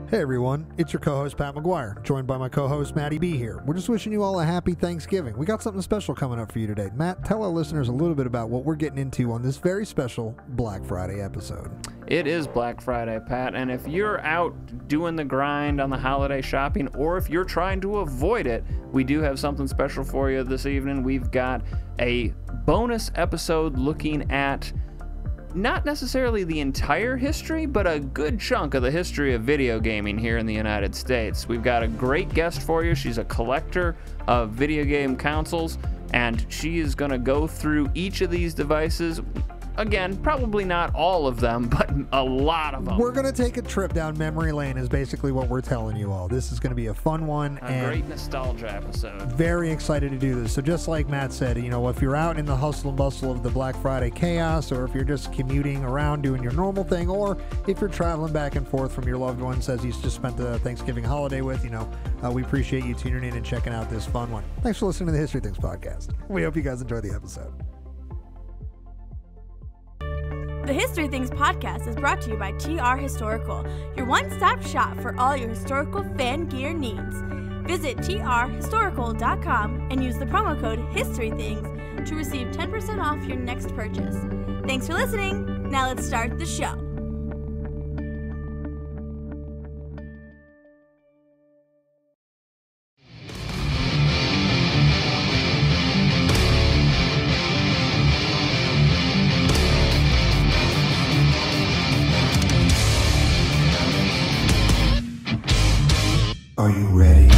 Hey everyone, it's your co-host Pat McGuire, joined by my co-host Matty B here. We're just wishing you all a happy Thanksgiving. We got something special coming up for you today. Matt, tell our listeners a little bit about what we're getting into on this very special Black Friday episode. It is Black Friday, Pat, and if you're out doing the grind on the holiday shopping, or if you're trying to avoid it, we do have something special for you this evening. We've got a bonus episode looking at not necessarily the entire history, but a good chunk of the history of video gaming here in the United States. We've got a great guest for you. She's a collector of video game consoles, and she is going to go through each of these devices. Again, probably not all of them, but a lot of them. We're going to take a trip down memory lane is basically what we're telling you all. This is going to be a fun one. A great nostalgia episode. Very excited to do this. So just like Matt said, you know, if you're out in the hustle and bustle of the Black Friday chaos, or if you're just commuting around doing your normal thing, or if you're traveling back and forth from your loved ones as you just spent the Thanksgiving holiday with, you know, we appreciate you tuning in and checking out this fun one. Thanks for listening to the History Things podcast. We hope you guys enjoy the episode. The History Things podcast is brought to you by TR Historical, your one-stop shop for all your historical fan gear needs. Visit trhistorical.com and use the promo code HISTORYTHINGS to receive 10% off your next purchase. Thanks for listening. Now let's start the show. Are you ready?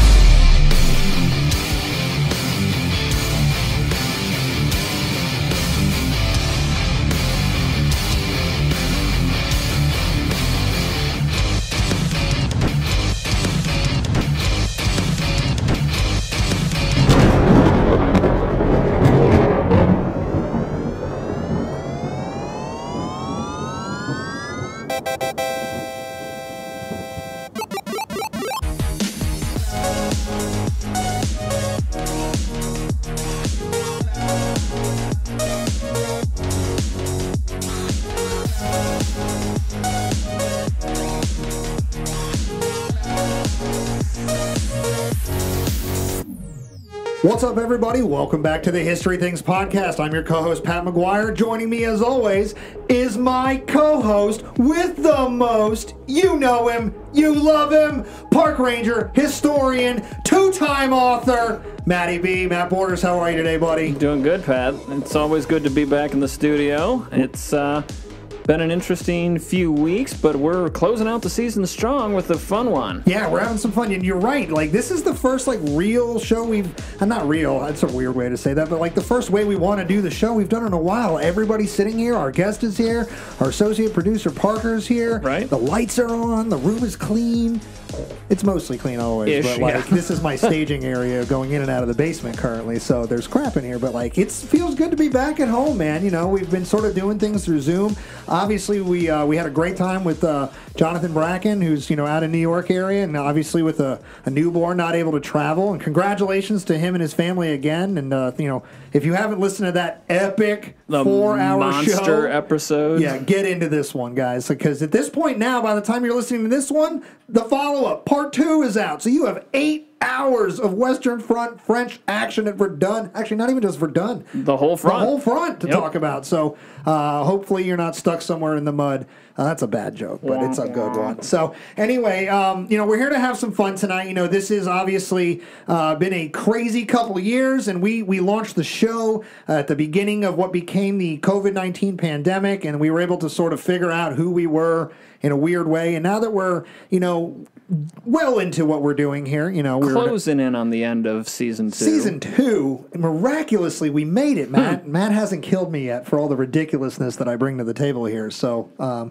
What's up, everybody? Welcome back to the History Things podcast. I'm your co-host, Pat McGuire. Joining me, as always, is my co-host with the most. You know him. You love him. Park ranger, historian, two-time author, Matty B. Matt Borders, how are you today, buddy? Doing good, Pat. It's always good to be back in the studio. It's been an interesting few weeks, but we're closing out the season strong with a fun one. Yeah, we're having some fun, and you're right. Like, this is the first, like, real show we've... not real, that's a weird way to say that, but, like, the first way we want to do the show we've done in a while. Everybody's sitting here, our guest is here, our associate producer Parker's here. Right. The lights are on, the room is clean. It's mostly clean always, but, like, this is my staging area going in and out of the basement currently, so there's crap in here, but, like, it feels good to be back at home, man. You know, we've been sort of doing things through Zoom. Obviously, we had a great time with Jonathan Bracken, who's, you know, out in New York area, and obviously with a newborn, not able to travel. And congratulations to him and his family again. And you know, if you haven't listened to that epic 4-hour monster episode, yeah, get into this one, guys, because at this point now, by the time you're listening to this one, the follow-up part 2 is out. So you have 8 hours of Western Front French action at Verdun. Actually, not even just Verdun. the whole front. The whole front to talk about. So hopefully you're not stuck somewhere in the mud. That's a bad joke, but it's a good one. So anyway, you know, we're here to have some fun tonight. You know, this has obviously been a crazy couple years, and we launched the show at the beginning of what became the COVID-19 pandemic, and we were able to sort of figure out who we were in a weird way. And now that we're, you know, well into what we're doing here, you know, we're closing in on the end of season 2. Season 2, miraculously, we made it, Matt. Matt hasn't killed me yet for all the ridiculousness that I bring to the table here. So,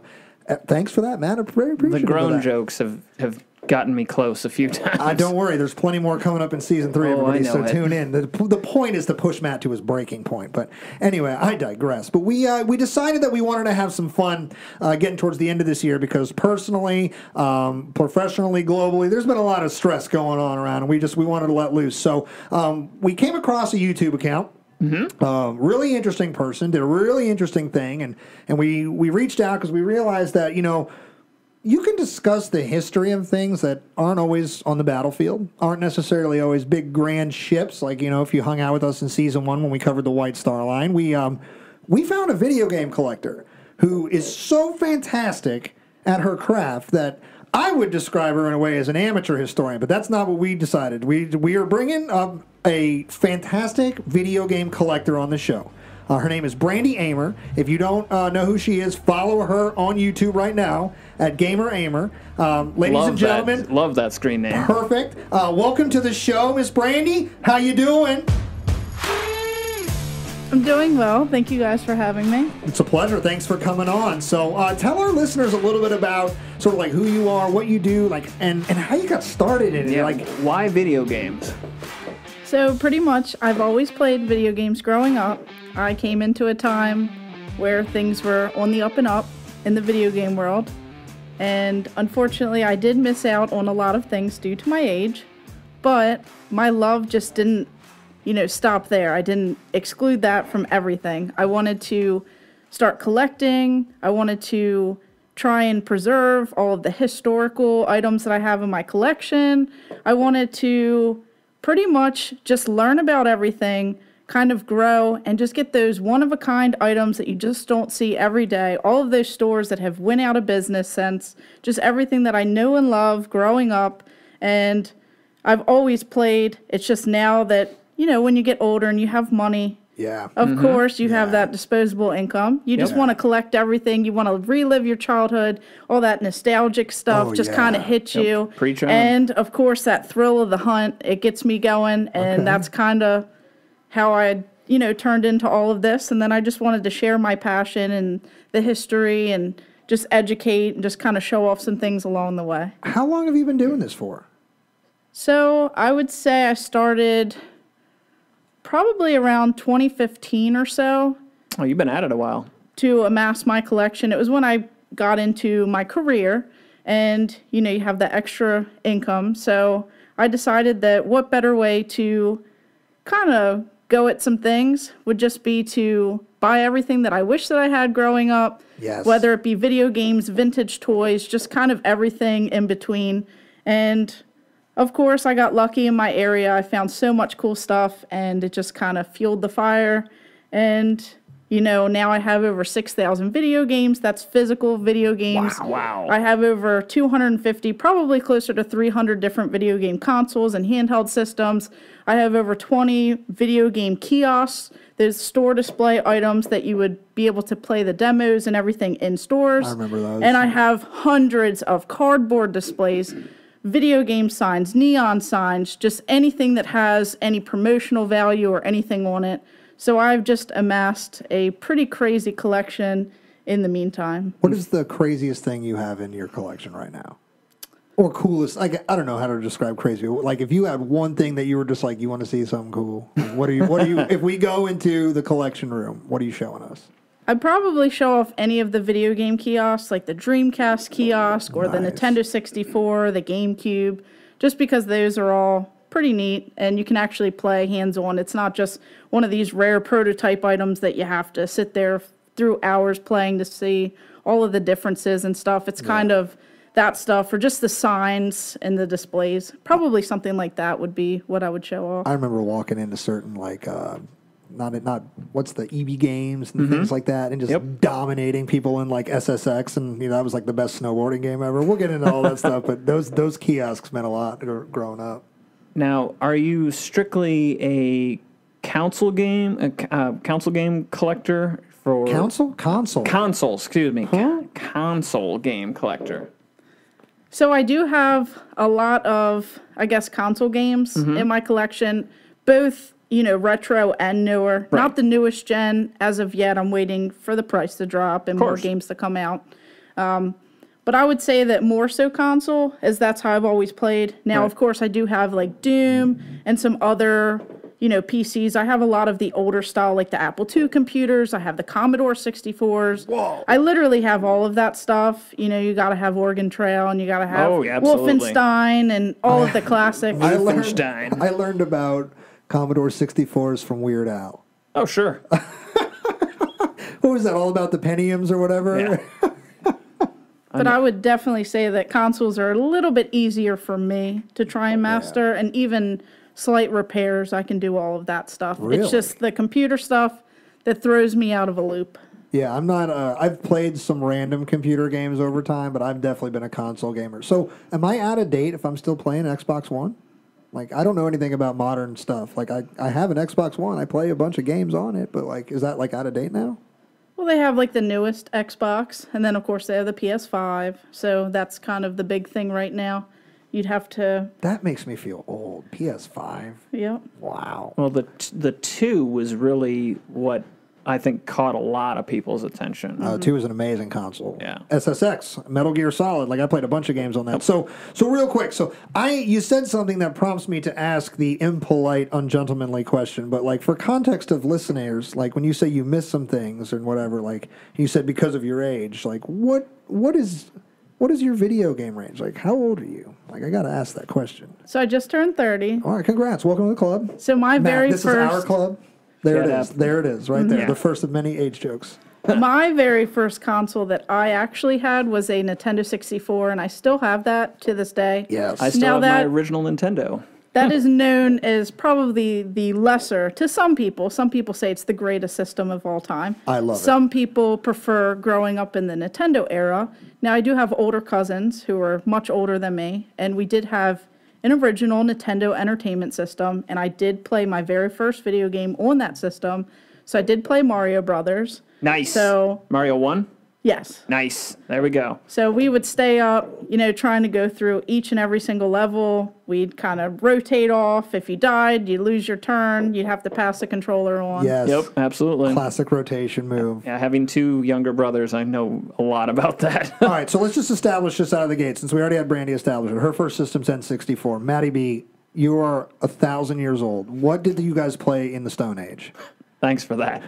thanks for that, Matt. I'm very appreciative. The grown jokes have gotten me close a few times. Don't worry, there's plenty more coming up in season 3, everybody, so tune in. The point is to push Matt to his breaking point. But anyway, I digress. But we decided that we wanted to have some fun getting towards the end of this year because personally, professionally, globally, there's been a lot of stress going on around, and we wanted to let loose. So we came across a YouTube account. Mm-hmm. Really interesting person, did a really interesting thing, and we reached out because we realized that, you know, you can discuss the history of things that aren't always on the battlefield, aren't necessarily always big grand ships. Like, you know, if you hung out with us in Season 1 when we covered the White Star Line, we found a video game collector who is so fantastic at her craft that I would describe her in a way as an amateur historian, but that's not what we decided. We are bringing up a fantastic video game collector on the show. Her name is Brandi Ahmer. If you don't know who she is, follow her on YouTube right now at Gamer Ahmer. Ladies and gentlemen. Love that screen name. Perfect. Welcome to the show, Miss Brandi. How you doing? I'm doing well. Thank you guys for having me. It's a pleasure. Thanks for coming on. So tell our listeners a little bit about sort of like who you are, what you do, like, and how you got started in it. Yeah, like, why video games? So pretty much, I've always played video games growing up. I came into a time where things were on the up and up in the video game world. And unfortunately, I did miss out on a lot of things due to my age. But my love just didn't, stop there. I didn't exclude that from everything. I wanted to start collecting. I wanted to try and preserve all of the historical items that I have in my collection. I wanted to pretty much just learn about everything, kind of grow, and just get those one-of-a-kind items that you just don't see every day. All of those stores that have went out of business since, just everything that I know and love growing up. And I've always played. It's just now that, when you get older and you have money, of course, you have that disposable income. You just want to collect everything. You want to relive your childhood. All that nostalgic stuff kind of hits you. Preach on. And, of course, that thrill of the hunt, it gets me going. And that's kind of how I, turned into all of this. And then I just wanted to share my passion and the history and just educate and just kind of show off some things along the way. How long have you been doing this for? So I would say I started probably around 2015 or so. Oh, you've been at it a while. To amass my collection. It was when I got into my career and, you have the extra income. So I decided that what better way to kind of go at some things would just be to buy everything that I wish that I had growing up. Yes. Whether it be video games, vintage toys, just kind of everything in between. And of course, I got lucky in my area. I found so much cool stuff, and it just kind of fueled the fire. And, now I have over 6,000 video games. That's physical video games. Wow. I have over 250, probably closer to 300 different video game consoles and handheld systems. I have over 20 video game kiosks. There's store display items that you would be able to play the demos and everything in stores. I remember those. And I have hundreds of cardboard displays, video game signs, neon signs, just anything that has any promotional value or anything on it. So I've just amassed a pretty crazy collection in the meantime. What is the craziest thing you have in your collection right now? Or coolest? Like, I don't know how to describe crazy. Like, if you had one thing that you were just like, you want to see something cool, what are you, if we go into the collection room, what are you showing us? I'd probably show off any of the video game kiosks, like the Dreamcast kiosk or the Nintendo 64, the GameCube, just because those are all pretty neat and you can actually play hands-on. It's not just one of these rare prototype items that you have to sit there through hours playing to see all of the differences and stuff. It's kind of that stuff, or just the signs and the displays. Probably something like that would be what I would show off. I remember walking into certain, like, not what's the EB games and things like that, and just dominating people in like SSX, and that was like the best snowboarding game ever. We'll get into all that stuff, but those kiosks meant a lot growing up. Now, are you strictly a console game collector for consoles? Excuse me, console game collector. So I do have a lot of, I guess, console games in my collection, both retro and newer. Right. Not the newest gen as of yet. I'm waiting for the price to drop and more games to come out. But I would say that more so console, as that's how I've always played. Now, of course, I do have like Doom and some other, PCs. I have a lot of the older style, like the Apple II computers. I have the Commodore 64s. Whoa. I literally have all of that stuff. You got to have Oregon Trail, and you got to have Wolfenstein and all of the classics. I learned about Commodore 64s from Weird Al. Oh, sure. What was that, all about the Pentiums or whatever? Yeah. But I would definitely say that consoles are a little bit easier for me to try and master, and even slight repairs, I can do all of that stuff. Really? It's just the computer stuff that throws me out of a loop. Yeah, I'm not. I've played some random computer games over time, but I've definitely been a console gamer. So, am I out of date if I'm still playing Xbox One? Like, I don't know anything about modern stuff. Like, I have an Xbox One. I play a bunch of games on it, but, like, is that, like, out of date now? Well, they have, like, the newest Xbox, and then, of course, they have the PS5. So that's kind of the big thing right now. You'd have to... That makes me feel old. PS5. Yep. Wow. Well, the 2 was really what I think caught a lot of people's attention. 2 is an amazing console. Yeah. SSX, Metal Gear Solid. Like, I played a bunch of games on that. So real quick. So you said something that prompts me to ask the impolite, ungentlemanly question. But, like, for context of listeners, like, when you say you miss some things and whatever, like, you said because of your age, like, what is your video game range? Like, how old are you? Like, I got to ask that question. So I just turned 30. All right, congrats. Welcome to the club. So my very this first... is our club. There it is. There it is, right there. Yeah. The first of many age jokes. My very first console that I actually had was a Nintendo 64, and I still have that to this day. Yes. I still Now have my that- original Nintendo. That is known as probably the lesser to some people. Some people say it's the greatest system of all time. I love it. Some people prefer growing up in the Nintendo era. Now, I do have older cousins who are much older than me, and we did have an original Nintendo Entertainment System, and I did play my very first video game on that system. So I did play Mario Brothers. Nice. So, Mario 1? yes. Nice. There we go. So we would stay up, trying to go through each and every single level. We'd kind of rotate off. If you died, you'd lose your turn. You'd have to pass the controller on. Yes. Yep, absolutely. Classic rotation move. Yeah, having 2 younger brothers, I know a lot about that. All right, so let's just establish this out of the gate, since we already had Brandi establish it. Her first system's N64. Maddie B, you are 1,000 years old. What did you guys play in the Stone Age? Thanks for that.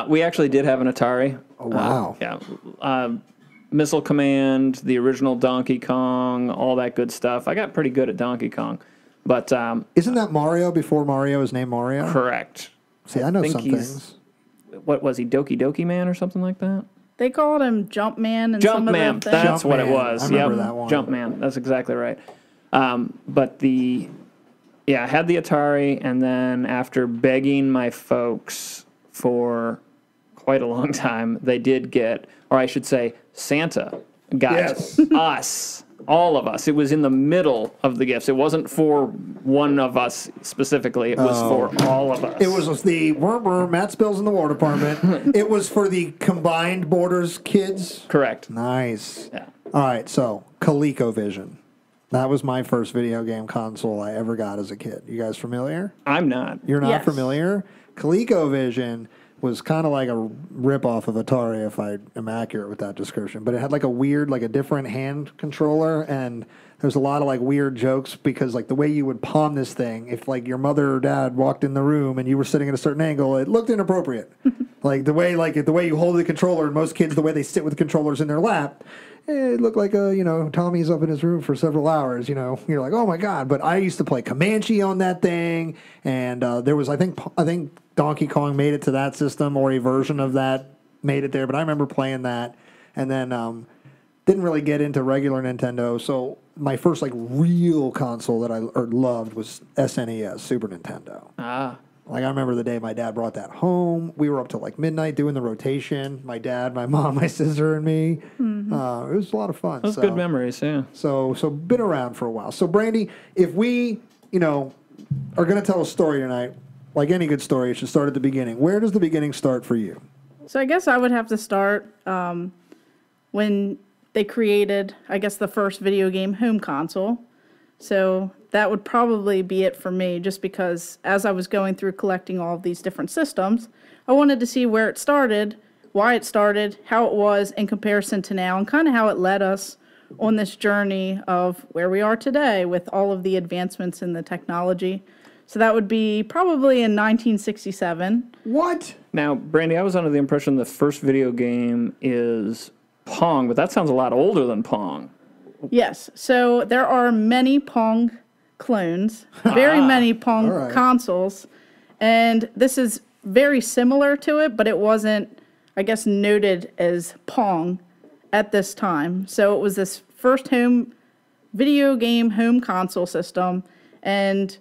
We actually did have an Atari. Oh, wow. Yeah. Missile Command, the original Donkey Kong, all that good stuff. I got pretty good at Donkey Kong. But Isn't that Mario before Mario is named Mario? correct. See, I know think some he's- things. What was he, Doki Doki Man or something like that? They called him Jumpman and some of the Jumpman, things. that's what it Jumpman. was. I remember Yep, that one. Jumpman, that's exactly right. But I had the Atari, and then after begging my folks for quite a long time, they did get, or I should say, Santa got Yes. us, all of us. It was in the middle of the gifts. It wasn't for one of us specifically. It was for all of us. It was the Matt Spills in the War Department. It was for the combined Borders kids. correct. Nice. Yeah. All right, so Colecovision. That was my first video game console I ever got as a kid. You guys familiar? I'm not. You're not Yes. familiar? Colecovision was kind of like a rip-off of Atari, if I am accurate with that description. But it had like a weird, like a different hand controller, and there's a lot of like weird jokes because like the way you would palm this thing, if like your mother or dad walked in the room and you were sitting at a certain angle, it looked inappropriate. Like the way you hold the controller, and most kids, the way they sit with controllers in their lap, it looked like Tommy's up in his room for several hours. You're like, oh my god. But I used to play Comanche on that thing, and there was I think Donkey Kong made it to that system, or a version of that made it there. But I remember playing that, and then didn't really get into regular Nintendo. So my first like real console that I loved was SNES, Super Nintendo. Ah. Like, I remember the day my dad brought that home. We were up till like midnight doing the rotation. My dad, my mom, my sister, and me. Mm-hmm. It was a lot of fun. Those good memories, yeah. So been around for a while. So Brandi, if we, are going to tell a story tonight, like any good story, it should start at the beginning. Where does the beginning start for you? So I guess I would have to start when they created, I guess, the first video game home console. So that would probably be it for me, just because as I was going through collecting all of these different systems, I wanted to see where it started, why it started, how it was in comparison to now, and kind of how it led us on this journey of where we are today with all of the advancements in the technology. So that would be probably in 1967. What? Now, Brandi, I was under the impression the first video game is Pong, but that sounds a lot older than Pong. Yes, so there are many Pong clones, very many Pong all right. consoles, and this is very similar to it, but it wasn't, I guess, noted as Pong at this time. So it was this first video game home console system, and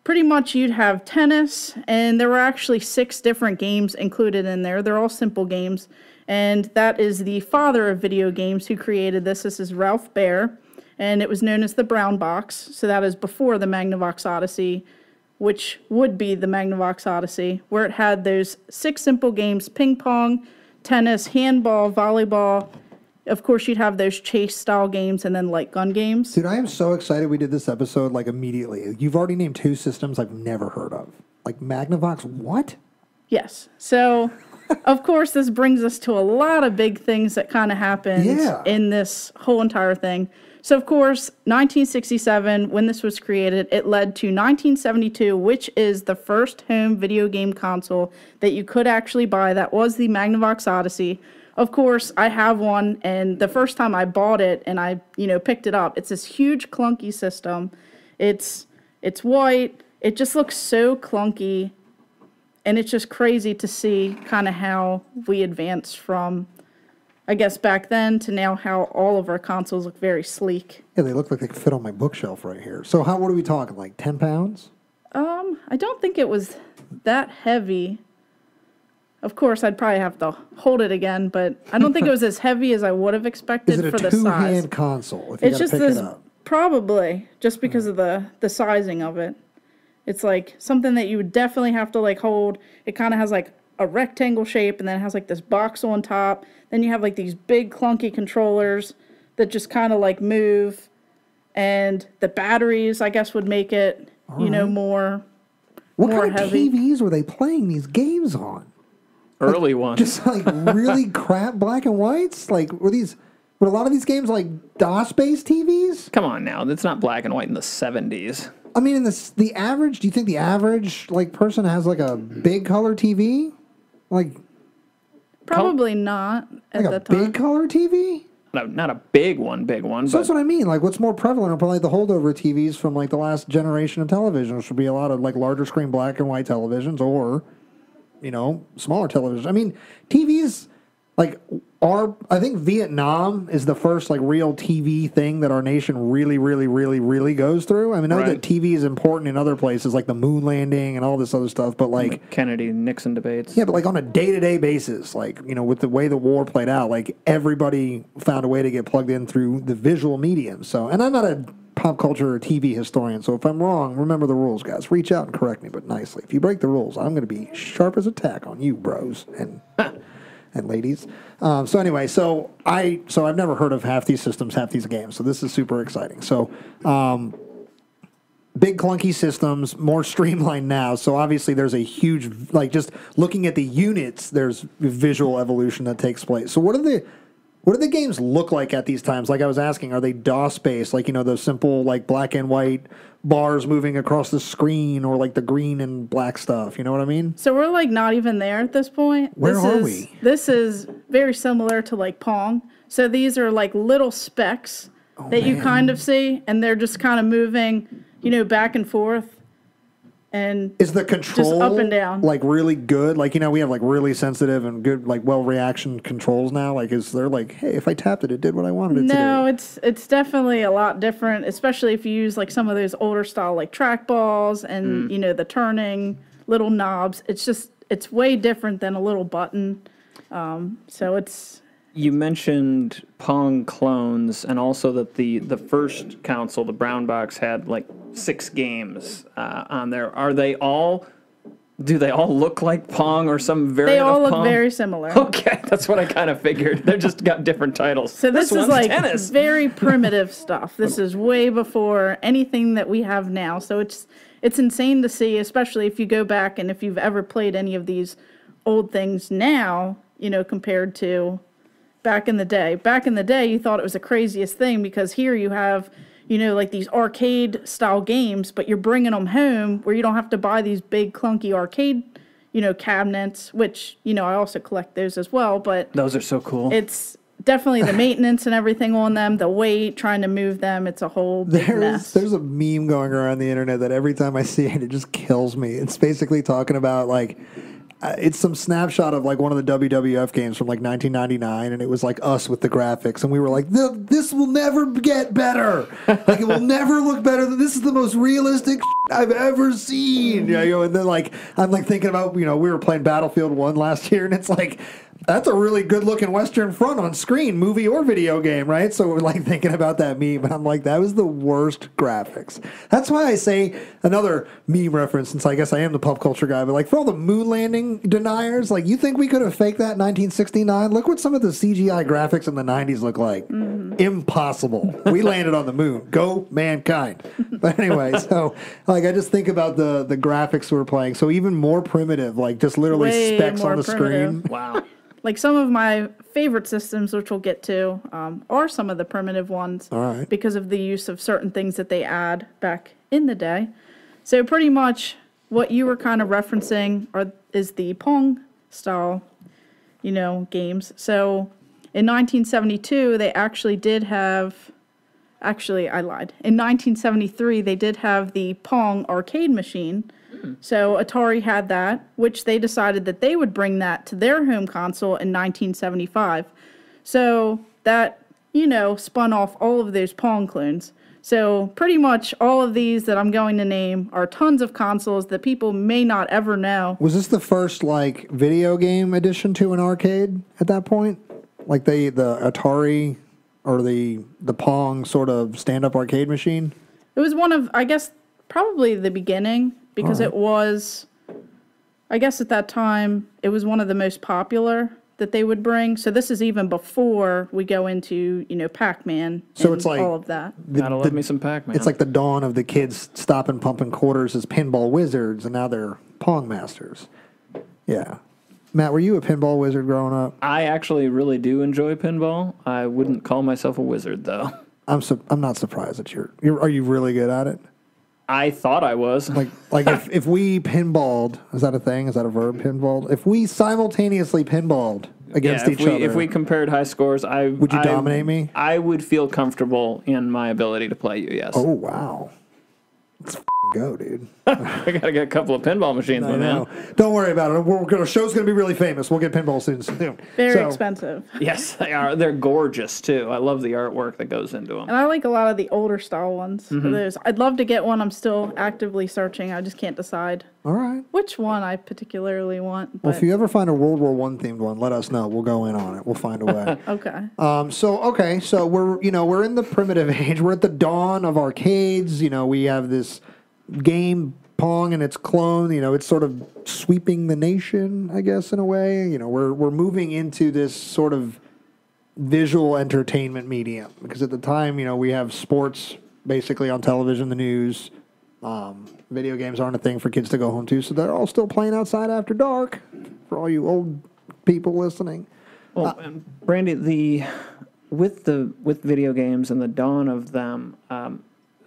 pretty much you'd have tennis, and there were actually 6 different games included in there. They're all simple games, and that is the father of video games who created this. This is Ralph Baer, and it was known as the Brown Box. So that is before the Magnavox Odyssey, which would be the Magnavox Odyssey, where it had those 6 simple games: ping pong, tennis, handball, volleyball. Of course, you'd have those chase-style games and then light gun games. Dude, I am so excited we did this episode, like, immediately. You've already named 2 systems I've never heard of. Like, Magnavox what? Yes. So, of course, this brings us to a lot of big things that kind of happened in this whole entire thing. So, of course, 1967, when this was created, it led to 1972, which is the first home video game console that you could actually buy. That was the Magnavox Odyssey. Of course, I have one, and the first time I bought it and I, picked it up, it's this huge clunky system. It's white. It just looks so clunky, and it's just crazy to see kind of how we advanced from, I guess, back then to now, how all of our consoles look very sleek. Yeah, they look like they could fit on my bookshelf right here. So what are we talking, like 10 pounds? I don't think it was that heavy. Of course, I'd probably have to hold it again, but I don't think it was as heavy as I would have expected for the size. Is it a two-hand console? If you it's just pick this, it up? Probably, just because of the sizing of it. It's like something that you would definitely have to like hold. It kind of has like a rectangle shape, and then it has like this box on top. Then you have like these big clunky controllers that just kind of like move, and the batteries, I guess, would make it, more. What more kind of heavy. TVs were they playing these games on? Early ones. Just like really crap black and whites? Like were a lot of these games like DOS-based TVs? Come on now, it's not black and white in the 70s. I mean, the average, do you think the average like person has like a big color TV? Like Probably not at like the a time. big color TV? No, not a big one. So But that's what I mean. Like, what's more prevalent are probably the holdover TVs from like the last generation of television, which would be a lot of like larger screen black and white televisions, or smaller televisions. I mean, TVs I think Vietnam is the first like real TV thing that our nation really, really, really, really goes through. I mean, I know that TV is important in other places like the moon landing and all this other stuff, but like the Kennedy-Nixon debates. Yeah, but like on a day-to-day basis, like, with the way the war played out, like everybody found a way to get plugged in through the visual medium. So, and I'm not a pop culture or TV historian, so if I'm wrong, remember the rules, guys. Reach out and correct me, but nicely. If you break the rules, I'm going to be sharp as a tack on you, bros and ladies. So anyway, so I've never heard of half these systems, half these games. So this is super exciting. So big clunky systems, more streamlined now. So obviously there's a huge, like just looking at the units, there's visual evolution that takes place. So what do the games look like at these times? Like I was asking, are they DOS-based? Like, those simple, like, black and white bars moving across the screen, or, like, the green and black stuff? You know what I mean? So we're, like, not even there at this point. Where are we? This is very similar to, like, Pong. So these are, like, little specks that you kind of see, and they're just kind of moving, back and forth. And is the control just up and down, like really good? Like, we have like really sensitive and good, like well reaction controls now. Like, is there like, hey, if I tapped it, it did what I wanted it to do? No, it's definitely a lot different, especially if you use like some of those older style like trackballs and the turning little knobs. It's way different than a little button. So it's. You mentioned Pong clones, and also that the first console, the brown box, had like 6 games on there. Do they all look like Pong or some variant of Pong? They all look very similar. Okay, that's what I kind of figured. They're just got different titles. So this is like tennis. Very primitive stuff. This is way before anything that we have now. So it's insane to see, especially if you go back and if you've ever played any of these old things now, compared to back in the day. Back in the day, you thought it was the craziest thing because here you have, like these arcade style games, but you're bringing them home where you don't have to buy these big clunky arcade, cabinets, which, I also collect those as well, but those are so cool. It's definitely the maintenance and everything on them, the weight, trying to move them. It's a whole big mess. There's a meme going around the internet that every time I see it, it just kills me. It's basically talking about like, it's some snapshot of like one of the WWF games from like 1999, and it was like us with the graphics, and we were like, this will never get better. Like, it will never look better than this. Is the most realistic I've ever seen. You know, and then like I'm like thinking about, you know, we were playing Battlefield 1 last year, and it's like, that's a really good-looking Western front on screen, movie or video game, right? So we're like thinking about that meme, and I'm like, that was the worst graphics. That's why I say another meme reference, since I guess I am the pop culture guy, but like for all the moon landing deniers, like, you think we could have faked that in 1969? Look what some of the CGI graphics in the 90s look like. Impossible. We landed on the moon. Go mankind. But anyway, so like I just think about the graphics we're playing. So even more primitive, like just literally Way specs more on the primitive. screen. Wow. Like some of my favorite systems, which we'll get to, are some of the primitive ones. All right. Because of the use of certain things that they add back in the day. So pretty much what you were kind of referencing is the Pong style, you know, games. So in 1972, they actually did have... Actually, I lied. In 1973, they did have the Pong arcade machine. So Atari had that, which they decided that they would bring that to their home console in 1975. So that, you know, spun off all of those Pong clones. So pretty much all of these that I'm going to name are tons of consoles that people may not ever know. Was this the first like video game addition to an arcade at that point? Like the Atari or the Pong sort of stand-up arcade machine? It was one of, I guess, probably the beginning, because it was, I guess at that time, it was one of the most popular that they would bring. So this is even before we go into, you know, Pac-Man and it's like all of that. Gotta love me some Pac-Man. It's like the dawn of the kids stopping pumping quarters as pinball wizards, and now they're Pong masters. Yeah. Matt, were you a pinball wizard growing up? I actually really do enjoy pinball. I wouldn't call myself a wizard, though. I'm not surprised that you're are you really good at it? I thought I was. Like if we pinballed, is that a thing? Is that a verb, pinballed? If we simultaneously pinballed against each other. If we compared high scores, would you dominate me? I would feel comfortable in my ability to play you, yes. Oh, wow. Let's go, dude. I gotta get a couple of pinball machines, my man. Don't worry about it. Our show's going to be really famous. We'll get pinball soon. Very expensive. Yes, they are. They're gorgeous, too. I love the artwork that goes into them. And I like a lot of the older style ones. Those. I'd love to get one. I'm still actively searching. I just can't decide All right. which one I particularly want. Well, if you ever find a World War I themed one, let us know. We'll go in on it. We'll find a way. Okay. So we're in the primitive age. We're at the dawn of arcades. You know, we have this game Pong and its clone. You know, it's sort of sweeping the nation, I guess, in a way. You know, we're moving into this sort of visual entertainment medium, because at the time, you know, we have sports basically on television, the news. Video games aren't a thing for kids to go home to, so they're all still playing outside after dark. For all you old people listening. Well, Brandi, with video games and the dawn of them,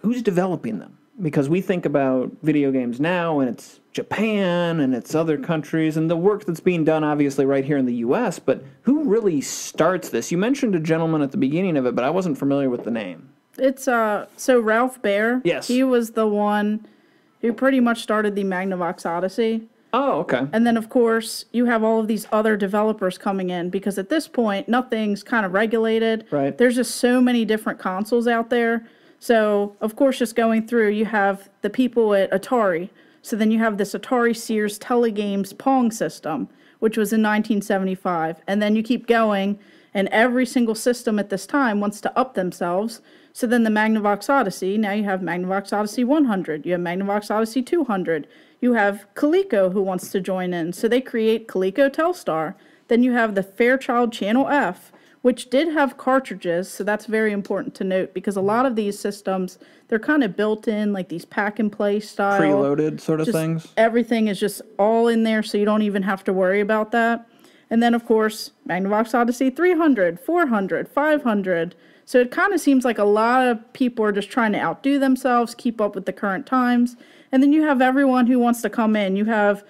who's developing them? Because we think about video games now, and it's Japan, and it's other countries, and the work that's being done, obviously, right here in the U.S., but who really starts this? You mentioned a gentleman at the beginning of it, but I wasn't familiar with the name. It's, so Ralph Baer. Yes. He was the one who pretty much started the Magnavox Odyssey. Oh, okay. And then, of course, you have all of these other developers coming in, because at this point, nothing's kind of regulated. Right. There's just so many different consoles out there. So, of course, just going through, you have the people at Atari. So then you have this Atari Sears Telegames Pong system, which was in 1975. And then you keep going, and every single system at this time wants to up themselves. So then the Magnavox Odyssey, now you have Magnavox Odyssey 100. You have Magnavox Odyssey 200. You have Coleco who wants to join in. So they create Coleco Telstar. Then you have the Fairchild Channel F, which did have cartridges, so that's very important to note, because a lot of these systems, they're kind of built in, like these pack-and-play style. Preloaded sort of things? Everything is just all in there, so you don't even have to worry about that. And then, of course, Magnavox Odyssey 300, 400, 500. So it kind of seems like a lot of people are just trying to outdo themselves, keep up with the current times. And then you have everyone who wants to come in. You have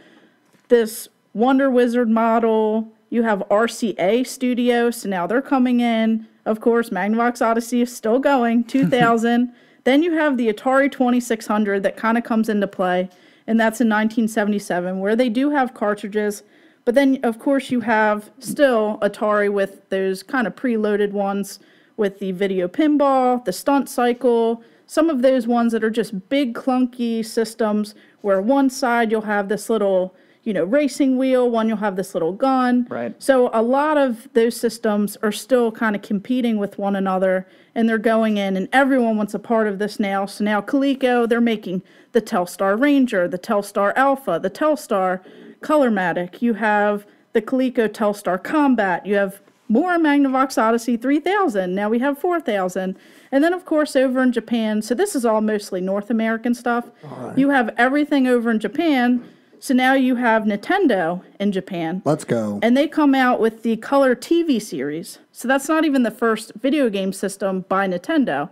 this Wonder Wizard model. You have RCA Studios, so now they're coming in. Of course, Magnavox Odyssey is still going, 2000. Then you have the Atari 2600 that kind of comes into play. and that's in 1977, where they do have cartridges. But then, of course, you have still Atari with those kind of preloaded ones with the video pinball, the stunt cycle, some of those ones that are just big, clunky systems where one side you'll have this little, racing wheel, one you'll have this little gun. Right. So a lot of those systems are still kind of competing with one another, and they're going in, and everyone wants a part of this now. So now Coleco, they're making the Telstar Ranger, the Telstar Alpha, the Telstar Colormatic. You have the Coleco Telstar Combat. You have more Magnavox Odyssey 3000. Now we have 4000. And then, of course, over in Japan, so this is all mostly North American stuff. Right. You have everything over in Japan. So now you have Nintendo in Japan. Let's go. And they come out with the Color TV series. So that's not even the first video game system by Nintendo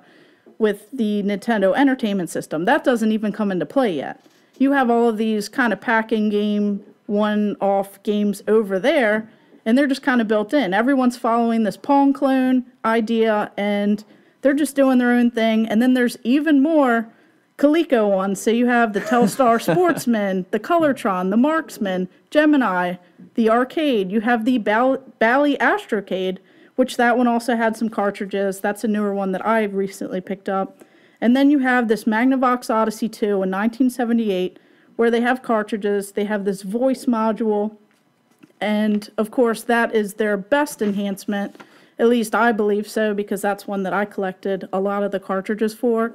with the Nintendo Entertainment System. That doesn't even come into play yet. You have all of these kind of packing game, one-off games over there, and they're just kind of built in. Everyone's following this Pong clone idea, and they're just doing their own thing. And then there's even more Coleco ones. So you have the Telstar Sportsman, the Colortron, the Marksman, Gemini, the Arcade. You have the Bally Astrocade, which that one also had some cartridges. That's a newer one that I recently picked up. And then you have this Magnavox Odyssey 2 in 1978, where they have cartridges. They have this voice module. And, of course, that is their best enhancement. At least I believe so, because that's one that I collected a lot of the cartridges for.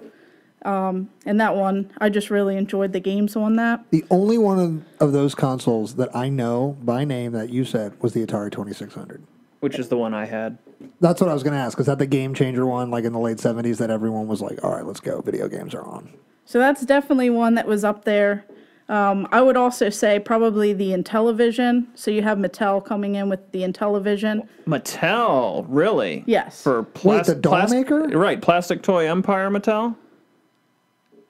And that one, I just really enjoyed the games on that. The only one of those consoles that I know by name that you said was the Atari 2600. Which is the one I had. That's what I was going to ask. Is that the game changer one, like in the late 70s, that everyone was like, all right, let's go. Video games are on. So that's definitely one that was up there. I would also say probably the Intellivision. So you have Mattel coming in with the Intellivision. Mattel, really? Yes. For Wait, the doll maker? Right, Plastic Toy Empire Mattel?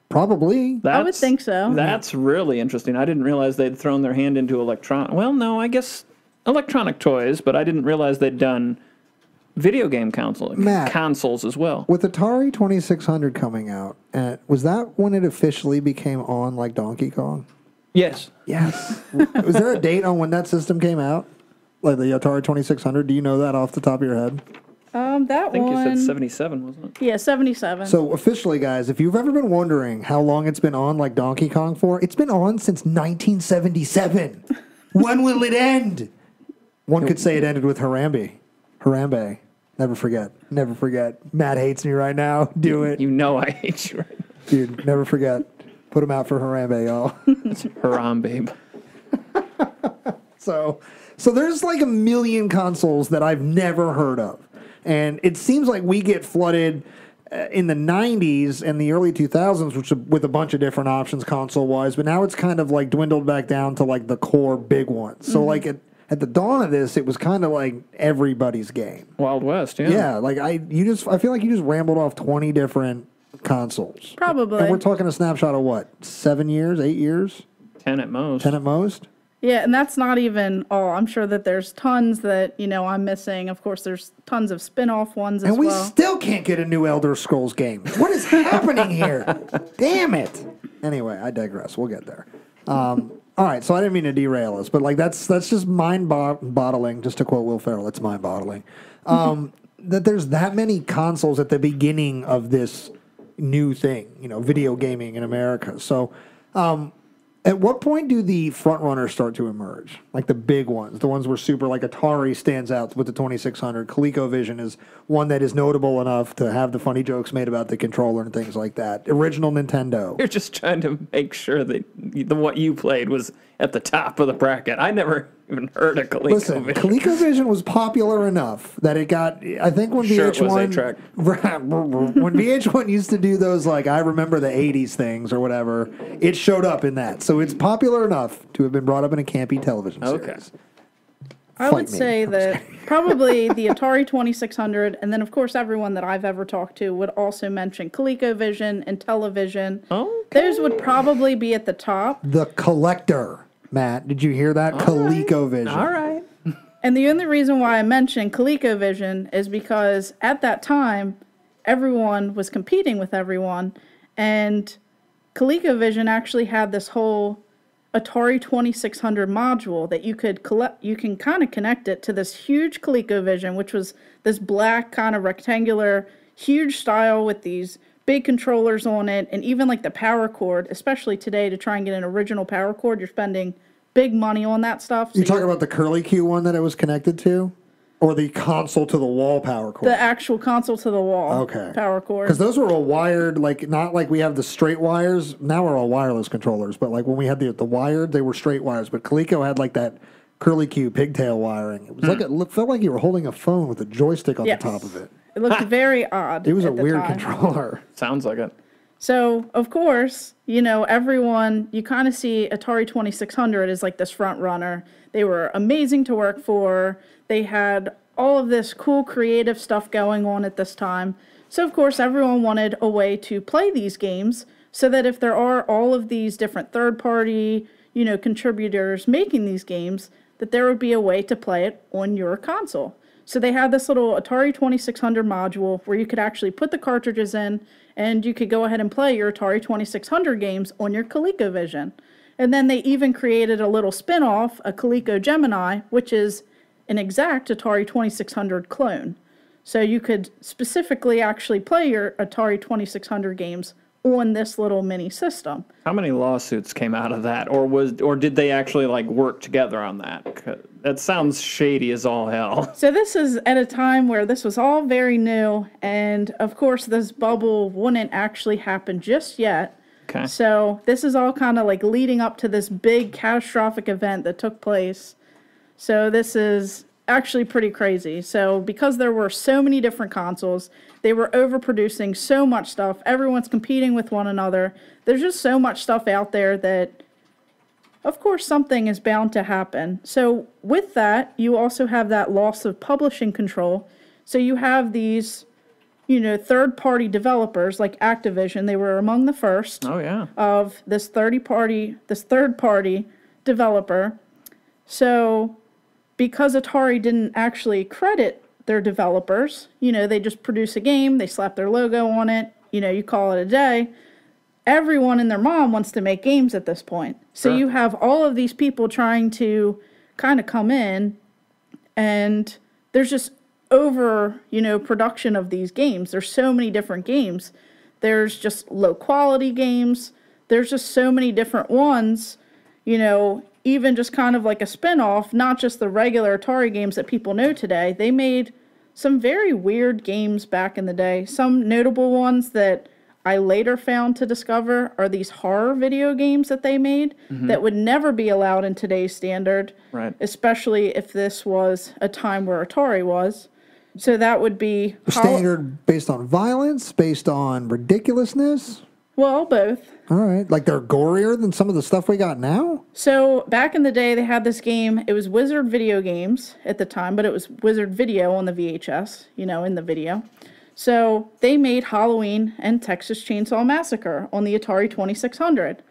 Probably. I would think so. That's really interesting. I didn't realize they'd thrown their hand into I guess electronic toys, but I didn't realize they'd done video game consoles as well. With Atari 2600 coming out, was that when it officially became on like Donkey Kong? Yes. Yes. Was there a date on when that system came out? Like the Atari 2600? Do you know that off the top of your head? I think you said 77, wasn't it? Yeah, 77. So officially, guys, if you've ever been wondering how long it's been on like Donkey Kong for, it's been on since 1977. When will it end? One could say it ended with Harambe. Harambe. Never forget. Never forget. Matt hates me right now. Do it. You know I hate you right now. Dude, never forget. Put him out for Harambe, y'all. Harambe. So there's like a million consoles that I've never heard of. And it seems like we get flooded in the 90s and the early 2000s, which with a bunch of different options console-wise. But now it's kind of like dwindled back down to like the core big ones. So like at the dawn of this, it was kind of like everybody's game. Wild West, yeah. Yeah, like I feel like you just rambled off 20 different consoles. Probably. And we're talking a snapshot of what? 7 years, 8 years? 10 at most. 10 at most? Yeah, and that's not even all. I'm sure that there's tons that, I'm missing. Of course, there's tons of spin-off ones as well. And we still can't get a new Elder Scrolls game. What is happening here? Damn it. Anyway, I digress. We'll get there. All right, so I didn't mean to derail us, but like that's just mind-boggling, just to quote Will Ferrell, it's mind-boggling, that there's that many consoles at the beginning of this new thing, video gaming in America. So at what point do the front runners start to emerge? Like the big ones, the ones where super, like Atari stands out with the 2600. Colecovision is one that is notable enough to have the funny jokes made about the controller and things like that. Original Nintendo. You're just trying to make sure that what you played was at the top of the bracket. I never even heard of ColecoVision. Listen, ColecoVision was popular enough that it got, I think when sure VH1... when VH1 used to do those, like, I remember the 80s things or whatever, it showed up in that. So it's popular enough to have been brought up in a campy television series. I would say that probably the Atari 2600, and then, of course, everyone that I've ever talked to would also mention ColecoVision and Intellivision. Okay. Those would probably be at the top. The Collector, Matt. Did you hear that? ColecoVision. All right. And the only reason why I mentioned ColecoVision is because at that time, everyone was competing with everyone, and ColecoVision actually had this whole Atari 2600 module that you can kind of connect it to this huge ColecoVision, which was this black kind of rectangular, huge style with these big controllers on it, and even like the power cord, especially today to try and get an original power cord, you're spending big money on that stuff. So you talking about the curly Q one that it was connected to? Or the console to the wall power cord? The actual console to the wall power cord. Because those were all wired, like not like we have the straight wires. Now we're all wireless controllers. But like when we had the wired, they were straight wires. But Coleco had like that curly Q pigtail wiring. It was like it felt like you were holding a phone with a joystick on the top of it. It looked very odd. It was a weird controller. Sounds like it. So, of course, you know, everyone, you kind of see Atari 2600 as like this front runner. They were amazing to work for. They had all of this cool creative stuff going on at this time. So, of course, everyone wanted a way to play these games so that if there are all of these different third-party, you know, contributors making these games, that there would be a way to play it on your console. So they had this little Atari 2600 module where you could actually put the cartridges in and you could go ahead and play your Atari 2600 games on your ColecoVision. And then they even created a little spin-off, a Coleco Gemini, which is an exact Atari 2600 clone. So you could specifically actually play your Atari 2600 games on this little mini system. How many lawsuits came out of that, or did they actually like work together on that? That sounds shady as all hell. So this is at a time where this was all very new, and of course this bubble wouldn't actually happen just yet. Okay. So this is all kind of like leading up to this big catastrophic event that took place. So this is actually pretty crazy. So because there were so many different consoles, they were overproducing so much stuff. Everyone's competing with one another. There's just so much stuff out there that, of course, something is bound to happen. So with that, you also have that loss of publishing control. So you have these, you know, third-party developers like Activision. They were among the first of this third-party developer. So because Atari didn't actually credit their developers, you know, they just produce a game, they slap their logo on it, you know, you call it a day. Everyone and their mom wants to make games at this point. So you have all of these people trying to kind of come in, and there's just over, you know, production of these games. There's so many different games. There's just low quality games. There's just so many different ones, you know, even just kind of like a spin-off, not just the regular Atari games that people know today. They made some very weird games back in the day. Some notable ones that I later found to discover are these horror video games that they made that would never be allowed in today's standard, especially if this was a time where Atari was. So that would be... Standard based on violence, based on ridiculousness? Well, both. All right. Like they're gorier than some of the stuff we got now? So back in the day, they had this game. It was Wizard Video Games at the time, but it was Wizard Video on the VHS, you know, in the video. So they made Halloween and Texas Chainsaw Massacre on the Atari 2600.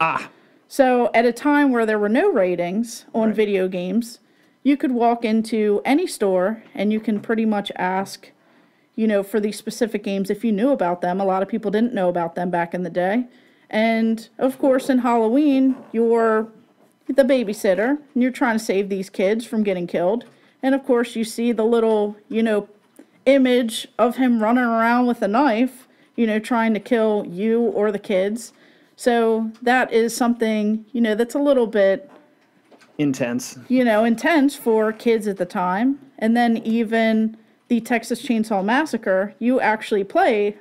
So at a time where there were no ratings on video games, you could walk into any store and you can pretty much ask, you know, for these specific games if you knew about them. A lot of people didn't know about them back in the day. And, of course, in Halloween, you're the babysitter, and you're trying to save these kids from getting killed. And, of course, you see the little, you know, image of him running around with a knife, you know, trying to kill you or the kids. So that is something, you know, that's a little bit... intense. You know, intense for kids at the time. And then even the Texas Chainsaw Massacre, you actually play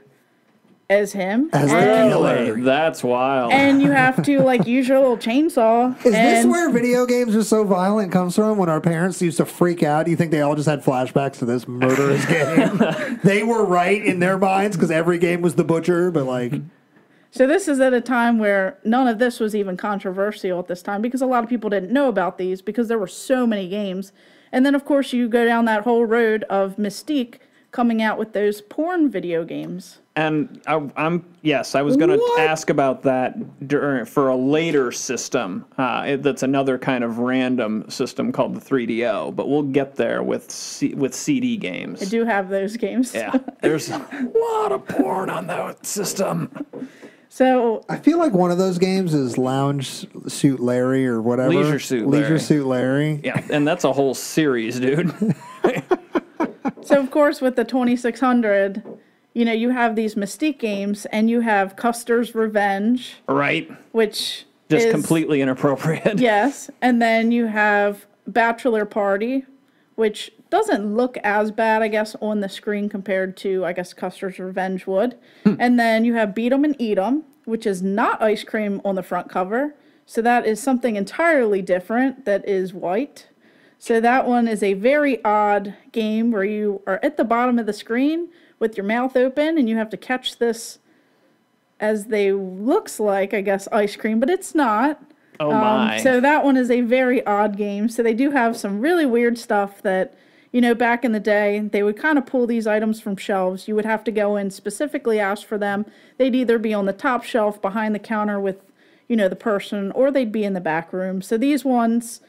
as him. As the killer. That's wild. And you have to, like, use your little chainsaw. Is this where video games are so violent comes from? When our parents used to freak out? Do you think they all just had flashbacks to this murderous game? They were right in their minds because every game was The Butcher, but like... So this is at a time where none of this was even controversial at this time because a lot of people didn't know about these because there were so many games. And then, of course, you go down that whole road of Mystique coming out with those porn video games. And I was going to ask about that for a later system. That's another kind of random system called the 3DO, but we'll get there with CD games. I do have those games. Yeah, there's a lot of porn on that system. So I feel like one of those games is Lounge Suit Larry or whatever. Leisure Suit Larry. Yeah, and that's a whole series, dude. So, of course, with the 2600, you have these Mystique games, and you have Custer's Revenge. Right. Which Just is completely inappropriate. Yes, and then you have Bachelor Party, which doesn't look as bad, I guess, on the screen compared to, I guess, Custer's Revenge would. And then you have Beat 'em and Eat 'em, which is not ice cream on the front cover. So that is something entirely different that is white. So that one is a very odd game where you are at the bottom of the screen with your mouth open and you have to catch this as they looks like, I guess, ice cream, but it's not. Oh my. So that one is a very odd game. So they do have some really weird stuff that, back in the day, they would kind of pull these items from shelves. You would have to go in, specifically ask for them. They'd either be on the top shelf behind the counter with, the person, or they'd be in the back room. So these ones,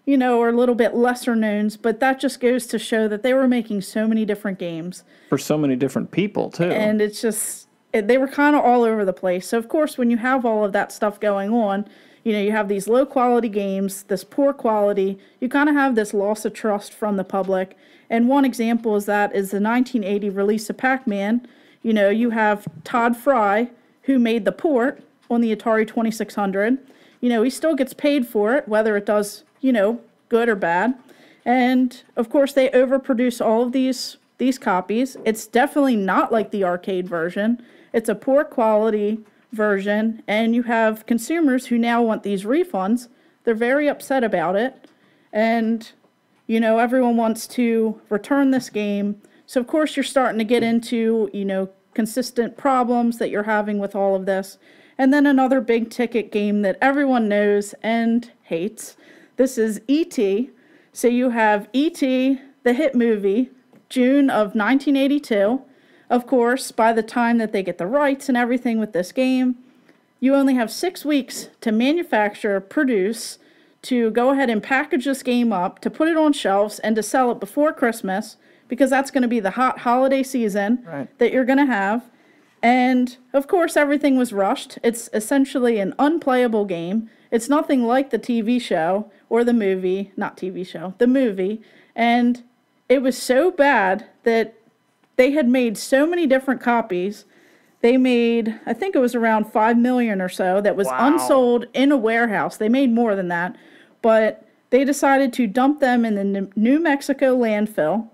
are a little bit lesser known, but that just goes to show that they were making so many different games. For so many different people, too. And it's just, they were kind of all over the place. So, of course, when you have all of that stuff going on, you have these low-quality games, this poor quality, you kind of have this loss of trust from the public. And one example is the 1980 release of Pac-Man. You have Todd Fry, who made the port on the Atari 2600. He still gets paid for it, whether it does, good or bad. And, of course, they overproduce all of these copies. It's definitely not like the arcade version. It's a poor quality version, and you have consumers who now want these refunds. They're very upset about it, and everyone wants to return this game. So of course you're starting to get into consistent problems that you're having with all of this. And then another big ticket game that everyone knows and hates, this is E.T. So you have E.T., the hit movie, June of 1982. Of course, by the time that they get the rights and everything with this game, you only have 6 weeks to manufacture, produce, to go ahead and package this game up, to put it on shelves, and to sell it before Christmas, because that's going to be the hot holiday season that you're going to have. And, of course, everything was rushed. It's essentially an unplayable game. It's nothing like the TV show, or the movie, not TV show, the movie. And it was so bad that they had made so many different copies. They made, I think it was around 5 million or so that was unsold in a warehouse. They made more than that. But they decided to dump them in the New Mexico landfill.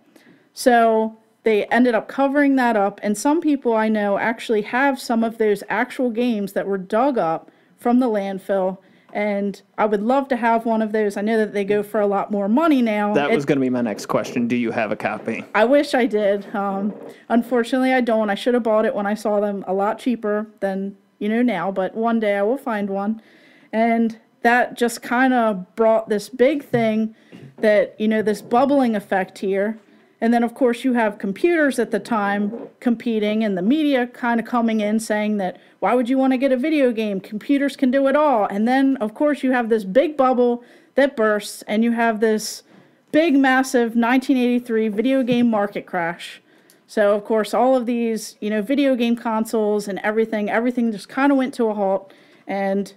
So they ended up covering that up. And some people I know actually have some of those actual games that were dug up from the landfill. And I would love to have one of those. I know that they go for a lot more money now. That was going to be my next question. Do you have a copy? I wish I did. Unfortunately, I don't. I should have bought it when I saw them a lot cheaper than, now. But one day I will find one. And that just kind of brought this big thing that, this bubbling effect here. And then, of course, you have computers at the time competing and the media kind of coming in saying that, why would you want to get a video game? Computers can do it all. And then, of course, you have this big bubble that bursts and you have this big, massive 1983 video game market crash. So, of course, all of these, video game consoles and everything just kind of went to a halt. And,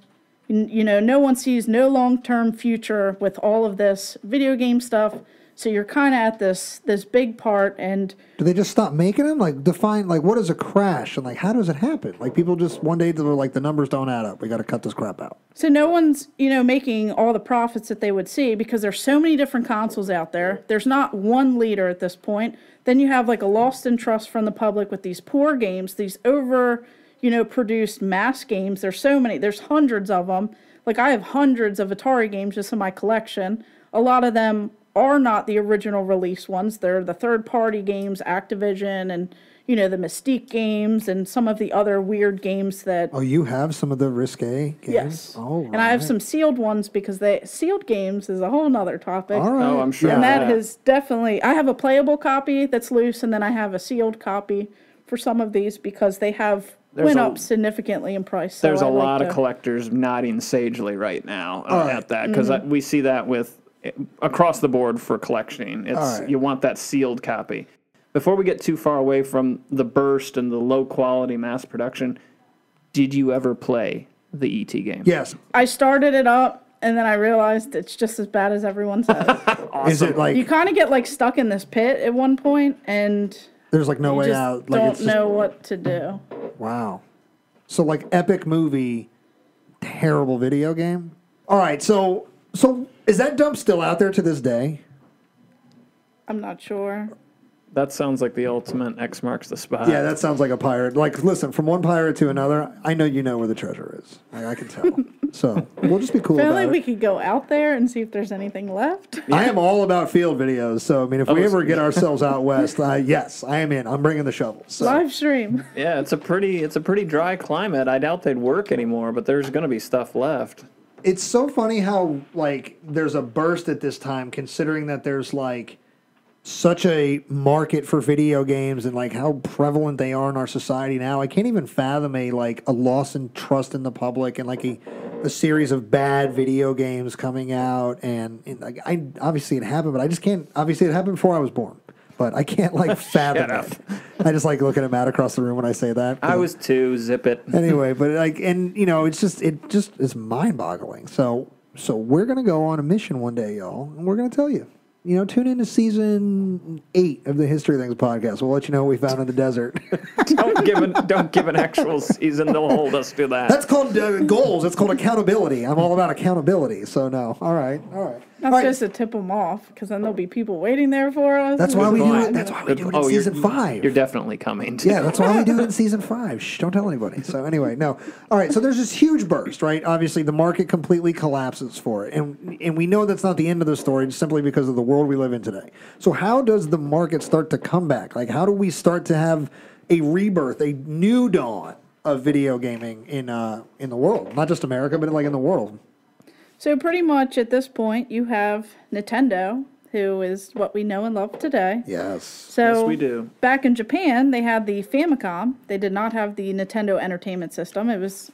no one sees no long-term future with all of this video game stuff. So you're kind of at this big part, and do they just stop making them? Like, define, like, what is a crash, and like, how does it happen? Like, people just one day they're like, the numbers don't add up. We got to cut this crap out. So no one's making all the profits that they would see because there's so many different consoles out there. There's not one leader at this point. Then you have like a lost in trust from the public with these poor games, these over produced mass games. There's so many. There's hundreds of them. Like, I have hundreds of Atari games just in my collection. A lot of them are not the original release ones. They're the third-party games, Activision, and, the Mystique games, and some of the other weird games that... Oh, you have some of the risque games? Yes. Oh, right. And I have some sealed ones because sealed games is a whole nother topic. All right. Oh, I'm sure. And that is definitely... I have a playable copy that's loose, and then I have a sealed copy for some of these because they have... went up significantly in price. So there's a lot of collectors nodding sagely right now at that, because we see that with across the board for collecting. It's you want that sealed copy. Before we get too far away from the burst and the low quality mass production, Did you ever play the E.T. game? Yes. I started it up, and then I realized it's just as bad as everyone says. Awesome. Is it like You kind of get like stuck in this pit at one point, and there's like no you way just out? Like don't it's just, know what to do. wow. So like epic movie, terrible video game. All right, so is that dump still out there to this day? I'm not sure. That sounds like the ultimate X marks the spot. Yeah, that sounds like a pirate. Like, listen, from one pirate to another, I know you know where the treasure is. I can tell. So we'll just be cool Apparently, about we it. could go out there and see if there's anything left. I am all about field videos. So I mean, if we ever get ourselves out west, yes, I am in. I'm bringing the shovel. So. Live stream. Yeah, it's a pretty dry climate. I doubt they'd work anymore, but there's going to be stuff left. It's so funny how like there's a burst at this time, considering that there's like such a market for video games and like how prevalent they are in our society now. I can't even fathom a loss in trust in the public and like a series of bad video games coming out and like I obviously it happened, but I just can't. Obviously it happened before I was born, but I can't like fathom it. I just like looking at Matt across the room when I say that. I was too. Zip it. Anyway, but like, and you know, it just is mind-boggling. So we're gonna go on a mission one day, y'all, and we're gonna tell you. You know, tune into season 8 of the History Things podcast. We'll let you know what we found in the desert. Don't give an actual season. They'll hold us to that. That's called goals. It's called accountability. I'm all about accountability. So no. All right. That's just to tip them off, because then there'll be people waiting there for us. That's why we do it. That's why we do it in season 5. You're definitely coming. Yeah, that's why we do it in season 5. Shh, don't tell anybody. So anyway, no. All right, so there's this huge burst, right? Obviously, the market completely collapses for it. And we know that's not the end of the story, just simply because of the world we live in today. So how does the market start to come back? Like, how do we start to have a rebirth, a new dawn of video gaming in the world? Not just America, but like in the world. So pretty much at this point, you have Nintendo, who is what we know and love today. Yes. So Yes, we do. Back in Japan, they had the Famicom. They did not have the Nintendo Entertainment System. It was,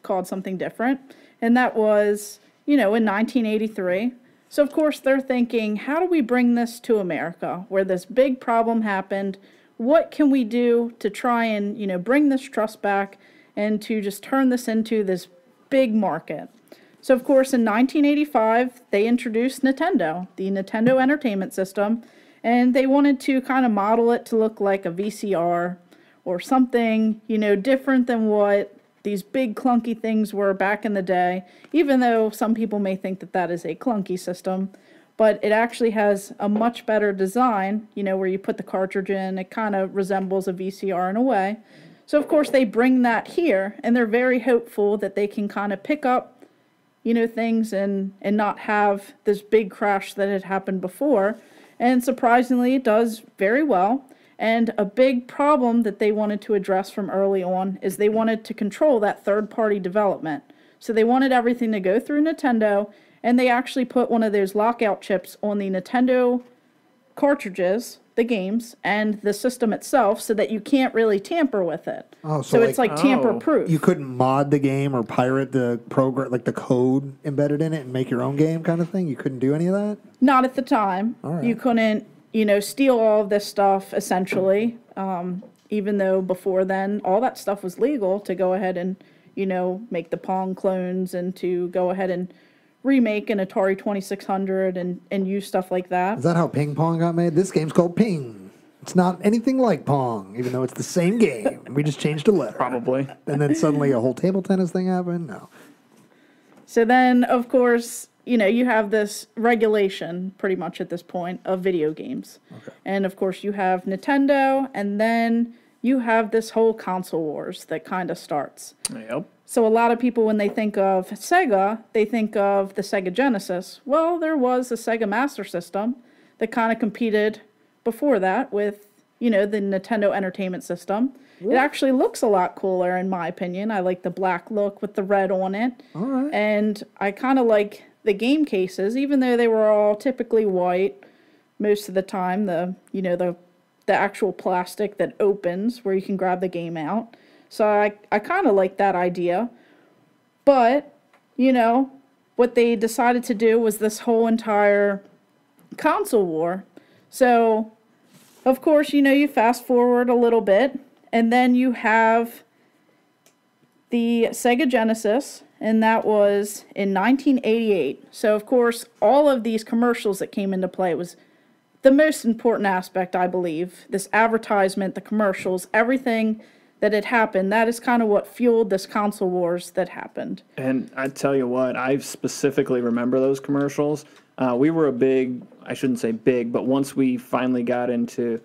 called something different. And that was, in 1983. So, of course, they're thinking, how do we bring this to America, where this big problem happened? What can we do to try and, bring this trust back and to just turn this into this big market? So, of course, in 1985, they introduced Nintendo, the Nintendo Entertainment System, and they wanted to kind of model it to look like a VCR or something, different than what these big clunky things were back in the day, even though some people may think that that is a clunky system. But it actually has a much better design, where you put the cartridge in. It kind of resembles a VCR in a way. So, of course, they bring that here, and they're very hopeful that they can kind of pick up things and not have this big crash that had happened before. And surprisingly, it does very well. And a big problem that they wanted to address from early on is they wanted to control that third-party development. So they wanted everything to go through Nintendo, and they actually put one of those lockout chips on the Nintendo cartridges, the games, and the system itself, so that you can't really tamper with it. Oh, so it's like tamper-proof. You couldn't mod the game or pirate the program, like the code embedded in it, and make your own game kind of thing? You couldn't do any of that? Not at the time. All right. You couldn't, steal all of this stuff, essentially, even though before then, all that stuff was legal to go ahead and, make the Pong clones and to go ahead and remake an Atari 2600 and use stuff like that. Is that how Ping Pong got made? This game's called Ping. It's not anything like Pong, even though it's the same game. We just changed a letter. Probably. And then suddenly a whole table tennis thing happened? No. So then, of course, you have this regulation pretty much at this point of video games. Okay. And, of course, you have Nintendo, and then you have this whole console wars that kind of starts. Yep. So a lot of people, when they think of Sega, they think of the Sega Genesis. Well, there was a Sega Master System that kind of competed before that with, the Nintendo Entertainment System. It actually looks a lot cooler, in my opinion. I like the black look with the red on it. All right. And I kind of like the game cases, even though they were all typically white most of the time. The actual plastic that opens where you can grab the game out. So I kind of like that idea. But, what they decided to do was this whole entire console war. So, of course, you fast forward a little bit, and then you have the Sega Genesis, and that was in 1988. So, of course, all of these commercials that came into play was the most important aspect, I believe. This advertisement, the commercials, everything that had happened, that is kind of what fueled this console wars that happened. And I tell you what, I specifically remember those commercials. We were a big, I shouldn't say big, but once we finally got into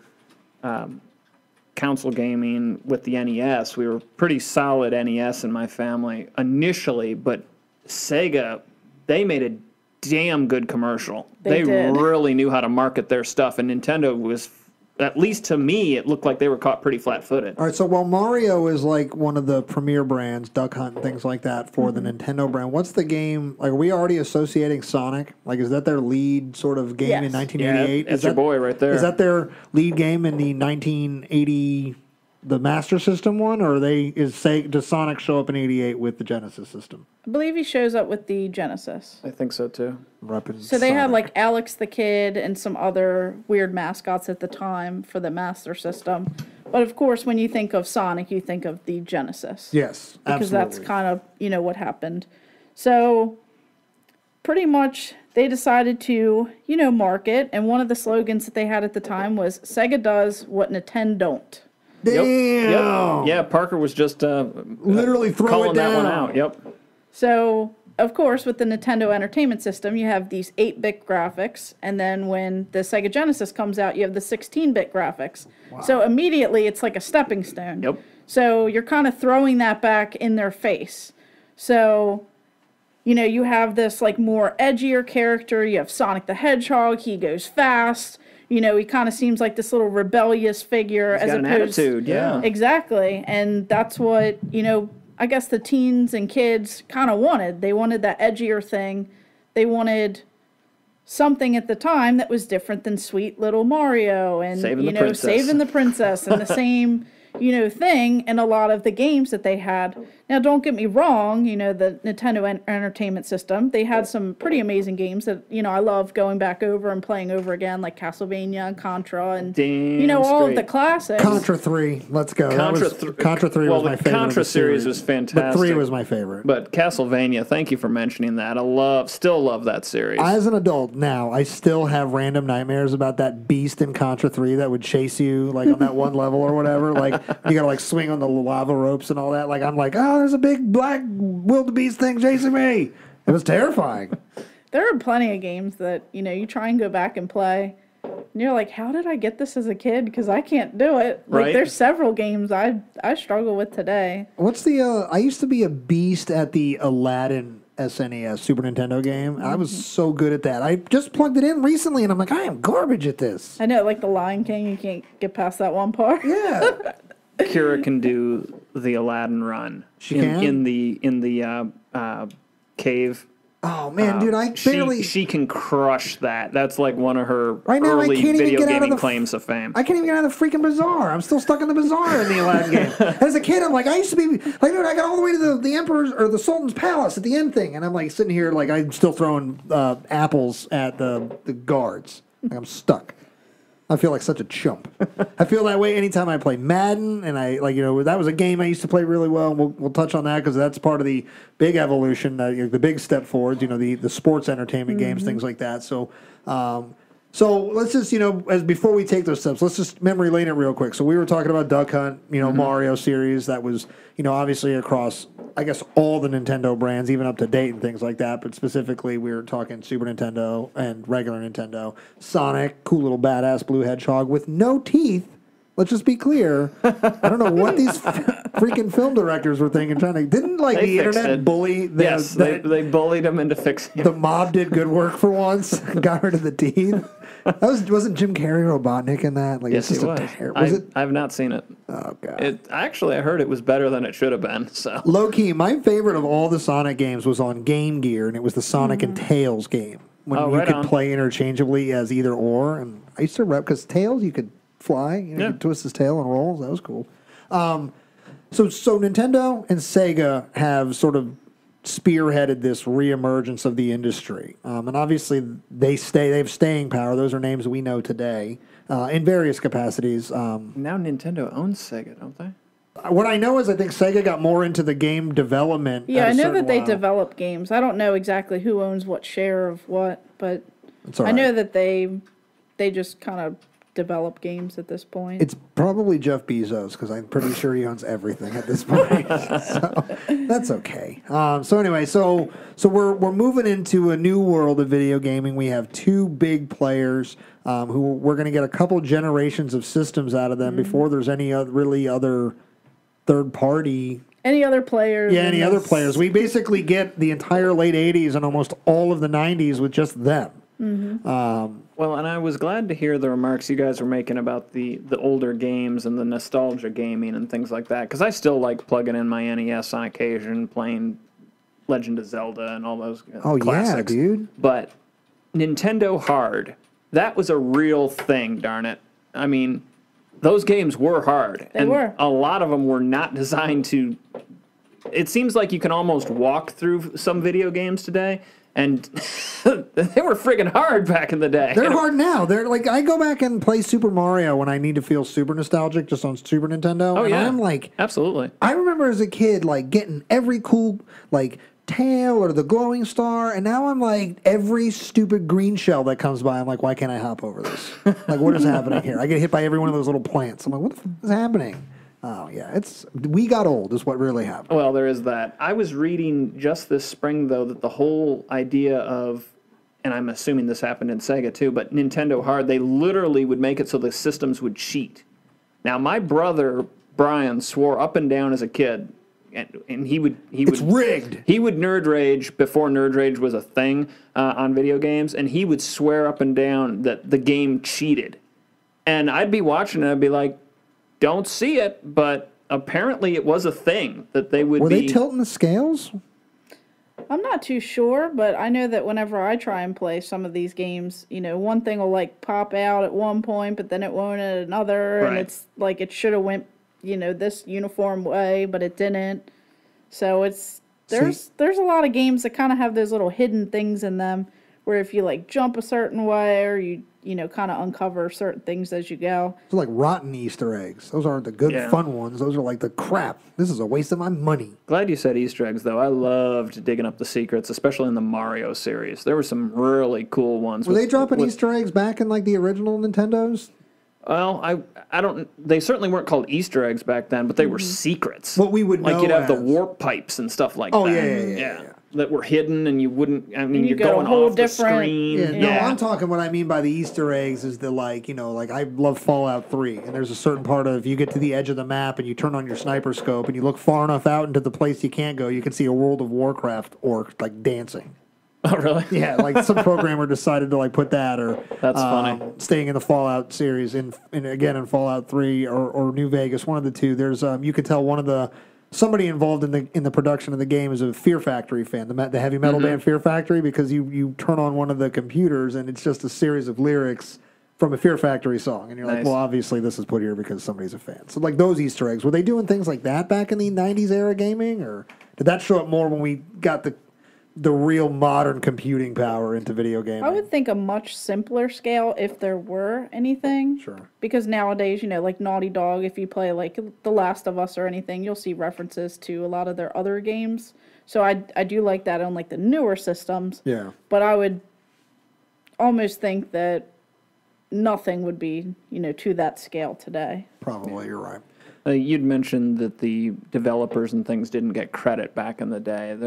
console gaming with the NES, we were pretty solid NES in my family initially, but Sega, they made a damn good commercial. They did. Really knew how to market their stuff, and Nintendo was, at least to me, it looked like they were caught pretty flat-footed. All right, so while Mario is like one of the premier brands, Duck Hunt and things like that for the Nintendo brand, what's the game, like, are we already associating Sonic? Like, is that their lead sort of game in 1988? Yeah, that's your boy right there. Is that their lead game in the 1980, the Master System one, or does Sonic show up in 88 with the Genesis system? I believe he shows up with the Genesis. I think so, too. So they had like Alex the Kid and some other weird mascots at the time for the Master System. But of course, when you think of Sonic, you think of the Genesis. Yes, because absolutely. that's kind of, what happened. So pretty much they decided to, market. And one of the slogans that they had at the time was, Sega does what Nintendo don't. Damn! Yep. Yeah, Parker was just literally calling it down. that one out. Yep. So, of course, with the Nintendo Entertainment System, you have these 8-bit graphics, and then when the Sega Genesis comes out, you have the 16-bit graphics. Wow. So immediately, it's like a stepping stone. Yep. So you're kind of throwing that back in their face. So, you have this like more edgier character. You have Sonic the Hedgehog. He goes fast. He kind of seems like this little rebellious figure. He's got an attitude, yeah. Exactly. And that's what, I guess the teens and kids kind of wanted. They wanted that edgier thing. They wanted something at the time that was different than sweet little Mario and, saving the princess and the same, thing in a lot of the games that they had. Now, don't get me wrong, the Nintendo Entertainment System, they had some pretty amazing games that, I love going back over and playing over again, like Castlevania and Contra and, all of the classics. Contra 3, let's go. Contra 3 was my favorite. The Contra series was fantastic. But 3 was my favorite. But Castlevania, thank you for mentioning that. Still love that series. As an adult now, I still have random nightmares about that beast in Contra 3 that would chase you, like, on that one level or whatever. Like, you gotta, like, swing on the lava ropes and all that. Like, I'm like, oh, there's a big black wildebeest thing chasing me. It was terrifying. There are plenty of games that, you try and go back and play, and you're like, how did I get this as a kid? Because I can't do it. Like, there's several games I struggle with today. What's the, I used to be a beast at the Aladdin SNES, Super Nintendo game. I was so good at that. I just plugged it in recently, and I'm like, I am garbage at this. I know, like the Lion King, you can't get past that one part. Yeah. Kira can do the Aladdin run. She can? In the cave. Oh, man, dude, I barely... She can crush that. That's like one of her right now, early video gaming claims of fame. I can't even get out of the freaking bazaar. I'm still stuck in the bazaar in the Aladdin game. As a kid, I'm like, I used to be... Like, dude, I got all the way to the Emperor's... or the Sultan's palace at the end thing, and I'm like sitting here like I'm still throwing apples at the guards. Like, I'm stuck. I feel like such a chump. I feel that way anytime I play Madden, and that was a game I used to play really well. We'll touch on that because that's part of the big evolution, the big step forwards. The sports entertainment games, things like that. So let's just as before we take those steps, let's just memory lane it real quick. So we were talking about Duck Hunt, Mario series that was obviously across I guess all the Nintendo brands, even up to date and things like that. But specifically, we were talking Super Nintendo and regular Nintendo. Sonic, cool little badass blue hedgehog with no teeth. Let's just be clear. I don't know what these freaking film directors were thinking. Didn't the internet bully? They bullied them into fixing. The mob did good work for once. Got rid of the teeth. Wasn't Jim Carrey Robotnik in that? Yes, he was. I've not seen it. Oh god. I heard it was better than it should have been. So low key, my favorite of all the Sonic games was on Game Gear, and it was the Sonic and Tails game when you could play interchangeably as either or. And I used to rep because Tails you could fly, you could twist his tail and roll. That was cool. So Nintendo and Sega have sort of spearheaded this reemergence of the industry, and obviously they have staying power. Those are names we know today in various capacities. Now Nintendo owns Sega, don't they? what I know is I think Sega got more into the game development. Yeah, I know that they while. develop games. I don't know exactly who owns what share of what, but I know that they just kind of develop games at this point. It's probably Jeff Bezos because I'm pretty sure he owns everything at this point. So that's okay. So anyway, so we're moving into a new world of video gaming. We have two big players who we're going to get a couple generations of systems out of them before there's any other third party. Any other players? Yeah, any other players. We basically get the entire late 80s and almost all of the 90s with just them. Mm-hmm. Well, and I was glad to hear the remarks you guys were making about the older games and the nostalgia gaming and things like that, because I still like plugging in my NES on occasion, playing Legend of Zelda and all those classics. Yeah, dude. But Nintendo Hard, that was a real thing, darn it. I mean, those games were hard. They were. A lot of them were not designed to... It seems like you can almost walk through some video games today, and they were friggin' hard back in the day. They're hard now. They're like, I go back and play Super Mario when I need to feel super nostalgic just on Super Nintendo. Oh, and yeah. I'm like... Absolutely. I remember as a kid, like, getting every cool, like, tail or the glowing star, and now I'm like, every stupid green shell that comes by, I'm like, why can't I hop over this? Like, what is happening here? I get hit by every one of those little plants. I'm like, what the fuck is happening? Oh, yeah, we got old is what really happened. Well, there is that. I was reading just this spring, though, that the whole idea of, and I'm assuming this happened in Sega too, but Nintendo Hard, they literally would make it so the systems would cheat. Now, my brother, Brian, swore up and down as a kid, and he would It's rigged. He would nerd rage before nerd rage was a thing on video games, and he would swear up and down that the game cheated. And I'd be watching and I'd be like, don't see it, but apparently it was a thing that they would Were be... they tilting the scales? I'm not too sure, but I know that whenever I try and play some of these games, you know, one thing will like pop out at one point, but then it won't at another, Right. and it's like it should have went, you know, this uniform way, but it didn't. So there's a lot of games that kind of have those little hidden things in them, where if you like jump a certain way or you know, kind of uncover certain things as you go. Those are like rotten Easter eggs. Those aren't the good, fun ones. Those are like the crap. This is a waste of my money. Glad you said Easter eggs, though. I loved digging up the secrets, especially in the Mario series. There were some really cool ones. Were they dropping Easter eggs back in like the original Nintendos? Well, I don't... They certainly weren't called Easter eggs back then, but they were secrets. What we would know like you'd have the as- warp pipes and stuff like Oh, that. yeah. That were hidden, and you wouldn't... I mean, you you're go a going whole off the different- screen. Yeah, no, I'm talking what I mean by the Easter eggs is the like, you know, like I love Fallout 3, and there's a certain part of you get to the edge of the map and you turn on your sniper scope and you look far enough out into the place you can't go, you can see a World of Warcraft orc like dancing. Oh, really? Yeah, like some programmer decided to like put that or That's funny. Staying in the Fallout series in Fallout 3 or New Vegas, one of the two. There's you could tell somebody involved in the production of the game is a Fear Factory fan, the heavy metal band Fear Factory, because you turn on one of the computers and it's just a series of lyrics from a Fear Factory song, and you're like, Nice. well, obviously this is put here because somebody's a fan. So like those Easter eggs, were they doing things like that back in the 90s era gaming, or did that show up more when we got the real modern computing power into video gaming? I would think a much simpler scale if there were anything. Sure. Because nowadays, you know, like Naughty Dog, if you play like The Last of Us or anything, you'll see references to a lot of their other games. So I do like that on like the newer systems. Yeah. But I would almost think that nothing would be, you know, to that scale today. Probably, you're right. You'd mentioned that the developers and things didn't get credit back in the day.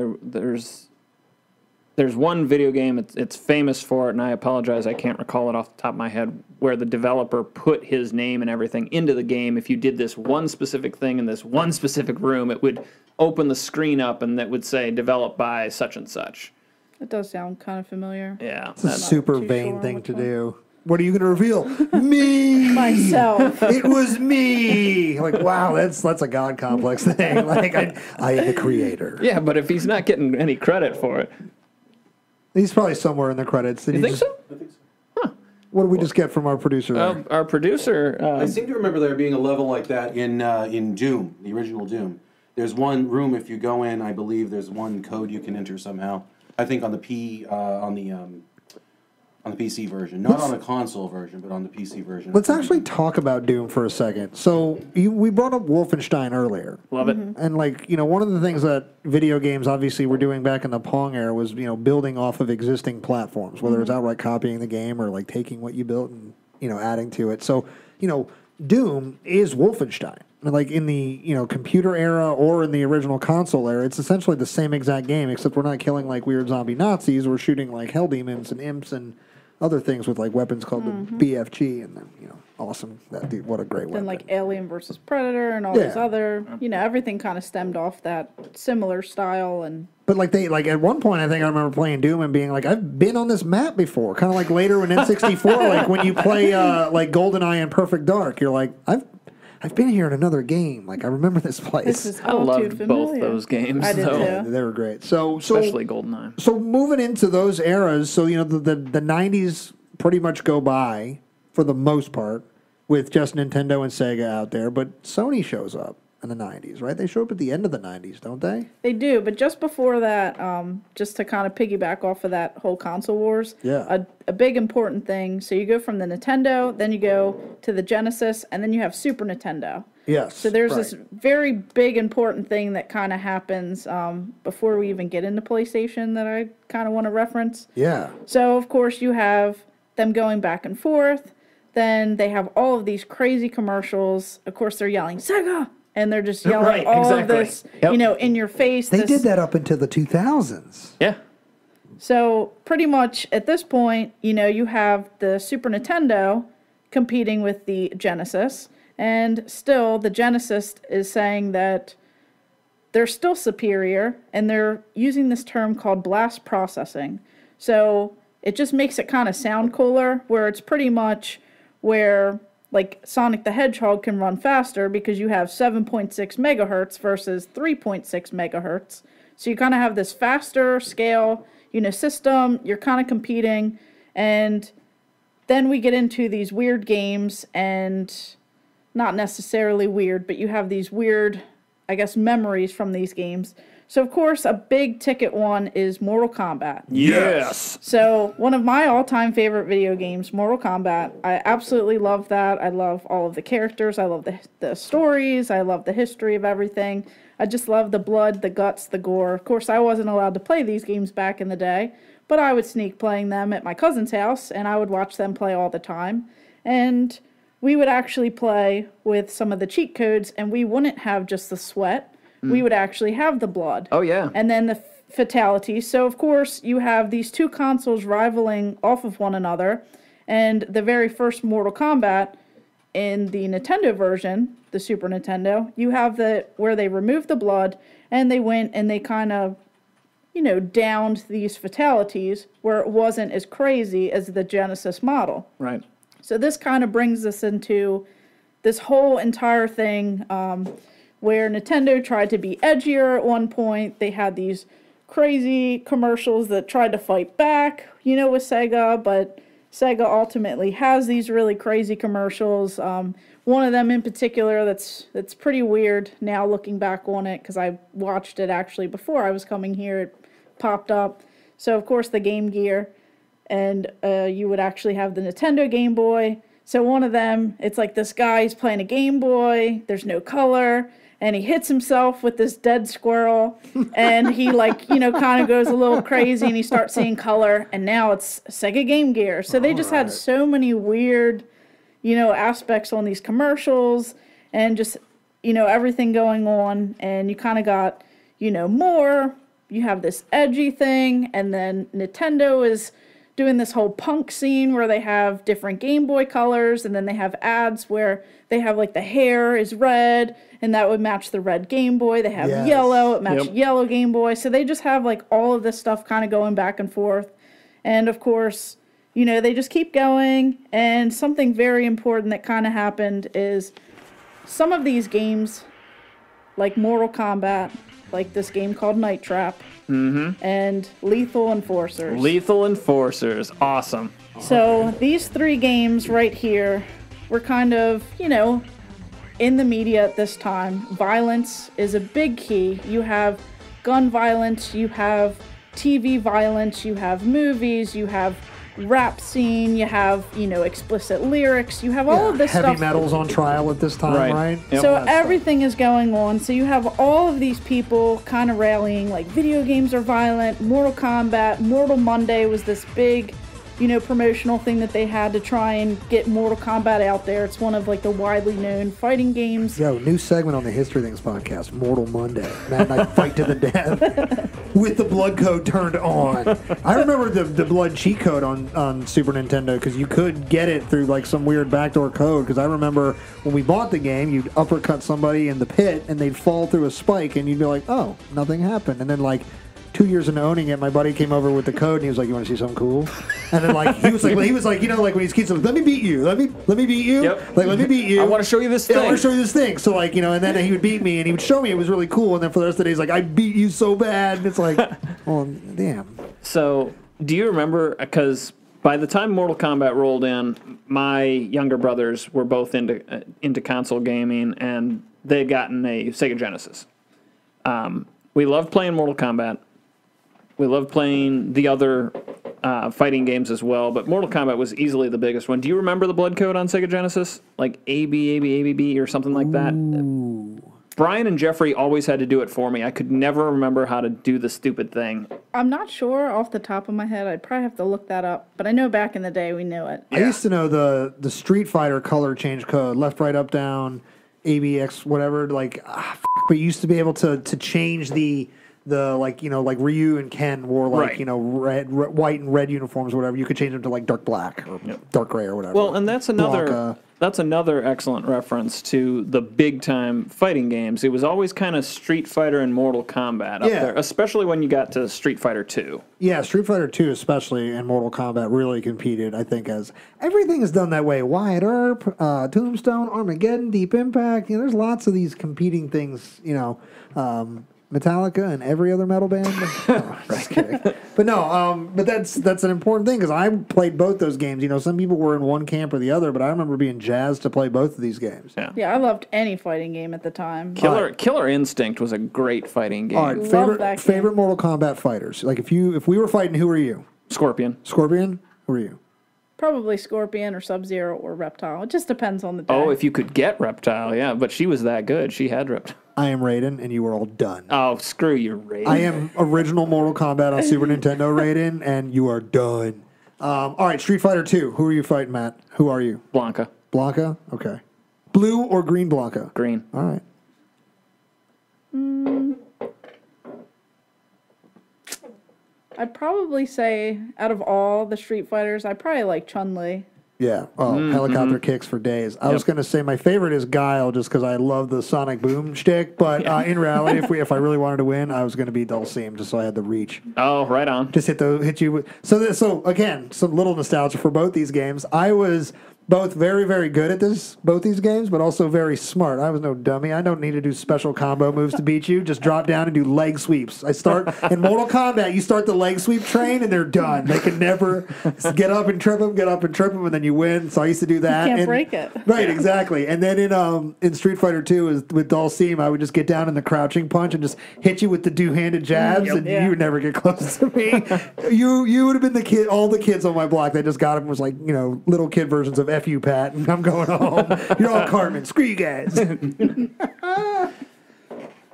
There's one video game, it's famous for it, and I apologize, I can't recall it off the top of my head, where the developer put his name and everything into the game. If you did this one specific thing in this one specific room, it would open the screen up and that would say, developed by such and such. It does sound kind of familiar. Yeah. It's a super too vain sure thing which to one. do. What are you going to reveal? Me! Myself. It was me! Like, wow, that's a God complex thing. Like, I am the creator. Yeah, but if he's not getting any credit for it. He's probably somewhere in the credits. Did You he think just- so? What did we just get from our producer there? Our producer... I seem to remember there being a level like that in Doom, the original Doom. There's one room, if you go in, I believe there's one code you can enter somehow. I think on the On the PC version. Not on a console version, but on the PC version. Let's actually talk about Doom for a second. So, we brought up Wolfenstein earlier. Love it. And, like, one of the things that video games obviously were doing back in the Pong era was, building off of existing platforms, whether it's outright copying the game or, like, taking what you built and, adding to it. So, Doom is Wolfenstein. Like in the computer era or in the original console era, it's essentially the same exact game, except we're not killing like weird zombie Nazis. We're shooting like hell demons and imps and other things with like weapons called the BFG, and then awesome. That dude, what a great weapon. Then like Alien versus Predator and all these other, everything kind of stemmed off that similar style. And but like at one point, I think I remember playing Doom and being like, I've been on this map before. Kind of like later in N64, like when you play like GoldenEye and Perfect Dark, you're like, I've been here in another game. Like, I remember this place. This is I all too loved familiar. both those games. I did too. They were great. So Especially GoldenEye. So moving into those eras, so the 90s pretty much go by for the most part with just Nintendo and Sega out there, but Sony shows up in the 90s, right? They show up at the end of the 90s, don't they? They do, but just before that, just to kind of piggyback off of that whole console wars, a big important thing. So you go from the Nintendo, then you go to the Genesis, and then you have Super Nintendo. Yes. So there's this very big important thing that kind of happens before we even get into PlayStation that I kind of want to reference. Yeah. So, of course, you have them going back and forth. Then they have all of these crazy commercials. Of course, they're yelling, Sega! And they're just yelling of this, in your face. They did that up until the 2000s. Yeah. So pretty much at this point, you have the Super Nintendo competing with the Genesis. And still, the Genesis is saying that they're still superior. And they're using this term called blast processing. So it just makes it kind of sound cooler, where it's pretty much where like Sonic the Hedgehog can run faster because you have 7.6 megahertz versus 3.6 megahertz. So you kind of have this faster scale, system. You're kind of competing. And then we get into these weird games, and not necessarily weird, but you have these weird, I guess, memories from these games. So, of course, a big ticket one is Mortal Kombat. Yes! So, one of my all-time favorite video games, Mortal Kombat. I absolutely love that. I love all of the characters. I love the stories. I love the history of everything. I just love the blood, the guts, the gore. Of course, I wasn't allowed to play these games back in the day, but I would sneak playing them at my cousin's house, and I would watch them play all the time. And we would actually play with some of the cheat codes, and we wouldn't have just the sweat. We would actually have the blood. Oh, yeah. And then the fatalities. So, of course, you have these two consoles rivaling off of one another. And the very first Mortal Kombat in the Nintendo version, the Super Nintendo, you have where they removed the blood, and they went and they kind of, downed these fatalities where it wasn't as crazy as the Genesis model. Right. So this kind of brings us into this whole entire thing where Nintendo tried to be edgier at one point. They had these crazy commercials that tried to fight back, with Sega, but Sega ultimately has these really crazy commercials. One of them in particular that's pretty weird now looking back on it, because I watched it actually before I was coming here. It popped up. So, of course, the Game Gear, and you would actually have the Nintendo Game Boy. So one of them, it's like this guy's playing a Game Boy, there's no color, and he hits himself with this dead squirrel, and he kind of goes a little crazy, and he starts seeing color, and now it's Sega Game Gear. So they just had so many weird, aspects on these commercials, and just, everything going on, and you kind of got, more, you have this edgy thing, and then Nintendo is doing this whole punk scene where they have different Game Boy colors, and then they have ads where they have like the hair is red, and that would match the red Game Boy. They have yellow, it matched yellow Game Boy. So they just have like all of this stuff kind of going back and forth. And of course, they just keep going. And something very important that kind of happened is some of these games, like Mortal Kombat, like this game called Night Trap, and Lethal Enforcers. Lethal Enforcers. Awesome. So these three games right here were kind of, in the media at this time. Violence is a big key. You have gun violence, you have TV violence, you have movies, you have rap scene, you have, explicit lyrics, you have all of this heavy stuff. Heavy metal's on trial at this time, right? Yep. So everything is going on. So you have all of these people kind of rallying, like, video games are violent, Mortal Kombat, Mortal Monday was this big, promotional thing that they had to try and get Mortal Kombat out there. It's one of, like, the widely known fighting games. Yo, new segment on the History Things podcast, Mortal Monday. Matt and I fight to the death with the blood code turned on. I remember the blood cheat code on Super Nintendo because you could get it through, like, some weird backdoor code. Because I remember when we bought the game, you'd uppercut somebody in the pit and they'd fall through a spike and you'd be like, oh, nothing happened. And then, like, 2 years into owning it, my buddy came over with the code and he was like, "You want to see something cool?" And then like he was like, like when he's kids, "Let me beat you, let me beat you, Yep. like let me beat you. I want to show you this thing. Yeah, I want to show you this thing." So like and then he would beat me and he would show me it was really cool. And then for the rest of the day, he's like, "I beat you so bad." And it's like, well, damn. So do you remember? Because by the time Mortal Kombat rolled in, my younger brothers were both into console gaming, and they had gotten a Sega Genesis. We loved playing Mortal Kombat. We loved playing the other fighting games as well, but Mortal Kombat was easily the biggest one. Do you remember the blood code on Sega Genesis? Like ABAB or something like that? Ooh. Brian and Jeffrey always had to do it for me. I could never remember how to do the stupid thing. I'm not sure off the top of my head. I'd probably have to look that up, but I know back in the day we knew it. Yeah. I used to know the Street Fighter color change code, left, right, up, down, ABX, whatever. Like, but you used to be able to change the like Ryu and Ken wore like red, white and red uniforms or whatever. You could change them to like dark black or dark gray or whatever. Well, and that's another excellent reference to the big time fighting games. It was always kind of Street Fighter and Mortal Kombat up there, especially when you got to Street Fighter 2. Yeah, Street Fighter 2 especially and Mortal Kombat really competed, I think, as everything is done that way. Wyatt Earp, Tombstone, Armageddon, Deep Impact. There's lots of these competing things, Metallica and every other metal band. Just kidding. But no, but that's an important thing because I played both those games. Some people were in one camp or the other, but I remember being jazzed to play both of these games. Yeah, I loved any fighting game at the time. Killer Instinct was a great fighting game. All right, favorite Mortal Kombat fighters. Like if we were fighting, who are you? Scorpion. Scorpion? Who are you? Probably Scorpion or Sub-Zero or Reptile. It just depends on the day. Oh, if you could get Reptile, yeah. But she was that good. She had Reptile. I am Raiden, and you are all done. Oh, screw you, Raiden. I am original Mortal Kombat on Super Nintendo, Raiden, and you are done. All right, Street Fighter 2. Who are you fighting, Matt? Who are you? Blanca. Blanca? Okay. Blue or green Blanca? Green. All right. I'd probably say, out of all the Street Fighters, I probably like Chun-Li. Yeah. Oh, helicopter kicks for days. I was going to say my favorite is Guile just because I love the Sonic Boom shtick. But in reality, if I really wanted to win, I was going to be Dulcim just so I had the reach. Oh, right on. Just hit you with. So again, some little nostalgia for both these games. I was both very, very good at both these games, but also very smart. I was no dummy. I don't need to do special combo moves to beat you. Just drop down and do leg sweeps. I start in Mortal Kombat. You start the leg sweep train, and they're done. They can never get up and trip them, and then you win. So I used to do that. You can't break it. Right, exactly. And then in Street Fighter 2 with Dulcim, I would just get down in the crouching punch and just hit you with the two-handed jabs, and you would never get close to me. You would have been all the kids on my block that just got him was like little kid versions of F you, Pat, and I'm going home. You're all Cartman. Screw you guys.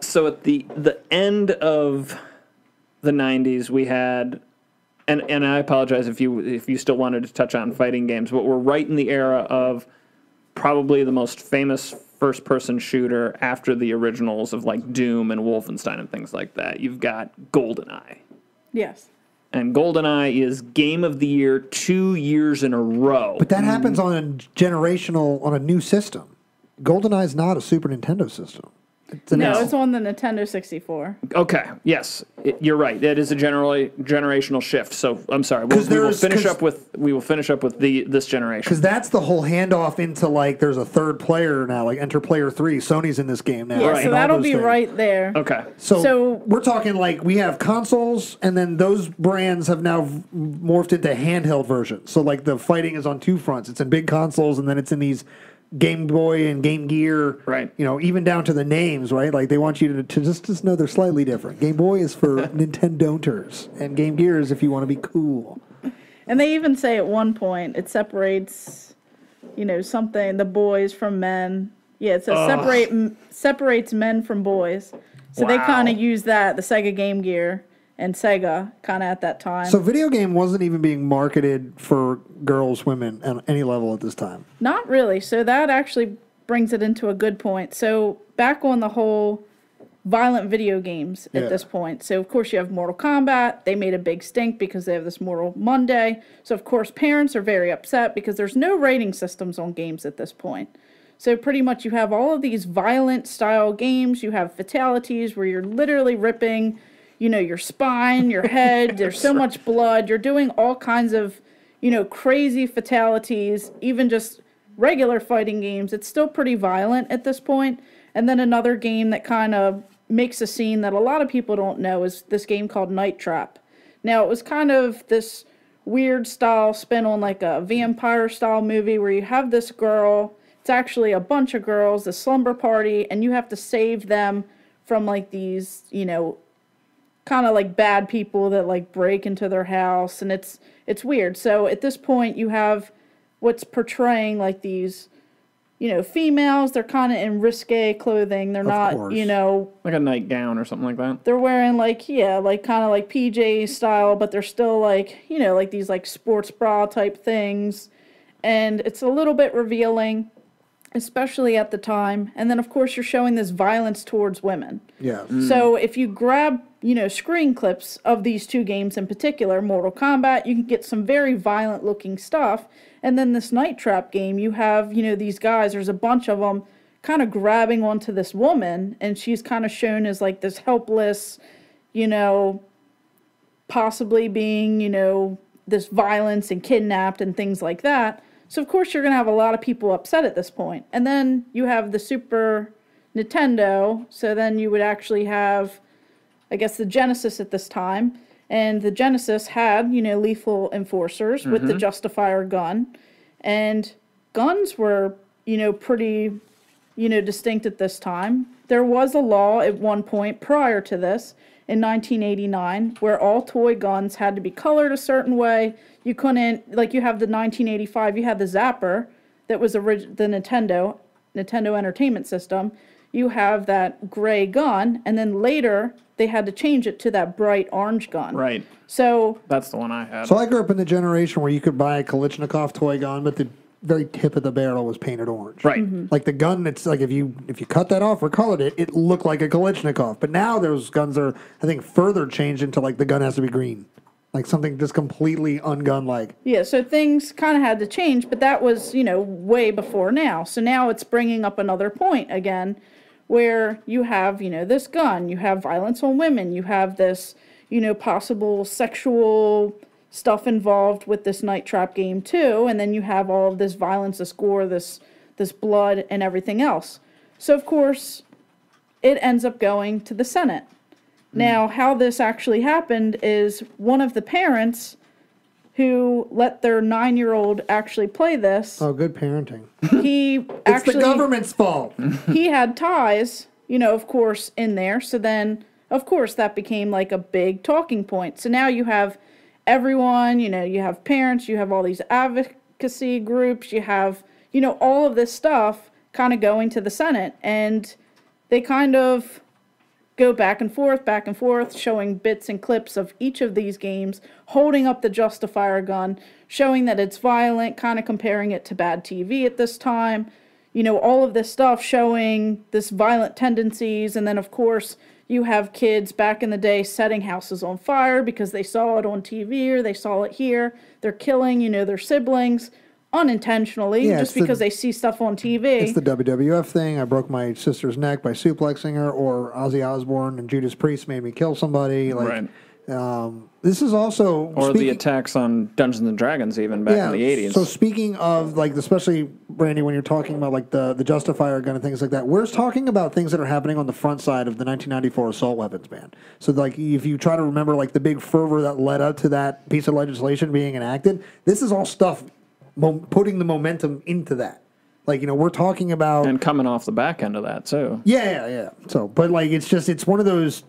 So at the end of the 90s, we had, and I apologize if you still wanted to touch on fighting games, but we're right in the era of probably the most famous first-person shooter after the originals of like Doom and Wolfenstein and things like that. You've got Goldeneye. Yes. And Goldeneye is Game of the Year 2 years in a row. But that happens on a new system. Goldeneye is not a Super Nintendo system. It's on the Nintendo 64. Okay, yes, you're right. That is a generational shift. So I'm sorry. We will finish up with this generation because that's the whole handoff into like there's a third player now, like enter player 3. Sony's in this game now. Yeah, right. So that'll be right there. Okay. So we're talking like we have consoles, and then those brands have now morphed into handheld versions. So like the fighting is on two fronts. It's in big consoles, and then it's in these Game Boy and Game Gear, right? Even down to the names, right? Like they want you to just know they're slightly different. Game Boy is for Nintendoters, and Game Gear is if you want to be cool. And they even say at one point it separates, something, the boys from men. Yeah, it says separates men from boys. So they kind of use that, the Sega Game Gear and Sega, kind of at that time. So video game wasn't even being marketed for girls, women, at any level at this time? Not really. So that actually brings it into a good point. So back on the whole violent video games at this point. So, of course, you have Mortal Kombat. They made a big stink because they have this Mortal Monday. So, of course, parents are very upset because there's no rating systems on games at this point. So, pretty much you have all of these violent style games. You have fatalities where you're literally ripping, your spine, your head. There's so much blood. You're doing all kinds of, crazy fatalities, even just regular fighting games. It's still pretty violent at this point. And then another game that kind of makes a scene that a lot of people don't know is this game called Night Trap. Now, it was kind of this weird style spin on like a vampire style movie where you have this girl, it's actually a bunch of girls, a slumber party, and you have to save them from like these, kind of like bad people that like break into their house, and it's weird. So at this point you have what's portraying like these females, they're kind of in risque clothing. They're not, like a nightgown or something like that. They're wearing like kind of like PJ style, but they're still like, like these like sports bra type things. And it's a little bit revealing, especially at the time. And then of course you're showing this violence towards women. Yeah. So if you grab, screen clips of these two games in particular, Mortal Kombat, you can get some very violent looking stuff. And then this Night Trap game, you have, these guys, there's a bunch of them kind of grabbing onto this woman, and she's kind of shown as like this helpless, possibly being, this violence and kidnapped and things like that. So of course you're going to have a lot of people upset at this point. And then you have the Super Nintendo, so then you would actually have, I guess, the Genesis at this time. And the Genesis had, lethal enforcers with the Justifier gun. And guns were, pretty, distinct at this time. There was a law at one point prior to this, in 1989, where all toy guns had to be colored a certain way. You couldn't, like you have the 1985, you had the Zapper, that was the Nintendo Entertainment System. You have that gray gun, and then later they had to change it to that bright orange gun. Right. So that's the one I had. So I grew up in the generation where you could buy a Kalashnikov toy gun, but the very tip of the barrel was painted orange. Right. Like the gun, it's like if you cut that off or colored it, it looked like a Kalashnikov. But now those guns are, I think, further changed into like the gun has to be green. Like something just completely ungun-like. Yeah, so things kind of had to change, but that was, way before now. So now it's bringing up another point again, where you have, this gun, you have violence on women, you have this, possible sexual stuff involved with this Night Trap game too, and then you have all of this violence, this gore, this blood, and everything else. So, of course, it ends up going to the Senate. Now, how this actually happened is one of the parents who let their 9-year-old actually play this. Oh, good parenting. It's the government's fault. He had ties, of course, in there. So then, of course, that became like a big talking point. So now you have everyone, you have parents, you have all these advocacy groups, you have, all of this stuff kind of going to the Senate. And they kind of go back and forth, showing bits and clips of each of these games, holding up the Justifier gun, showing that it's violent, kind of comparing it to bad TV at this time. All of this stuff showing this violent tendencies. And then, of course, you have kids back in the day setting houses on fire because they saw it on TV or they saw it here. They're killing, their siblings unintentionally, just because they see stuff on TV. It's the WWF thing. I broke my sister's neck by suplexing her, or Ozzy Osbourne and Judas Priest made me kill somebody. Like, this is also... Or the attacks on Dungeons & Dragons even back in the 80s. So speaking of, like, especially, Brandi, when you're talking about, like, the Justifier gun and things like that, we're talking about things that are happening on the front side of the 1994 assault weapons ban. So, like, if you try to remember, like, the big fervor that led up to that piece of legislation being enacted, this is all stuff putting the momentum into that. Like, we're talking about... And coming off the back end of that, too. Yeah. So, but, like, it's one of those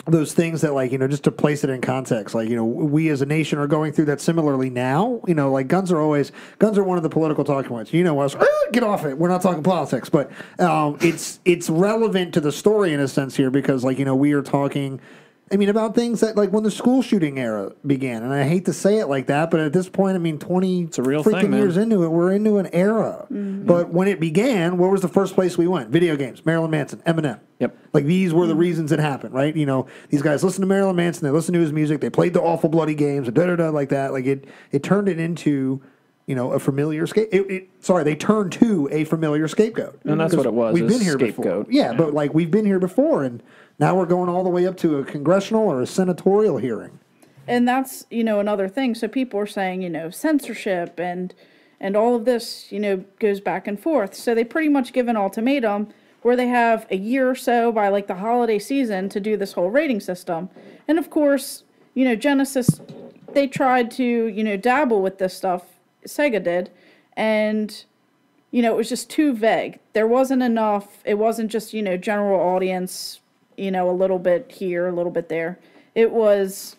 those things that, like, just to place it in context, like, we as a nation are going through that similarly now. Like, guns are one of the political talking points. Us, get off it. We're not talking politics, but it's relevant to the story in a sense here because, like, we are talking, about things that, like, when the school shooting era began, and I hate to say it like that, but at this point, 20 it's a real freaking thing, years into it, we're into an era. Mm-hmm. But when it began, what was the first place we went? Video games, Marilyn Manson, Eminem. Yep. Like, these were the reasons it happened, right? These guys listened to Marilyn Manson, they listened to his music, they played the awful bloody games, like that. Like, it turned it into, a familiar they turned to a familiar scapegoat. And that's what it was. We've been here scapegoat. before. Yeah, but, like, we've been here before, and now we're going all the way up to a congressional or a senatorial hearing. And that's, another thing. So people are saying, censorship and all of this, goes back and forth. So they pretty much give an ultimatum where they have a year or so by, like, the holiday season to do this whole rating system. And, of course, Genesis, they tried to, dabble with this stuff. Sega did. And, it was just too vague. There wasn't enough. It wasn't just, general audience, a little bit here, a little bit there. It was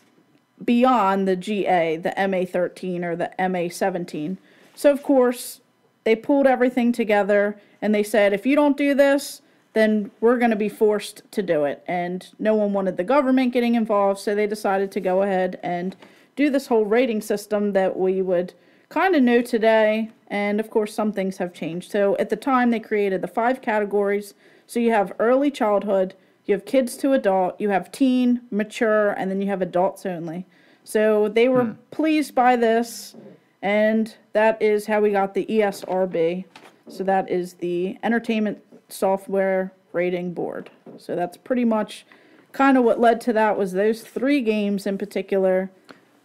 beyond the GA, the MA13 or the MA17. So, of course, they pulled everything together and they said, if you don't do this, then we're going to be forced to do it. And no one wanted the government getting involved, so they decided to go ahead and do this whole rating system that we would kind of know today. And, of course, some things have changed. So, at the time, they created the 5 categories. So, you have early childhood, you have kids to adult, you have teen, mature, and then you have adults only. So they were pleased by this, and that is how we got the ESRB. So that is the Entertainment Software Rating Board. So that's pretty much kind of what led to that, was those 3 games in particular.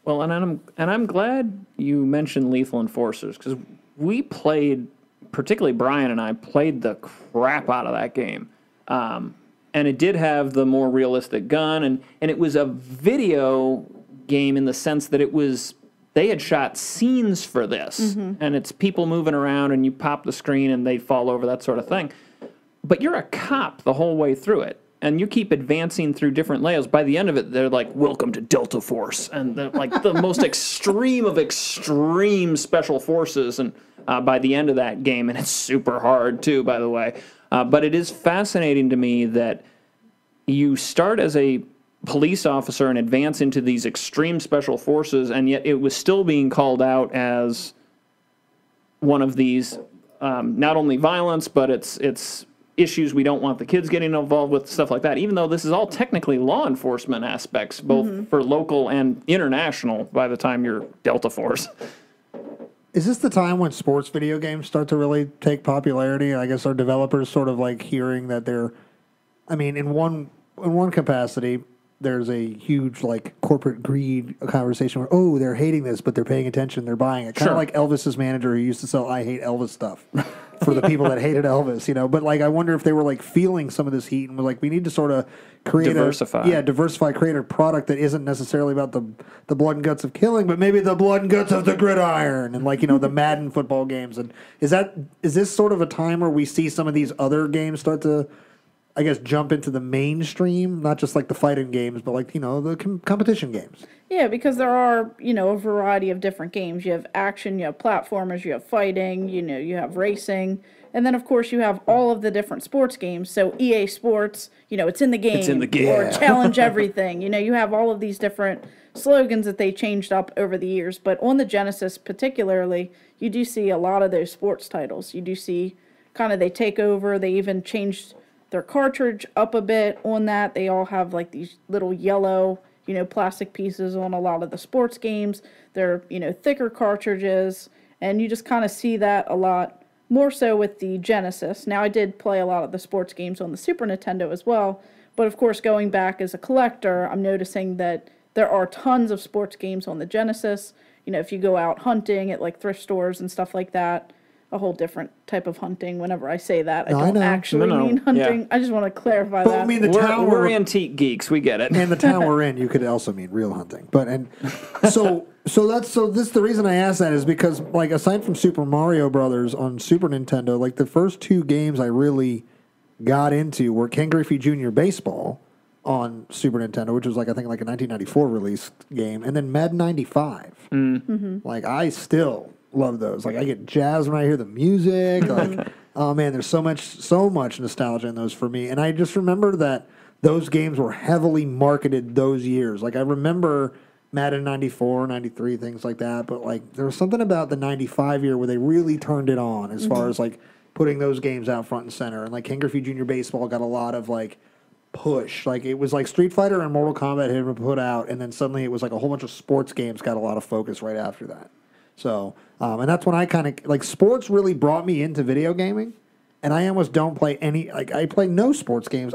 Well, and I'm glad you mentioned Lethal Enforcers, because we played, particularly Brian and I, played the crap out of that game. And it did have the more realistic gun, and it was a video game in the sense that they had shot scenes for this, and it's people moving around, and you pop the screen, and they fall over, that sort of thing. But you're a cop the whole way through it, and you keep advancing through different layers. By the end of it, they're like, welcome to Delta Force, and they're like the most extreme of extreme special forces, and by the end of that game, and it's super hard, too, by the way. But it is fascinating to me that you start as a police officer and advance into these extreme special forces, and yet it was still being called out as one of these, not only violence, but it's issues we don't want the kids getting involved with, stuff like that, even though this is all technically law enforcement aspects, both for local and international by the time you're Delta Force. Is this the time when sports video games start to really take popularity? I guess are developers sort of like hearing that they're, in one capacity, there's a huge like corporate greed conversation where, they're hating this, but they're paying attention, they're buying it. Kind of like Elvis's manager who used to sell I Hate Elvis stuff for the people that hated Elvis, But like, I wonder if they were like feeling some of this heat and were like, we need to sort of create diversify, create a product that isn't necessarily about the blood and guts of killing, but maybe the blood and guts of the gridiron and like, the Madden football games. And is this sort of a time where we see some of these other games start to, I guess, jump into the mainstream, not just like the fighting games, but like, the competition games? Yeah, because there are, a variety of different games. You have action, you have platformers, you have fighting, you have racing. And then, of course, you have all of the different sports games. So EA Sports, it's in the game. It's in the game. Or challenge everything. You have all of these different slogans that they changed up over the years. But on the Genesis particularly, you do see a lot of those sports titles. You do see kind of they take over. They even changed their cartridge up a bit on that. They all have like these little yellow, plastic pieces on a lot of the sports games. They're, thicker cartridges. And you just kind of see that a lot. More so with the Genesis. Now, I did play a lot of the sports games on the Super Nintendo as well, but of course, going back as a collector, I'm noticing that there are tons of sports games on the Genesis. If you go out hunting at like thrift stores and stuff like that, a whole different type of hunting. Whenever I say that, I don't actually mean hunting. Yeah. I just want to clarify that. We're antique geeks. We get it. And the town we're in, you could also mean real hunting. So this the reason I asked that is because, like, aside from Super Mario Brothers on Super Nintendo, like the first 2 games I really got into were Ken Griffey Jr. Baseball on Super Nintendo, which was like I think like a 1994 released game, and then Madden 95. Like I still love those. Like I get jazzed when I hear the music. Like oh man, there's so much nostalgia in those for me. And I just remember that those games were heavily marketed those years. Like I remember Madden 94, 93, things like that. But like there was something about the 95 year where they really turned it on as far as like putting those games out front and center. And like Ken Griffey Jr. Baseball got a lot of like push. Like it was like Street Fighter and Mortal Kombat had been put out, and then suddenly it was like a whole bunch of sports games got a lot of focus right after that. So, and that's when I kind of like sports really brought me into video gaming. And I almost don't play any, like, I play no sports games.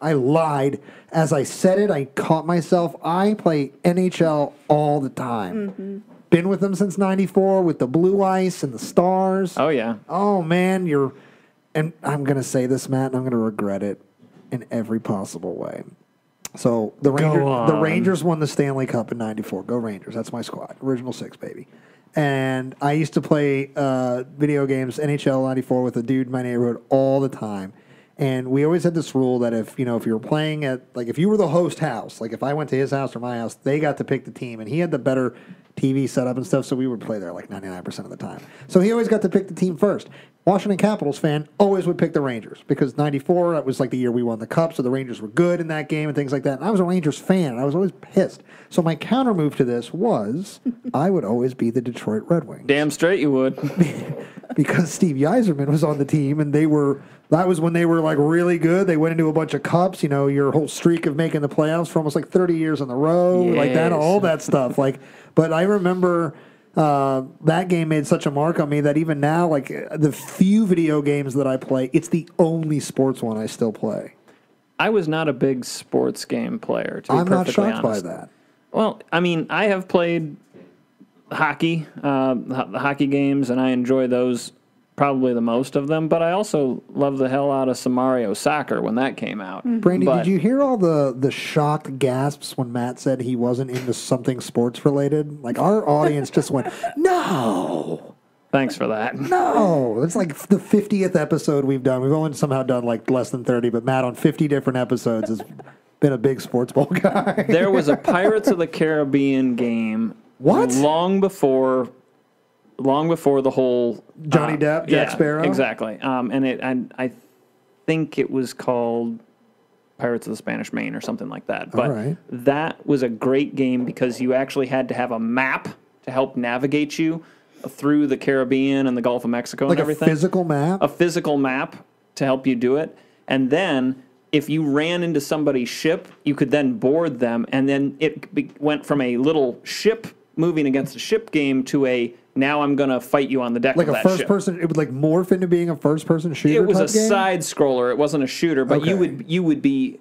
I lied. As I said it, I caught myself. I play NHL all the time. Been with them since 94 with the blue ice and the stars. Oh, yeah. Oh, man, and I'm going to say this, Matt, and I'm going to regret it in every possible way. So the Rangers won the Stanley Cup in 94. Go Rangers. That's my squad. Original six, baby. And I used to play video games, NHL 94, with a dude in my neighborhood all the time. And we always had this rule that if you were playing at, like, if you were the host house, like if I went to his house or my house, they got to pick the team. And he had the better TV setup and stuff, so we would play there like 99% of the time. So he always got to pick the team first. Washington Capitals fan always would pick the Rangers because 94, that was like the year we won the Cup, so the Rangers were good in that game and things like that. And I was a Rangers fan, and I was always pissed. So my counter move to this was I would always be the Detroit Red Wings. Damn straight you would. Because Steve Yzerman was on the team, and that was when they were like really good. They went into a bunch of cups, your whole streak of making the playoffs for almost like 30 years in a row, like that, all that stuff. But I remember that game made such a mark on me that even now, like the few video games that I play, it's the only sports one I still play. I was not a big sports game player, to be I'm not perfectly shocked honest. by that. Well, I mean, I have played hockey, hockey games, and I enjoy those probably the most of them, but I also love the hell out of some Mario Soccer when that came out. Brandi, did you hear all the shocked gasps when Matt said he wasn't into something sports related? Like our audience just went, no! Thanks for that. No! It's like the 50th episode we've done. We've only somehow done like less than 30, but Matt on 50 different episodes has been a big sports ball guy. There was a Pirates of the Caribbean game. What? Long before the whole Johnny Depp, Jack Sparrow. Exactly. And I think it was called Pirates of the Spanish Main or something like that. But that was a great game because you actually had to have a map to help navigate you through the Caribbean and the Gulf of Mexico and everything. Like a physical map? A physical map to help you do it. And then if you ran into somebody's ship, you could then board them. And then it went from a little ship moving against a ship game to a now I'm going to fight you on the deck of that ship. Like a first-person, it would like morph into being a first-person shooter. It was a game? side-scroller. It wasn't a shooter, but you would be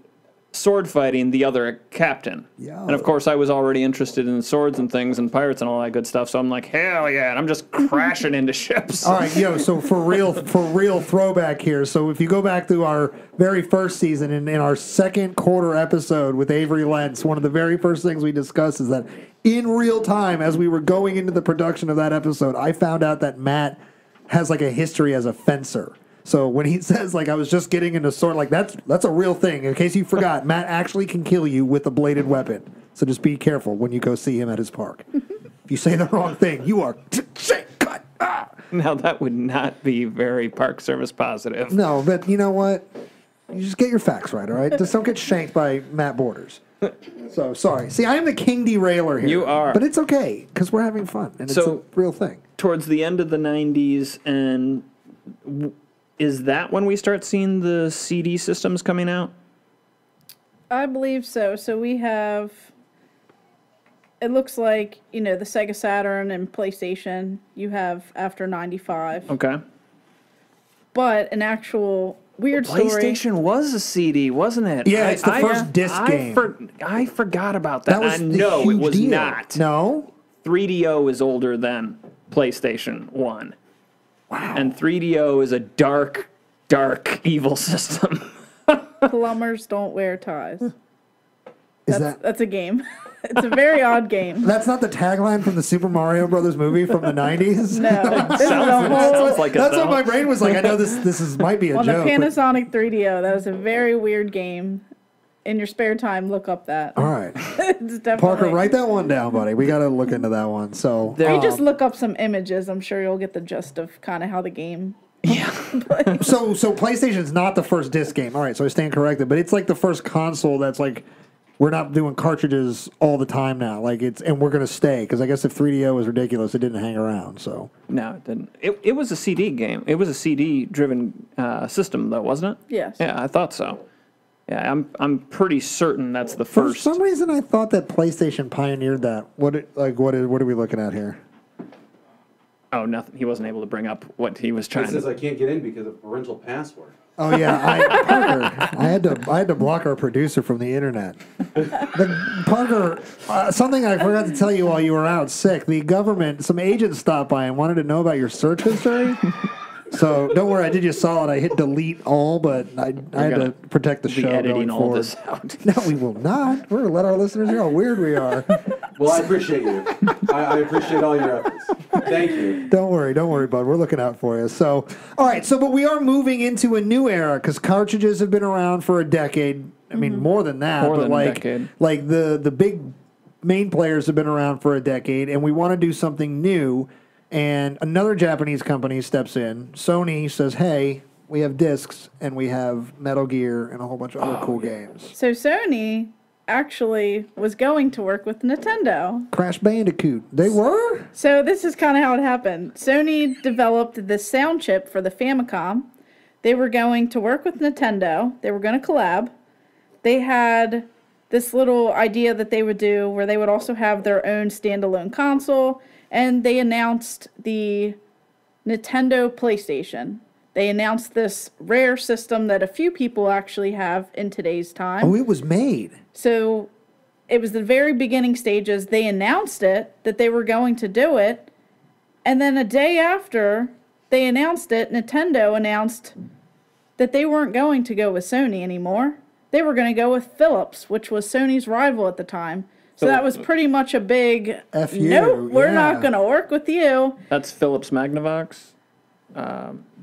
sword fighting the other captain. Yeah. And of course, I was already interested in swords and things and pirates and all that good stuff. So I'm like, hell yeah! And I'm just crashing into ships. All right, so for real throwback here. So if you go back to our very first season in our second quarter episode with Avery Lentz, one of the very first things we discussed is that in real time, as we were going into the production of that episode, I found out that Matt has like a history as a fencer. So when he says, like, I was just getting into sword, like, that's a real thing. In case you forgot, Matt actually can kill you with a bladed weapon. So just be careful when you go see him at his park. If you say the wrong thing, you are cut. Now, that would not be very Park Service positive. No, but you know what? You just get your facts right, all right? Just don't get shanked by Matt Borders. So, sorry. See, I am the king derailer here. You are. But it's okay, because we're having fun, and it's a real thing. Towards the end of the 90s, and is that when we start seeing the CD systems coming out? I believe so. So we have, it looks like, the Sega Saturn and PlayStation you have after 95. Okay. But an actual weird story. PlayStation was a CD, wasn't it? Yeah, it's the first disc game. I forgot about that. That was no, it was deal. not. No? 3DO is older than PlayStation 1. Wow. And 3DO is a dark, evil system. Plumbers don't wear ties. That's a game. It's a very odd game. That's not the tagline from the Super Mario Brothers movie from the 90s? No. Sounds like that's what my brain was like. I know this might be a joke. On the Panasonic 3DO, that was a very weird game. in your spare time, look up that. All right. It's definitely, Parker, write that one down, buddy. We got to look into that one. So If you just look up some images, I'm sure you'll get the gist of kind of how the game. So PlayStation's not the first disc game. All right, so I stand corrected, but it's like the first console that's like we're not doing cartridges all the time now. Like and we're gonna stay because I guess if 3DO was ridiculous, it didn't hang around. So No, it didn't. It was a CD game. It was a CD-driven system, though, wasn't it? Yes. Yeah, I thought so. Yeah, I'm pretty certain that's the for first. some reason, I thought that PlayStation pioneered that. What are we looking at here? Oh, nothing. He wasn't able to bring up what he was trying It says to. I can't get in because of parental password. Oh yeah, Parker. I had to block our producer from the internet. Parker, something I forgot to tell you while you were out sick. The government, some agents stopped by and wanted to know about your search history. So don't worry, I did you solid. I hit delete all, but I had to protect the show. Editing going all forward. this out. No, we will not. We're gonna let our listeners hear how weird we are. Well, I appreciate you. I appreciate all your efforts. Thank you. Don't worry, bud. We're looking out for you. So, all right. So, but we are moving into a new era because cartridges have been around for a decade. I mean, more than that. More but than a like, decade. like the big main players have been around for a decade, and we want to do something new. And another Japanese company steps in. Sony says, "Hey, we have discs, and we have Metal Gear, and a whole bunch of other cool games." So Sony actually was going to work with Nintendo. Crash Bandicoot. They were? So this is kind of how it happened. Sony developed this sound chip for the Famicom. They were going to work with Nintendo. They were going to collab. They had this little idea that they would do where they would also have their own standalone console, and they announced the Nintendo PlayStation. They announced this rare system that a few people actually have in today's time. Oh, it was made. So it was the very beginning stages. They announced it, that they were going to do it. And then a day after they announced it, Nintendo announced that they weren't going to go with Sony anymore. They were going to go with Philips, which was Sony's rival at the time. So that was pretty much a big, F you, nope, we're yeah. not going to work with you. That's Philips Magnavox.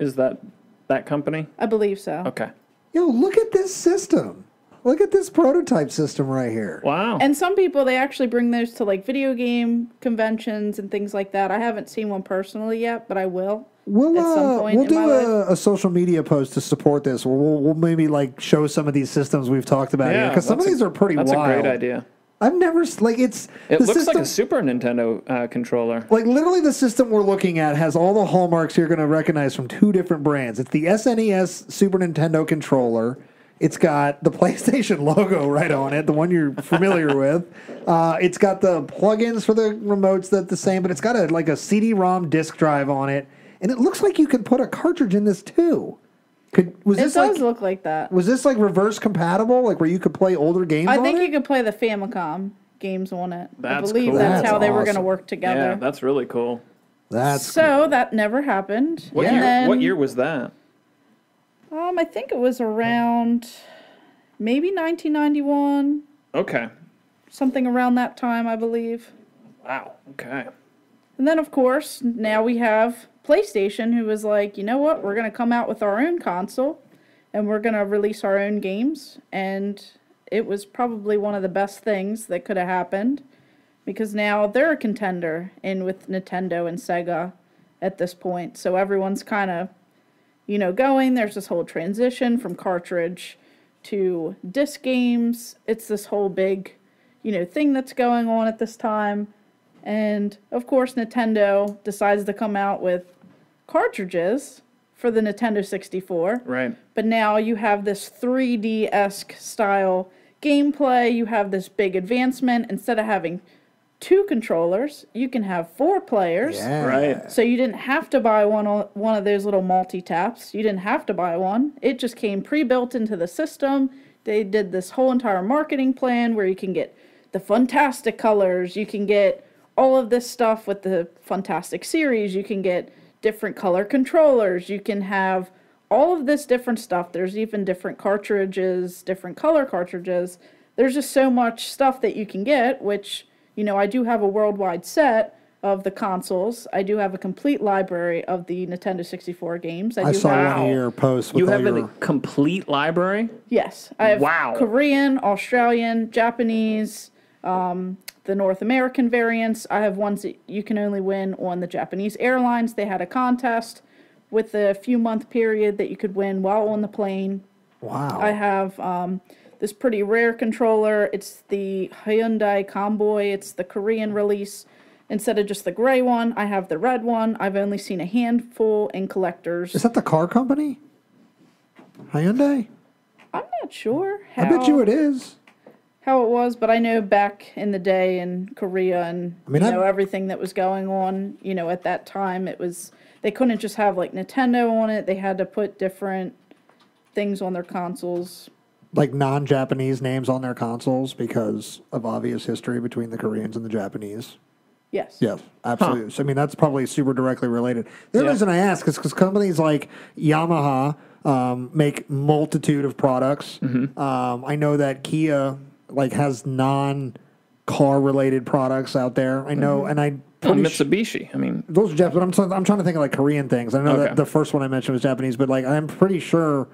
Is that company? I believe so. Okay. Yo, look at this system. Look at this prototype system right here. Wow. And some people, they actually bring those to like video game conventions and things like that. I haven't seen one personally yet, but I will. We'll at some point we'll in my do a social media post to support this. We'll maybe like show some of these systems we've talked about here because some of these are pretty That's wild. a great idea. I've never like It the looks system, like a Super Nintendo controller. like literally the system we're looking at has all the hallmarks you're going to recognize from two different brands. It's the SNES Super Nintendo controller. It's got the PlayStation logo right on it, the one you're familiar with. It's got the plugins for the remotes that the same, but it's got a CD-ROM disk drive on it, and it looks like you can put a cartridge in this too. It does look like that. Was this like reverse compatible, like where you could play older games? I on think it? you could play the Famicom games on it. That's I believe cool. that's That's how they were going to awesome. work together. Yeah, that's really cool. That's So that never happened. What And year? then, What year was that? I think it was around maybe 1991, Okay. something around that time, I believe. Wow. Okay. And then, of course, now we have PlayStation, who was like, you know what, we're going to come out with our own console, and we're going to release our own games. And it was probably one of the best things that could have happened, because now they're a contender in with Nintendo and Sega at this point. So everyone's kind of, going. There's this whole transition from cartridge to disc games. It's this whole big, thing that's going on at this time. And, of course, Nintendo decides to come out with cartridges for the Nintendo 64. Right. But now you have this 3D-esque style gameplay. You have this big advancement. Instead of having 2 controllers, you can have 4 players. yeah. Right. So you didn't have to buy one of those little multi-taps. You didn't have to buy one. It just came pre-built into the system. They did this whole entire marketing plan where you can get the Fantastic colors. You can get all of this stuff with the Fantastic series. You can get different color controllers. You can have all of this different stuff. There's even different cartridges, different color cartridges. There's just so much stuff that you can get, which, I do have a worldwide set of the consoles. I do have a complete library of the Nintendo 64 games. I saw one of your posts. With You have all a complete library? Yes. I have Wow. Korean, Australian, Japanese, the North American variants. I have ones that you can only win on the Japanese airlines. They had a contest with a few-month period that you could win while on the plane. Wow. I have this pretty rare controller. It's the Hyundai Convoy. It's the Korean release. Instead of just the gray one, I have the red one. I've only seen a handful in collectors. Is that the car company? Hyundai? I'm not sure I bet you it is. how it was, but I know back in the day in Korea and everything that was going on, at that time, it was, they couldn't just have like Nintendo on it. They had to put different things on their consoles. Like non-Japanese names on their consoles because of obvious history between the Koreans and the Japanese. Yes. Yes, absolutely. Huh. So, that's probably super directly related. The reason I ask is because companies like Yamaha make multitude of products. Mm-hmm. I know that Kia has non-car related products out there. I know, and I Mitsubishi. those are Japanese. But I'm trying to think of Korean things. I know that the first one I mentioned was Japanese, but I'm pretty sure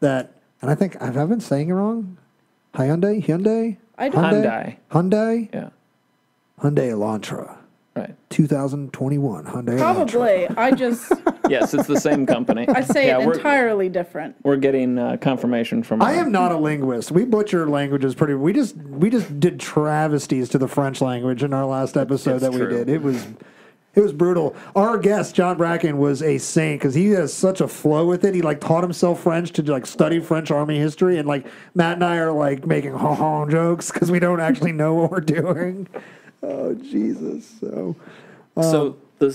that, and I think I've been saying it wrong. Hyundai. Hyundai. Yeah. Hyundai Elantra. Right. 2021 Hyundai Probably. Elantra. Yes, it's the same company. I say it entirely different. We're getting confirmation from. I am not a linguist. We butcher languages pretty. We just did travesties to the French language in our last episode we did. It was brutal. Our guest John Bracken was a saint because he has such a flow with it. He taught himself French to study French army history, and Matt and I are making ha jokes because we don't actually know what we're doing. Oh, Jesus. So the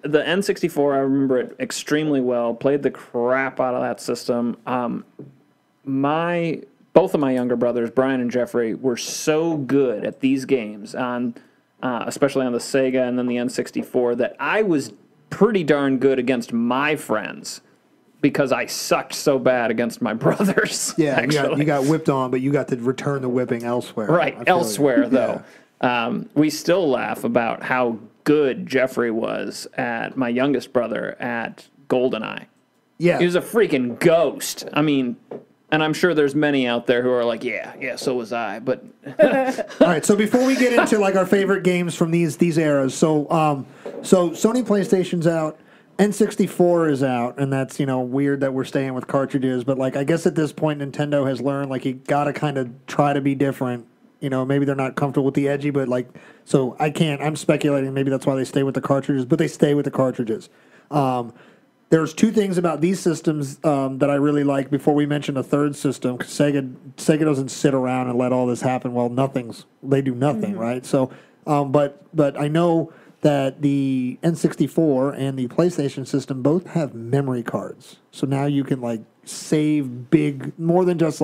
N64, I remember it extremely well. Played the crap out of that system. Both of my younger brothers, Brian and Jeffrey, were so good at these games, especially on the Sega and then the N64, that I was pretty darn good against my friends because I sucked so bad against my brothers. Yeah, you got whipped on, but you got to return the whipping elsewhere. Right, elsewhere, though. Yeah. We still laugh about how good Jeffrey was at my youngest brother at Goldeneye. Yeah. He was a freaking ghost. And I'm sure there's many out there who are like, yeah, so was I. But all right, so before we get into our favorite games from these eras, so Sony PlayStation's out, N64 is out, and that's weird that we're staying with cartridges, but I guess at this point Nintendo has learned you got to kind of try to be different. Maybe they're not comfortable with the edgy, but so I'm speculating maybe that's why they stay with the cartridges, but they stay with the cartridges. There's two things about these systems that I really like before we mention a third system, because Sega doesn't sit around and let all this happen while they do nothing, mm-hmm. right? So, but I know that the N64 and the PlayStation system both have memory cards. So now you can save more than just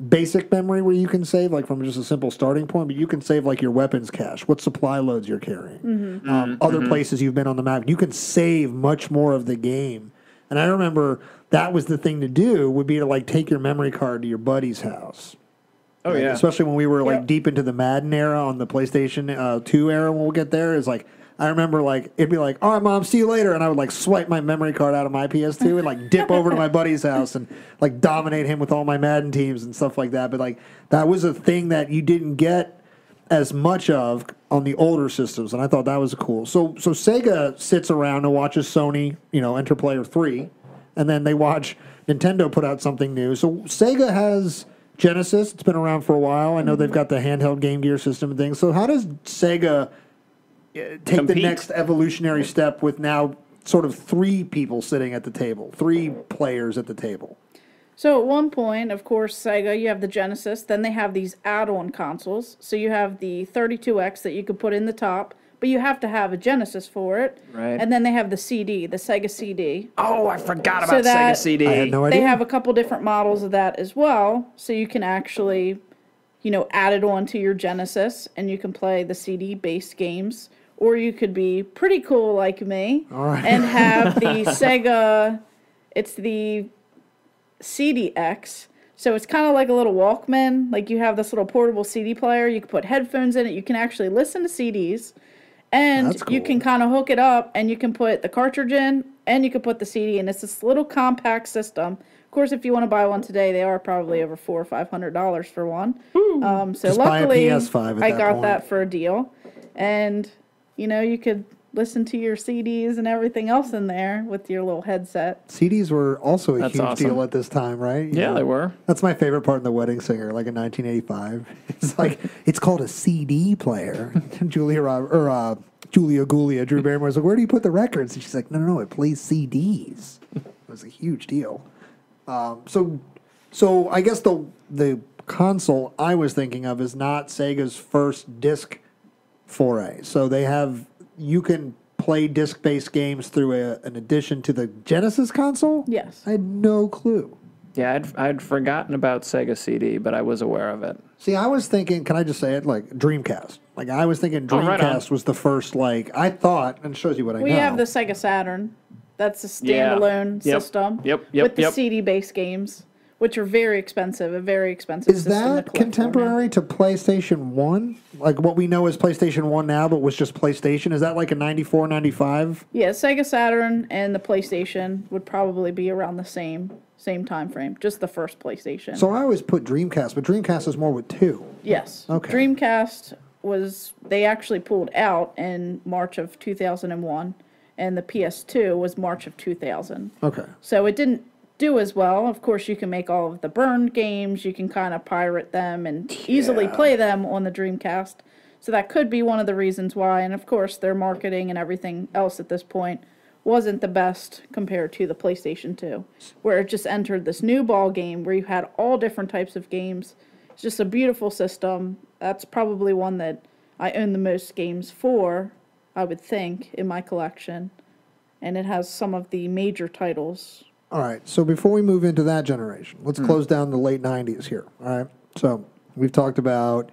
basic memory where you can save from just a simple starting point, but you can save your weapons cache, what supply loads you're carrying, mm-hmm. Other places you've been on the map. You can save much more of the game. And I remember that was the thing to do, would be to take your memory card to your buddy's house. Oh, yeah. Especially when we were deep into the Madden era on the PlayStation 2 era when we'll get there, is I remember it'd be all right, Mom, see you later, and I would swipe my memory card out of my PS2 and dip over to my buddy's house and dominate him with all my Madden teams and stuff like that. But that was a thing that you didn't get as much of on the older systems, and I thought that was cool. So Sega sits around and watches Sony, Enter Player 3, and then they watch Nintendo put out something new. So Sega has Genesis. It's been around for a while. I know they've got the handheld Game Gear system and things. So how does Sega take the next evolutionary step with now sort of three people sitting at the table, three players at the table? So at one point, of course, Sega, you have the Genesis, then they have these add-on consoles. So you have the 32X that you could put in the top, but you have to have a Genesis for it. Right. And then they have the CD, the Sega CD. Oh, I forgot about Sega CD. I had no idea. They have a couple different models of that as well, so you can actually, add it on to your Genesis, and you can play the CD-based games. Or you could be pretty cool like me and have the Sega, it's the CDX. So it's kind of like a little Walkman. You have this little portable CD player. You can put headphones in it. You can actually listen to CDs. And That's cool. you can kind of hook it up, and you can put the cartridge in, and you can put the CD in. It's this little compact system. Of course, if you want to buy one today, they are probably over $400 or $500 for one. So Just buy a luckily, PS5 at I that got point. that for a deal, and you could listen to your CDs and everything else in there with your little headset. CDs were also a That's huge awesome. deal at this time, right? You Yeah, know? they were. That's my favorite part in The Wedding Singer, like in 1985. It's like, it's called a CD player. Julia Gulia, Drew Barrymore's like, where do you put the records? And she's like, no, it plays CDs. It was a huge deal. So I guess the console I was thinking of is not Sega's first disc foray. So you can play disc-based games through an addition to the Genesis console? Yes. I had no clue. Yeah, I'd forgotten about Sega CD, but I was aware of it. See, I was thinking, can I just say it, like Dreamcast. Like, I was thinking Oh, right on. Dreamcast was the first, like, I thought, and it shows you what I know. We have the Sega Saturn. That's a standalone Yep. system. Yep. With the CD-based games, which are very expensive, a very expensive Is system to that collect contemporary to PlayStation 1? Like what we know as PlayStation 1 now, but was just PlayStation? Is that like a 94, 95? Yeah, Sega Saturn and the PlayStation would probably be around the same time frame. Just the first PlayStation. So I always put Dreamcast, but Dreamcast is more with 2. Yes. Okay. Dreamcast they actually pulled out in March of 2001, and the PS2 was March of 2000. Okay. So it didn't do as well. Of course, you can make all of the burned games. You can kind of pirate them and easily play them on the Dreamcast. So that could be one of the reasons why. And of course, their marketing and everything else at this point wasn't the best compared to the PlayStation 2, where it just entered this new ball game where you had all different types of games. It's just a beautiful system. That's probably one that I own the most games for, I would think, in my collection. And it has some of the major titles. All right. So before we move into that generation, let's close down the late 90s here. All right. So we've talked about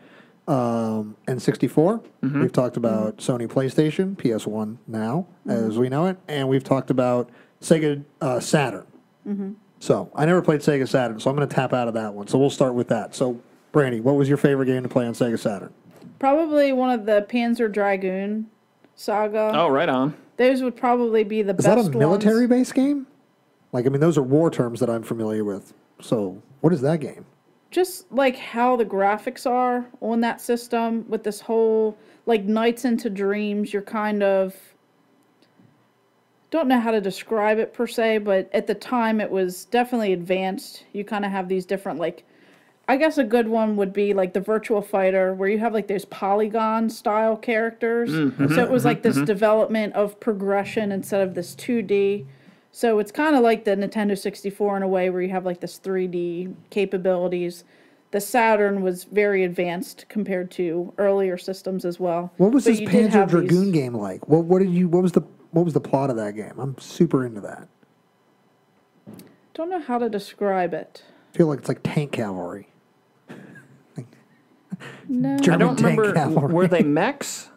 N64. We've talked about Sony PlayStation, PS1 now, as we know it. And we've talked about Sega Saturn. So I never played Sega Saturn, so I'm going to tap out of that one. So we'll start with that. So, Brandi, what was your favorite game to play on Sega Saturn? Probably one of the Panzer Dragoon saga. Oh, right on. Those would probably be the Is best that a ones. military-based game? Like, I mean, those are war terms that I'm familiar with. So what is that game? Just like how the graphics are on that system with this whole, like, Nights into Dreams, you're kind of... Don't know how to describe it per se, but at the time it was definitely advanced. You kind of have these different, like... I guess a good one would be like the Virtua Fighter, where you have like those polygon style characters. So it was like this development of progression instead of this 2D. So it's kind of like the Nintendo 64 in a way, where you have like this 3D capabilities. The Saturn was very advanced compared to earlier systems as well. What was But this you did Panzer have Dragoon these- game like? What was the plot of that game? I'm super into that. Don't know how to describe it. I feel like it's like tank cavalry. No. German I don't tank remember. cavalry. Were they mechs?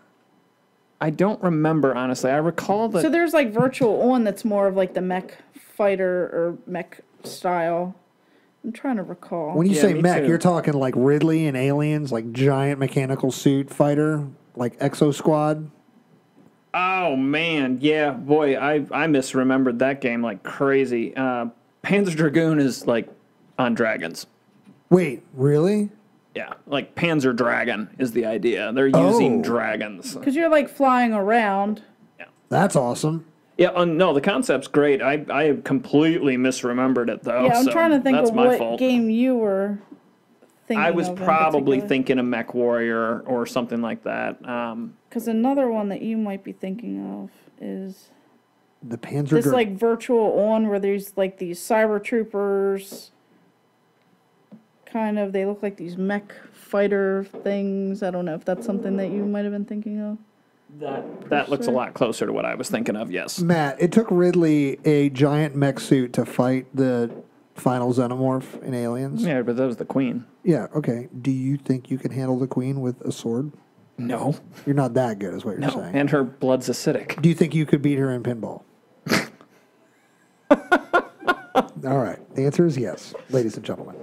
I don't remember, honestly. I recall that. So there's like Virtual On that's more of like the mech fighter or mech style. I'm trying to recall. When you Yeah, say me mech, too. you're talking like Ridley and Aliens, like giant mechanical suit fighter, like Exo Squad. Oh, man. Yeah, boy, I misremembered that game like crazy. Panzer Dragoon is like on dragons. Wait, really? Yeah, like Panzer Dragon is the idea. They're using Oh. dragons. Because you're like flying around. That's awesome. Yeah, no, the concept's great. I completely misremembered it, though. Yeah, I'm so trying to think that's of my what fault. game you were thinking I was of in probably particular. thinking of Mech Warrior or something like that. Because another one that you might be thinking of is The Panzer this Dragoon. like Virtual On, where there's like these cyber troopers. Kind of, they look like these mech fighter things. I don't know if that's something that you might have been thinking of. That looks a lot closer to what I was thinking of, yes. Matt, it took Ridley a giant mech suit to fight the final xenomorph in Aliens. Yeah, but that was the Queen. Yeah, okay. Do you think you can handle the Queen with a sword? No. You're not that good, is what you're No, saying. and her blood's acidic. Do you think you could beat her in pinball? All right. The answer is yes, ladies and gentlemen.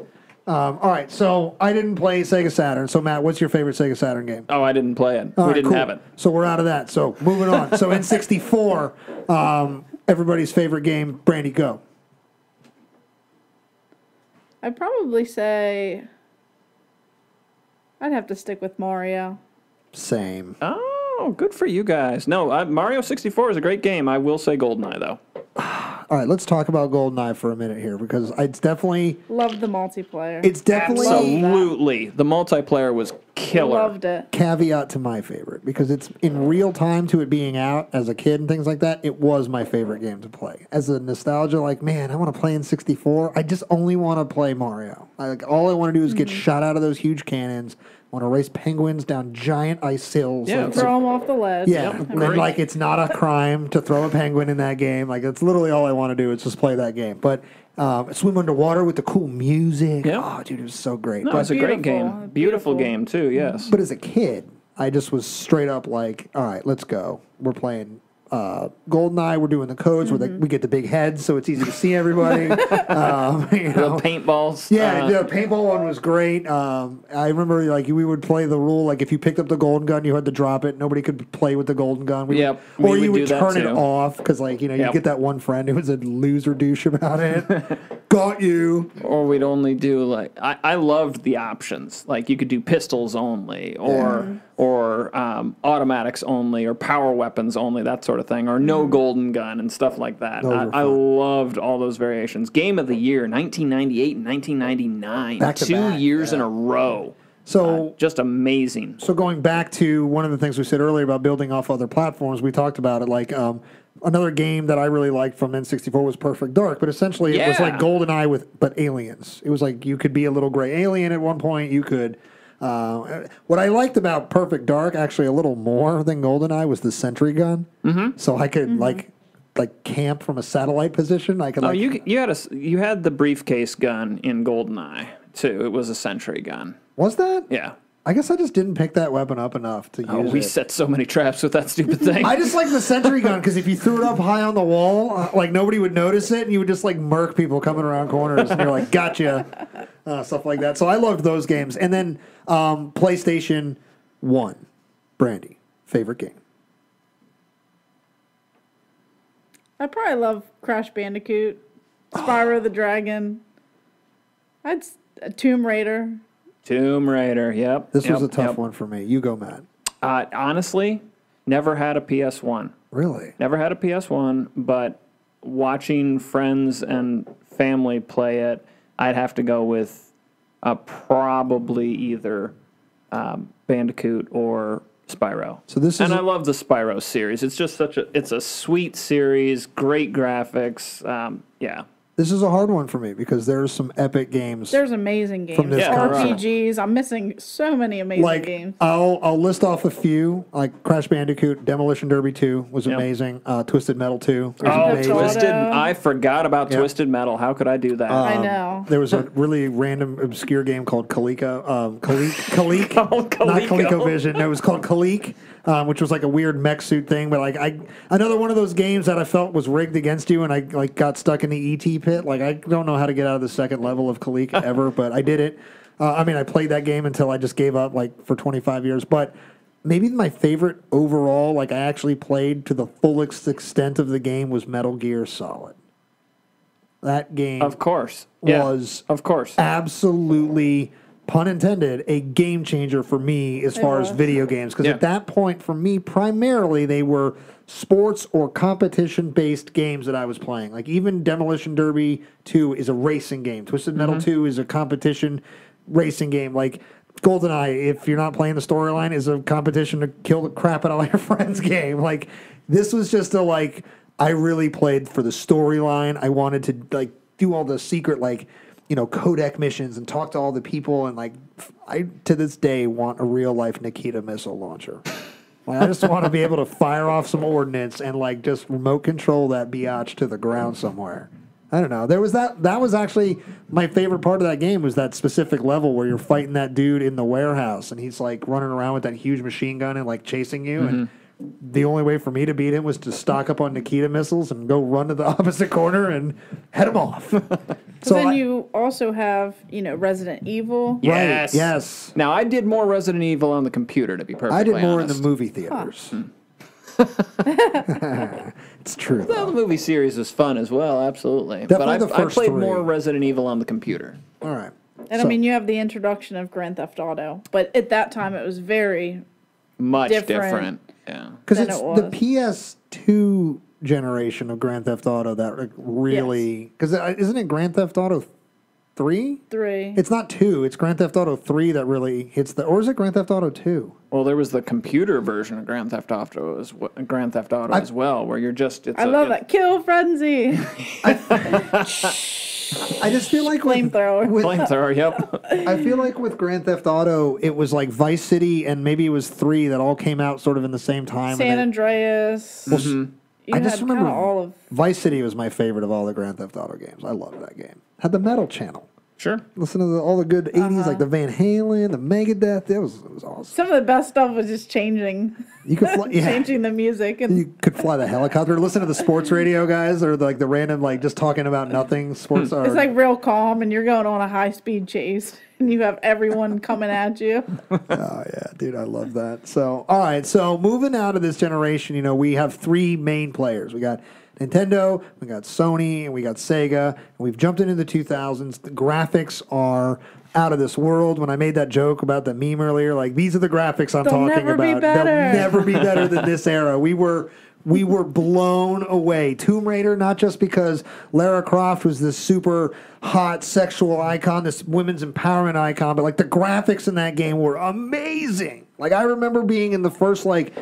All right, so I didn't play Sega Saturn. So, Matt, what's your favorite Sega Saturn game? Oh, I didn't play it. All We right, didn't cool. have it. So we're out of that. So moving on. So N64, everybody's favorite game. Brandi, go. I'd probably say I'd have to stick with Mario. Same. Oh, good for you guys. No, Mario 64 is a great game. I will say GoldenEye, though. All right, let's talk about GoldenEye for a minute here because it's definitely... Loved the multiplayer. It's definitely... Absolutely. The multiplayer was killer. Loved it. Caveat to my favorite because it's in real time to it being out as a kid and things like that. It was my favorite game to play. As a nostalgia, like, man, I want to play in 64. I just only want to play Mario. All I want to do is get shot out of those huge cannons. I want to race penguins down giant ice hills. Yeah, like, Throw them off the ledge. yeah, and then, like, it's not a crime to throw a penguin in that game. Like, that's literally all I want to do is just play that game. But swim underwater with the cool music. Yeah. Oh, dude, it was so great. No, But- it's a great Beautiful. game. Beautiful game, too, yes. But as a kid, I just was straight up like, all right, let's go. We're playing GoldenEye. We're doing the codes where we get the big heads, so it's easy to see everybody. You know. The paintballs. Yeah, the paintball one was great. I remember like we would play the rule like if you picked up the golden gun, you had to drop it. Nobody could play with the golden gun. Yep, or we you would would do that turn it too. off because like you Yep. get that one friend who was a loser douche about it. Got you. Or we'd only do like I loved the options. Like you could do pistols only, or automatics only, or power weapons only, that sort of thing, or no golden gun and stuff like that. Those were I fun. loved all those variations. Game of the year, 1998 and 1999, Back to 2 back, years yeah. in a row. So Just amazing. So going back to one of the things we said earlier about building off other platforms, we talked about it. Like another game that I really liked from N64 was Perfect Dark, but essentially it was like Yeah. GoldenEye but aliens. It was like you could be a little gray alien at one point. You could. What I liked about Perfect Dark actually a little more than GoldenEye was the sentry gun. Mm-hmm. So I could like camp from a satellite position. I could. Oh, like, you had the briefcase gun in GoldenEye too. It was a sentry gun. was that? Yeah. I guess I just didn't pick that weapon up enough to Oh, use we it. set so many traps with that stupid thing. I just like the sentry gun because if you threw it up high on the wall, like nobody would notice it, and you would just like murk people coming around corners, and you're like, gotcha, stuff like that. So I loved those games. And then PlayStation 1, Brandi, favorite game. I probably love Crash Bandicoot, Spyro the Dragon. Tomb Raider. Tomb Raider, yep. This was yep, a tough yep. one for me. You go, Matt. Honestly, never had a PS1. Really? Never had a PS1, but watching friends and family play it, I'd have to go with probably either Bandicoot or Spyro. So this is and I love the Spyro series. It's just it's a sweet series, great graphics. Yeah. This is a hard one for me because there's some epic games. There's amazing games. From this console. RPGs. I'm missing so many amazing like games. I'll list off a few. Like Crash Bandicoot, Demolition Derby 2 was Yep. amazing. Twisted Metal 2 was Oh, amazing. Twisted! I forgot about Yep. Twisted Metal. How could I do that? I know. There was a really random, obscure game called Coleco. Kalik. Called Coleco. Not Colecovision. No, it was called Kalik, which was like a weird mech suit thing. But like another one of those games that I felt was rigged against you, and I like got stuck in the ET pit. Like I don't know how to get out of the second level of Kalik ever, but I did it. I mean, I played that game until I just gave up, like for 25 years. But maybe my favorite overall, like I actually played to the fullest extent of the game, was Metal Gear Solid. That game, Of course. Yeah, was of course. absolutely, pun intended, a game changer for me as far as was. video games. Because Yeah. at that point, for me, primarily they were sports or competition-based games that I was playing. Like even Demolition Derby 2 is a racing game. Twisted Metal 2 is a competition racing game. Like GoldenEye, if you're not playing the storyline, is a competition to kill the crap out of all your friends game. Like this was just a like, I really played for the storyline. I wanted to like do all the secret like, codec missions and talk to all the people. And like, I to this day want a real life Nikita missile launcher. Like, I just want to be able to fire off some ordnance and like just remote control that biatch to the ground somewhere. I don't know. There was that was actually my favorite part of that game was that specific level where you're fighting that dude in the warehouse and he's like running around with that huge machine gun and like chasing you. And the only way for me to beat him was to stock up on Nikita missiles and go run to the opposite corner and head him off. So then you also have, Resident Evil. Yes. Right, yes. Now, I did more Resident Evil on the computer, to be perfectly honest. I did more in the movie theaters. It's true. Well, the movie series was fun as well, absolutely. Definitely but the I first played 3. more Resident Evil on the computer. All right. And So- you have the introduction of Grand Theft Auto. But at that time, it was very Much different. different. Yeah. Because than it's it was. the PS2 generation of Grand Theft Auto that like, really... Because isn't it Grand Theft Auto 3? 3. It's not 2. It's Grand Theft Auto 3 that really hits the... Or is it Grand Theft Auto 2? Well, there was the computer version of Grand Theft Auto as well, where you're just... I love that. Kill Frenzy. I just feel like... Flamethrower. Flamethrower, yep. I feel like with Grand Theft Auto, it was like Vice City and maybe it was 3 that all came out sort of in the same time. San Andreas. I just had remember kinda all of... Vice City was my favorite of all the Grand Theft Auto games. I loved that game. Had the Metal Channel. Sure. Listen to all the good 80s, like the Van Halen, the Megadeth. It was awesome. Some of the best stuff was just changing. You could fly, Changing the music. And You could fly the helicopter. Listen to the sports radio guys, or like the random just talking about nothing sports. it's like real calm, and you're going on a high-speed chase, and you have everyone coming at you. Oh yeah, dude, I love that. So all right, so moving out of this generation, we have 3 main players. We got Nintendo, we got Sony, and we got Sega. And we've jumped into the 2000s. The graphics are out of this world. When I made that joke about the meme earlier, like these are the graphics I'm talking never be about. better. They'll never be better than this era. We were blown away. Tomb Raider, not just because Lara Croft was this super hot sexual icon, this women's empowerment icon, but like the graphics in that game were amazing. Like I remember being in the first like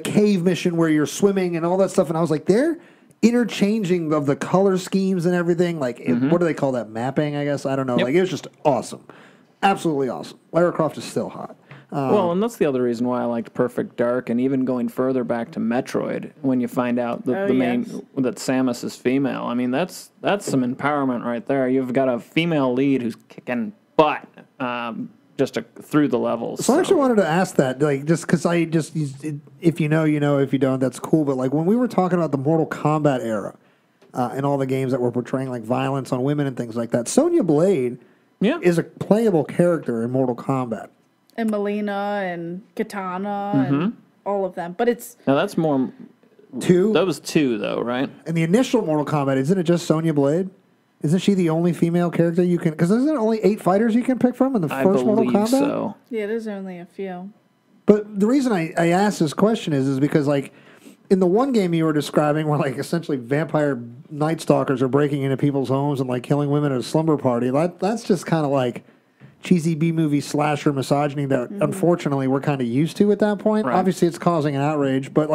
cave mission where you're swimming and all that stuff, and I was like, they're interchanging of the color schemes and everything. Like, what do they call that? Mapping, I guess. I don't know. Yep. Like, it was just awesome. Absolutely awesome. Lara Croft is still hot. Well, and that's the other reason why I liked Perfect Dark, and even going further back to Metroid, when you find out that that Samus is female. I mean, that's some empowerment right there. You've got a female lead who's kicking butt. Through the levels. So I actually wanted to ask that, just because if you know, if you don't, that's cool. But when we were talking about the Mortal Kombat era and all the games that were portraying like violence on women and things like that, Sonya Blade is a playable character in Mortal Kombat. And Melina and Katana and all of them. But it's... Now that's more... 2? That was 2, though, right? In the initial Mortal Kombat, isn't it just Sonya Blade? Isn't she the only female character you can... Because isn't there only 8 fighters you can pick from in the first Mortal Kombat? I believe so. Yeah, there's only a few. But the reason I asked this question is because, in the one game you were describing where, essentially vampire night stalkers are breaking into people's homes and, killing women at a slumber party, that's just kind of cheesy B-movie slasher misogyny that, unfortunately, we're kind of used to at that point. Right. Obviously, it's causing an outrage, but,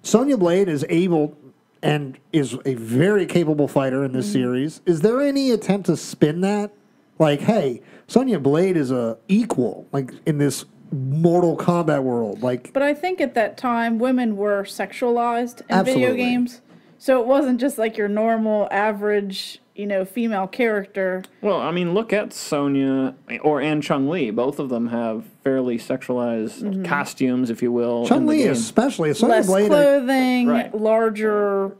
Sonya Blade is able... and is a very capable fighter in this series. Is there any attempt to spin that? Hey, Sonya Blade is a equal, in this Mortal Kombat world. But I think at that time, women were sexualized in Absolutely. video games. So it wasn't just your normal, average, female character. Well, I mean, look at Sonya and Chun-Li. Both of them have fairly sexualized costumes, if you will. Chun-Li especially. Sonya Less Blade, clothing, Right. larger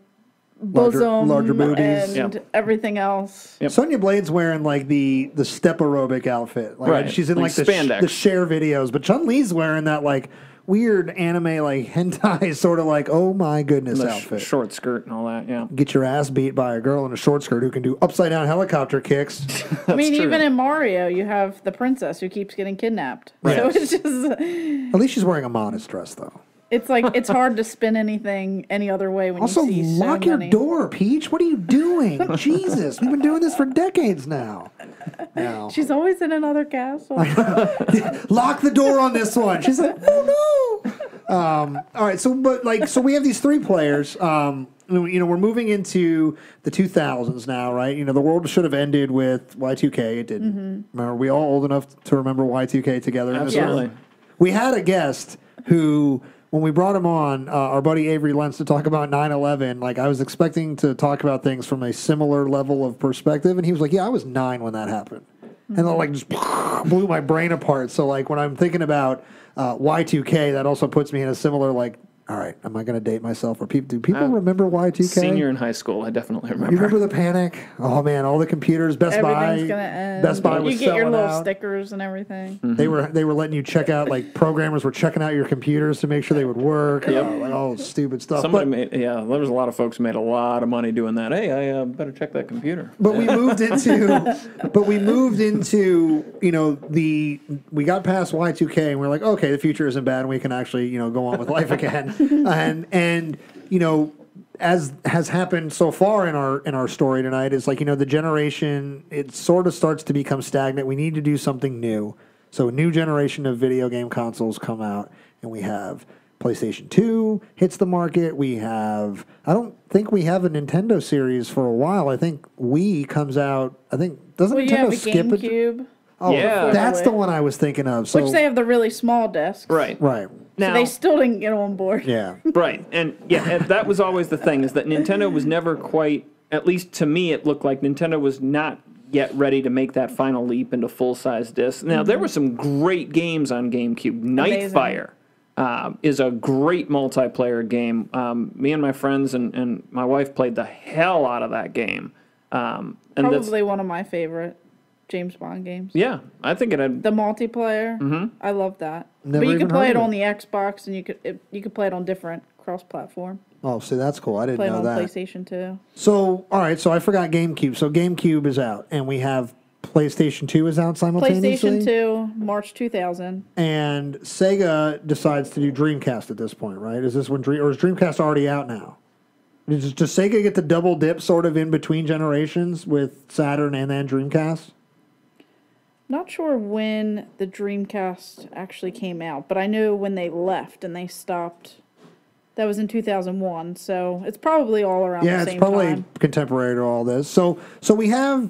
bosom, larger booties. and everything else. Yep. Sonya Blade's wearing the step aerobic outfit. Right. She's in Like the spandex. share videos, but Chun-Li's wearing that weird anime hentai sort of oh my goodness The outfit. short skirt and all that, yeah. Get your ass beat by a girl in a short skirt who can do upside down helicopter kicks. I mean, true. even in Mario, you have the princess who keeps getting kidnapped. Right. So it's just, At least she's wearing a modest dress though. it's it's hard to spin anything any other way when Also, you see so lock your many. door, Peach. What are you doing? Jesus, we've been doing this for decades now. No. She's always in another castle. Lock the door on this one. She's like, oh no. All right, so we have these 3 players. We're moving into the 2000s now, right? The world should have ended with Y2K. It didn't. Remember, we all old enough to remember Y2K together. in this Absolutely. room? We had a guest who, when we brought him on, our buddy Avery Lentz, to talk about 9/11, I was expecting to talk about things from a similar level of perspective, and he was like, yeah, I was 9 when that happened. And it just blew my brain apart. So when I'm thinking about Y2K, that also puts me in a similar all right, am I going to date myself? Or do people remember Y2K? Senior in high school, I definitely remember. You remember the panic? Oh man, all the computers, Best Buy. Everything's gonna end. Best Buy was You get your selling little out. stickers and everything. They were letting you check out, like programmers were checking out your computers to make sure they would work. Yep. Like all stupid stuff. There was a lot of folks who made a lot of money doing that. Hey, I better check that computer. But we moved into, we got past Y2K and we're like, okay, the future isn't bad and we can actually, go on with life again. and as has happened so far in our story tonight is like, the generation, it sort of starts to become stagnant. We need to do something new. So a new generation of video game consoles come out and we have PlayStation 2 hits the market. I don't think we have a Nintendo series for a while. I think Wii comes out, doesn't Well, you Nintendo have a skip it? GameCube. Oh, Yeah. that's the one I was thinking of. So, Which they have the really small discs. Right. right. So they still didn't get on board. Yeah. Right, and that was always the thing, is that Nintendo was never quite, at least to me, it looked like Nintendo was not yet ready to make that final leap into full-size discs. Now, there were some great games on GameCube. Nightfire is a great multiplayer game. Me and my friends and my wife played the hell out of that game. And Probably one of my favorite James Bond games. Yeah, I think it had... The multiplayer, I love that. Never but you even could play heard it of on the Xbox, and you could play it on different cross-platform. Oh, see, that's cool. I didn't Play it know on that. PlayStation 2. So, all right, so I forgot GameCube. So GameCube is out, and we have PlayStation 2 is out simultaneously. PlayStation 2, March 2000. And Sega decides to do Dreamcast at this point, right? Is this when or is Dreamcast already out now? Does Sega get the double dip sort of in between generations with Saturn and then Dreamcast? Not sure when the Dreamcast actually came out, but I know when they left and they stopped. That was in 2001, so it's probably all around the same time. Yeah, it's probably contemporary to all this. So we have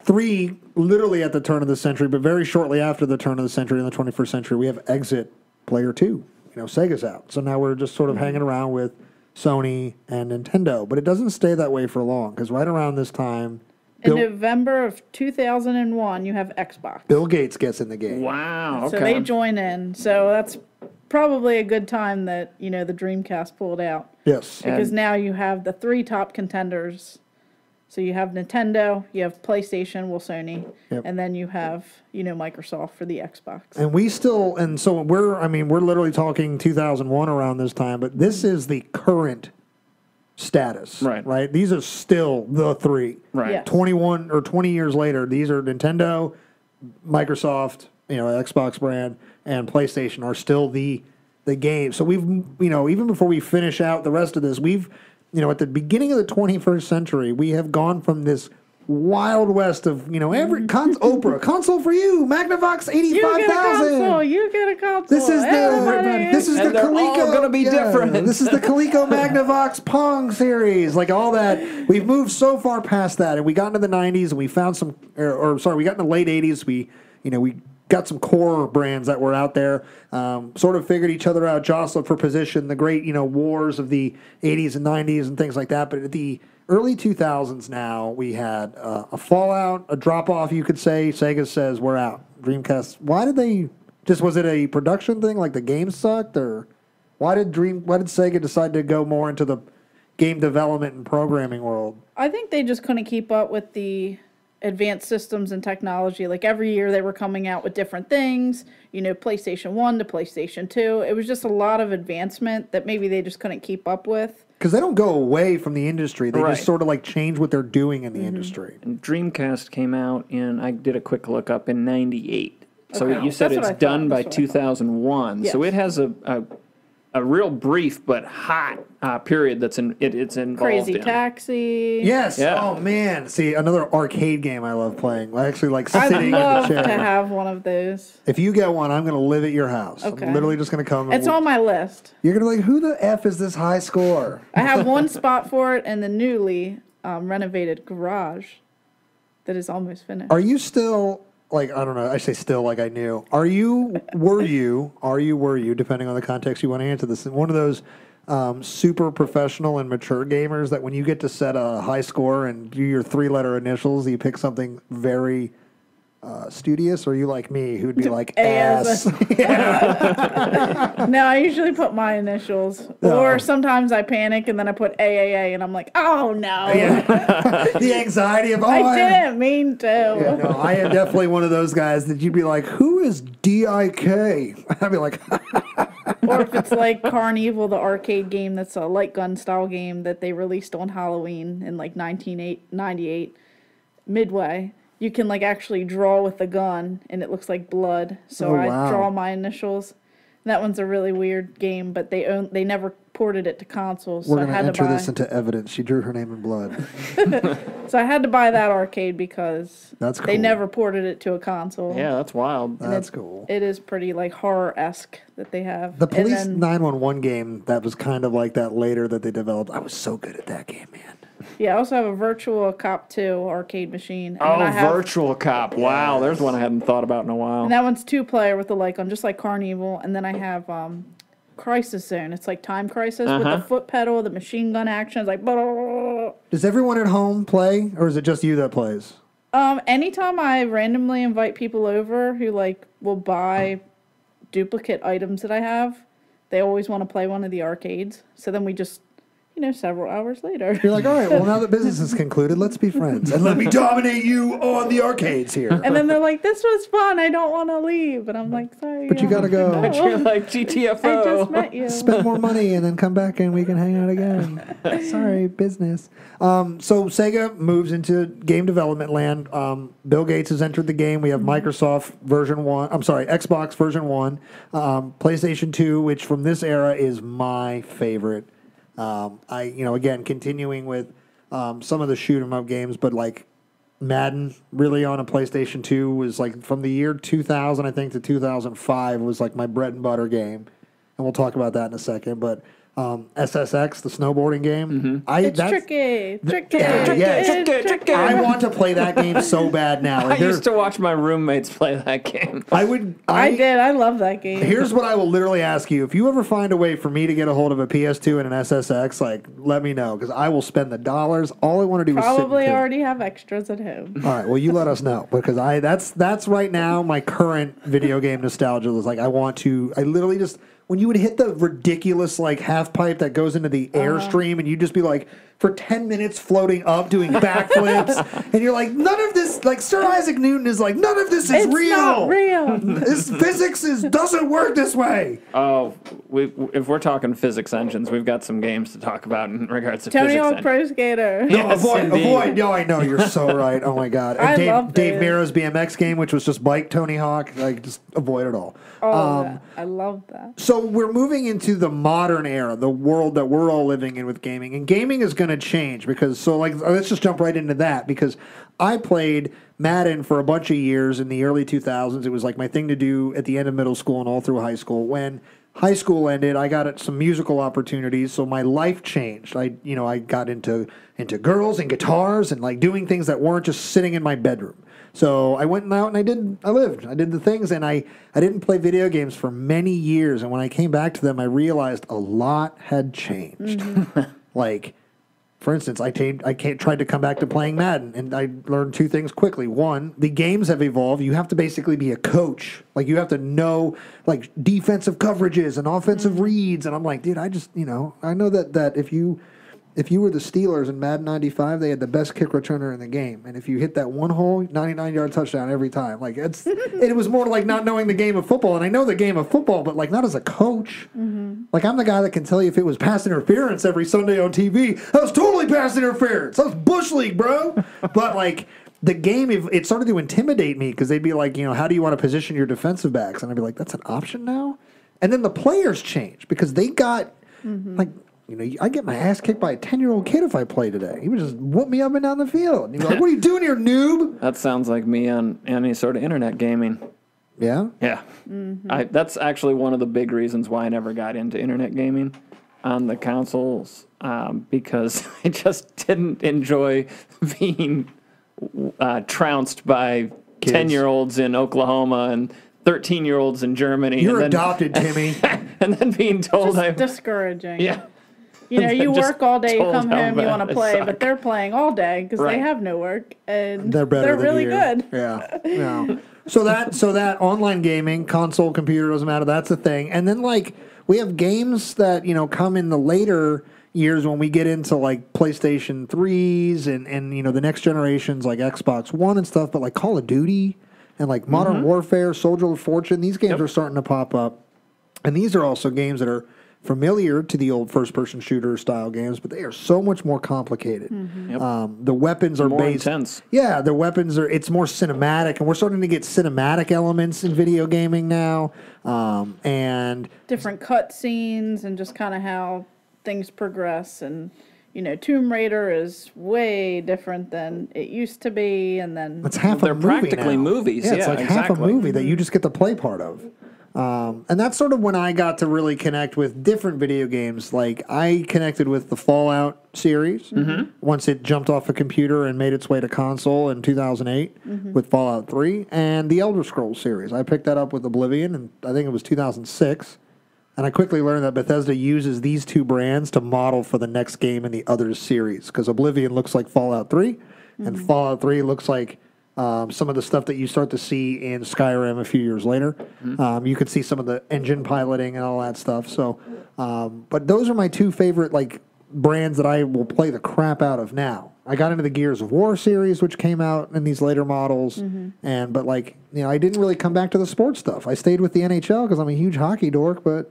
three literally at the turn of the century, but very shortly after the turn of the century in the 21st century, we have Exit Player 2. Sega's out. So now we're just sort of hanging around with Sony and Nintendo. But it doesn't stay that way for long, because right around this time... In November of 2001, you have Xbox. Bill Gates gets in the game. Wow, okay. So they join in. So that's probably a good time that, the Dreamcast pulled out. Yes. Because now you have the three top contenders. So you have Nintendo, you have PlayStation, Sony, and then you have, Microsoft for the Xbox. And so we're literally talking 2001 around this time, but this is the current status. Right? These are still the three. Right. Yes. 21 or 20 years later, these are Nintendo, Microsoft, Xbox brand, and PlayStation are still the game. So we've, even before we finish out the rest of this, we've, at the beginning of the 21st century, we have gone from this wild west of, every Oprah, console for you, Magnavox 85,000. You get a console. This is the they're Coleco. all gonna be different. This is the Coleco Magnavox Pong series, like all that. We've moved so far past that, and we got into the 90s, and we found some, we got in the late 80s. We got some core brands that were out there, sort of figured each other out, jostled for position, the great, wars of the 80s and 90s and things like that. But at the early 2000s now, we had a fallout, a drop-off, you could say. Sega says, we're out. Dreamcast, why did they, was it a production thing, like the game sucked, or why did Sega decide to go more into the game development and programming world? I think they just couldn't keep up with the advanced systems and technology. Like every year they were coming out with different things, PlayStation 1 to PlayStation 2. It was just a lot of advancement that maybe they just couldn't keep up with. Because they don't go away from the industry. They just sort of like change what they're doing in the industry. And Dreamcast came out I did a quick look up, in 98. So Okay. you said That's it's done by 2001. Yes. So it has a real brief but hot period it's involved Crazy in. Taxi. Yes. Yeah. Oh man. See, another arcade game I love playing. I actually like I'd sitting in the love chair. to have one of those. If you get one, I'm going to live at your house. Okay. I'm literally just going to come. It's on my list. You're going to be like, who the F is this high score? I have one spot for it in the newly renovated garage that is almost finished. Are you still, like, I don't know, I say still like I knew. Were you, depending on the context you want to answer this, one of those super professional and mature gamers that when you get to set a high score and do your 3-letter initials, you pick something very studious, or are you like me who'd be like AS? Yeah. No, I usually put my initials. Or sometimes I panic and then I put AAA and I'm like, oh no. Yeah. The anxiety of, I didn't mean to. Yeah, no, I am definitely one of those guys that you'd be like, who is DIK? I'd be like, Or if it's like Carnival, the arcade game that's a light gun style game that they released on Halloween in like 1998, Midway. You can like actually draw with the gun and it looks like blood. So I draw my initials. That one's a really weird game, but they never ported it to consoles. We're going to enter this into evidence. She drew her name in blood. So I had to buy that arcade because that's cool. They never ported it to a console. Yeah, that's wild. That's cool. It is pretty like horror-esque that they have. The Police 911 game that was kind of like that later that they developed. I was so good at that game, man. Yeah, I also have a Virtual Cop 2 arcade machine. Virtual Cop. Wow, there's one I hadn't thought about in a while. And that one's 2-player with the light gun, just like Carnival. And then I have Crisis Zone. It's like Time Crisis with the foot pedal, the machine gun action. It's like... Blah, blah, blah. Does everyone at home play, or is it just you that plays? Anytime I randomly invite people over who like will buy duplicate items that I have, they always want to play one of the arcades. So then we just... several hours later. You're like, all right, well, now that business is concluded, let's be friends. And let me dominate you on the arcades here. And then they're like, this was fun. I don't want to leave. And I'm like, sorry. But you got to go. But you're like, GTFO. I just met you. Spend more money and then come back and we can hang out again. Sorry, business. So Sega moves into game development land. Bill Gates has entered the game. We have Microsoft version 1. I'm sorry, Xbox version 1. PlayStation 2, which from this era is my favorite. Again, continuing with some of the shoot 'em up games, but like Madden really on a PlayStation 2 was like from the year 2000, I think, to 2005 was like my bread and butter game. And we'll talk about that in a second. But SSX, the snowboarding game. It's tricky. I want to play that game so bad now. I used to watch my roommates play that game. I did. I love that game. Here's what I will literally ask you. If you ever find a way for me to get a hold of a PS2 and an SSX, like, let me know, because I will spend the dollars. All I want to do is sit probably already have extras at home. All right, well, you let us know, because that's right now my current video game nostalgia is like I literally just... When you would hit the ridiculous like half pipe that goes into the airstream, and you'd just be like for 10 minutes floating up doing backflips, and you're like, none of this, like Sir Isaac Newton is like, none of this is real. Not real. This physics doesn't work this way. Oh, if we're talking physics engines, we've got some games to talk about in regards to Tony physics Hawk Pro Skater. No, Yes, avoid. No, I know you're so right. Oh my God. And love Dave Miro's BMX game, which was just bike Tony Hawk, like just avoid it all. I love that. So we're moving into the modern era, the world that we're all living in with gaming. And gaming is going to change because, let's just jump right into that, because I played Madden for a bunch of years in the early 2000s. It was like my thing to do at the end of middle school and all through high school. When high school ended, I got some musical opportunities, so my life changed. I got into girls and guitars and like doing things that weren't just sitting in my bedroom. So I went out and I did the things, and I didn't play video games for many years. And when I came back to them, I realized a lot had changed. Like, for instance, I tried to come back to playing Madden, and I learned two things quickly. One, the games have evolved. You have to basically be a coach. Like, you have to know, like, defensive coverages and offensive reads. And I'm like, dude, I know that if you were the Steelers in Madden 95, they had the best kick returner in the game. And if you hit that one hole, 99-yard touchdown every time. Like, it was more like not knowing the game of football. And I know the game of football, but, like, not as a coach. Like, I'm the guy that can tell you if it was pass interference every Sunday on TV. That was totally pass interference. That was Bush League, bro. But, like, the game, it started to intimidate me because they'd be like, how do you want to position your defensive backs? And I'd be like, that's an option now? And then the players changed because they got, like... I get my ass kicked by a 10-year-old kid if I play today. He would just whoop me up and down the field. And he'd be like, what are you doing here, noob? That sounds like me on any sort of internet gaming. Yeah? Yeah. That's actually one of the big reasons why I never got into internet gaming on the consoles, because I just didn't enjoy being trounced by 10-year-olds in Oklahoma and 13-year-olds in Germany. You're adopted, Timmy. And then being told Just discouraging. Yeah. You know, you Just work all day, you told come how home, you bad want to they play, suck. but they're playing all day because Right. they have no work, and They're better than really you. good. Yeah. Yeah. So that online gaming, console, computer, doesn't matter. That's the thing. And then like we have games that, you know, come in the later years when we get into like PlayStation 3s and you know, the next generations like Xbox One and stuff, but like Call of Duty and like Modern Warfare, Soldier of Fortune, these games are starting to pop up. And these are also games that are familiar to the old first-person shooter style games, but they are so much more complicated. The weapons are More based intense. Yeah, the weapons are. It's more cinematic, and we're starting to get cinematic elements in video gaming now. And Different cutscenes and just kind of how things progress. And, you know, Tomb Raider is way different than it used to be. And then it's half They're a movie practically now. movies. Yeah, it's Yeah, like half a exactly. movie that you just get to play part of. And that's sort of when I got to really connect with different video games. Like, I connected with the Fallout series once it jumped off a computer and made its way to console in 2008 with Fallout 3, and the Elder Scrolls series. I picked that up with Oblivion, and I think it was 2006. And I quickly learned that Bethesda uses these two brands to model for the next game in the other series, because Oblivion looks like Fallout 3, and Fallout 3 looks like some of the stuff that you start to see in Skyrim a few years later. You could see some of the engine piloting and all that stuff. So, but those are my two favorite like brands that I will play the crap out of now. I got into the Gears of War series, which came out in these later models, but like, you know, I didn't really come back to the sports stuff. I stayed with the NHL because I'm a huge hockey dork, but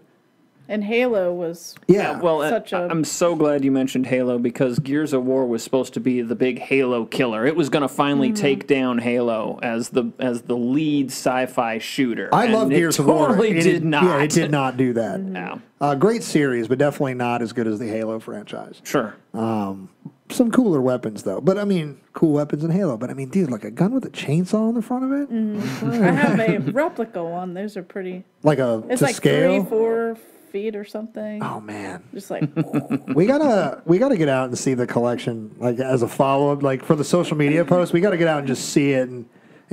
and Halo was Well, such a I'm so glad you mentioned Halo, because Gears of War was supposed to be the big Halo killer. It was going to finally take down Halo as the lead sci-fi shooter. I love Gears of War. Totally It did not. Yeah, it did not do that. No. Great series, but definitely not as good as the Halo franchise. Sure. Some cooler weapons, though. But, I mean, cool weapons in Halo. But, I mean, dude, like a gun with a chainsaw on the front of it? I have a replica one. Those are pretty. Like a, It's to like scale? 3-4 feet or something. Oh, man. Just like We gotta get out and see the collection, like, as a follow-up. Like, for the social media post, we got to get out and just see it and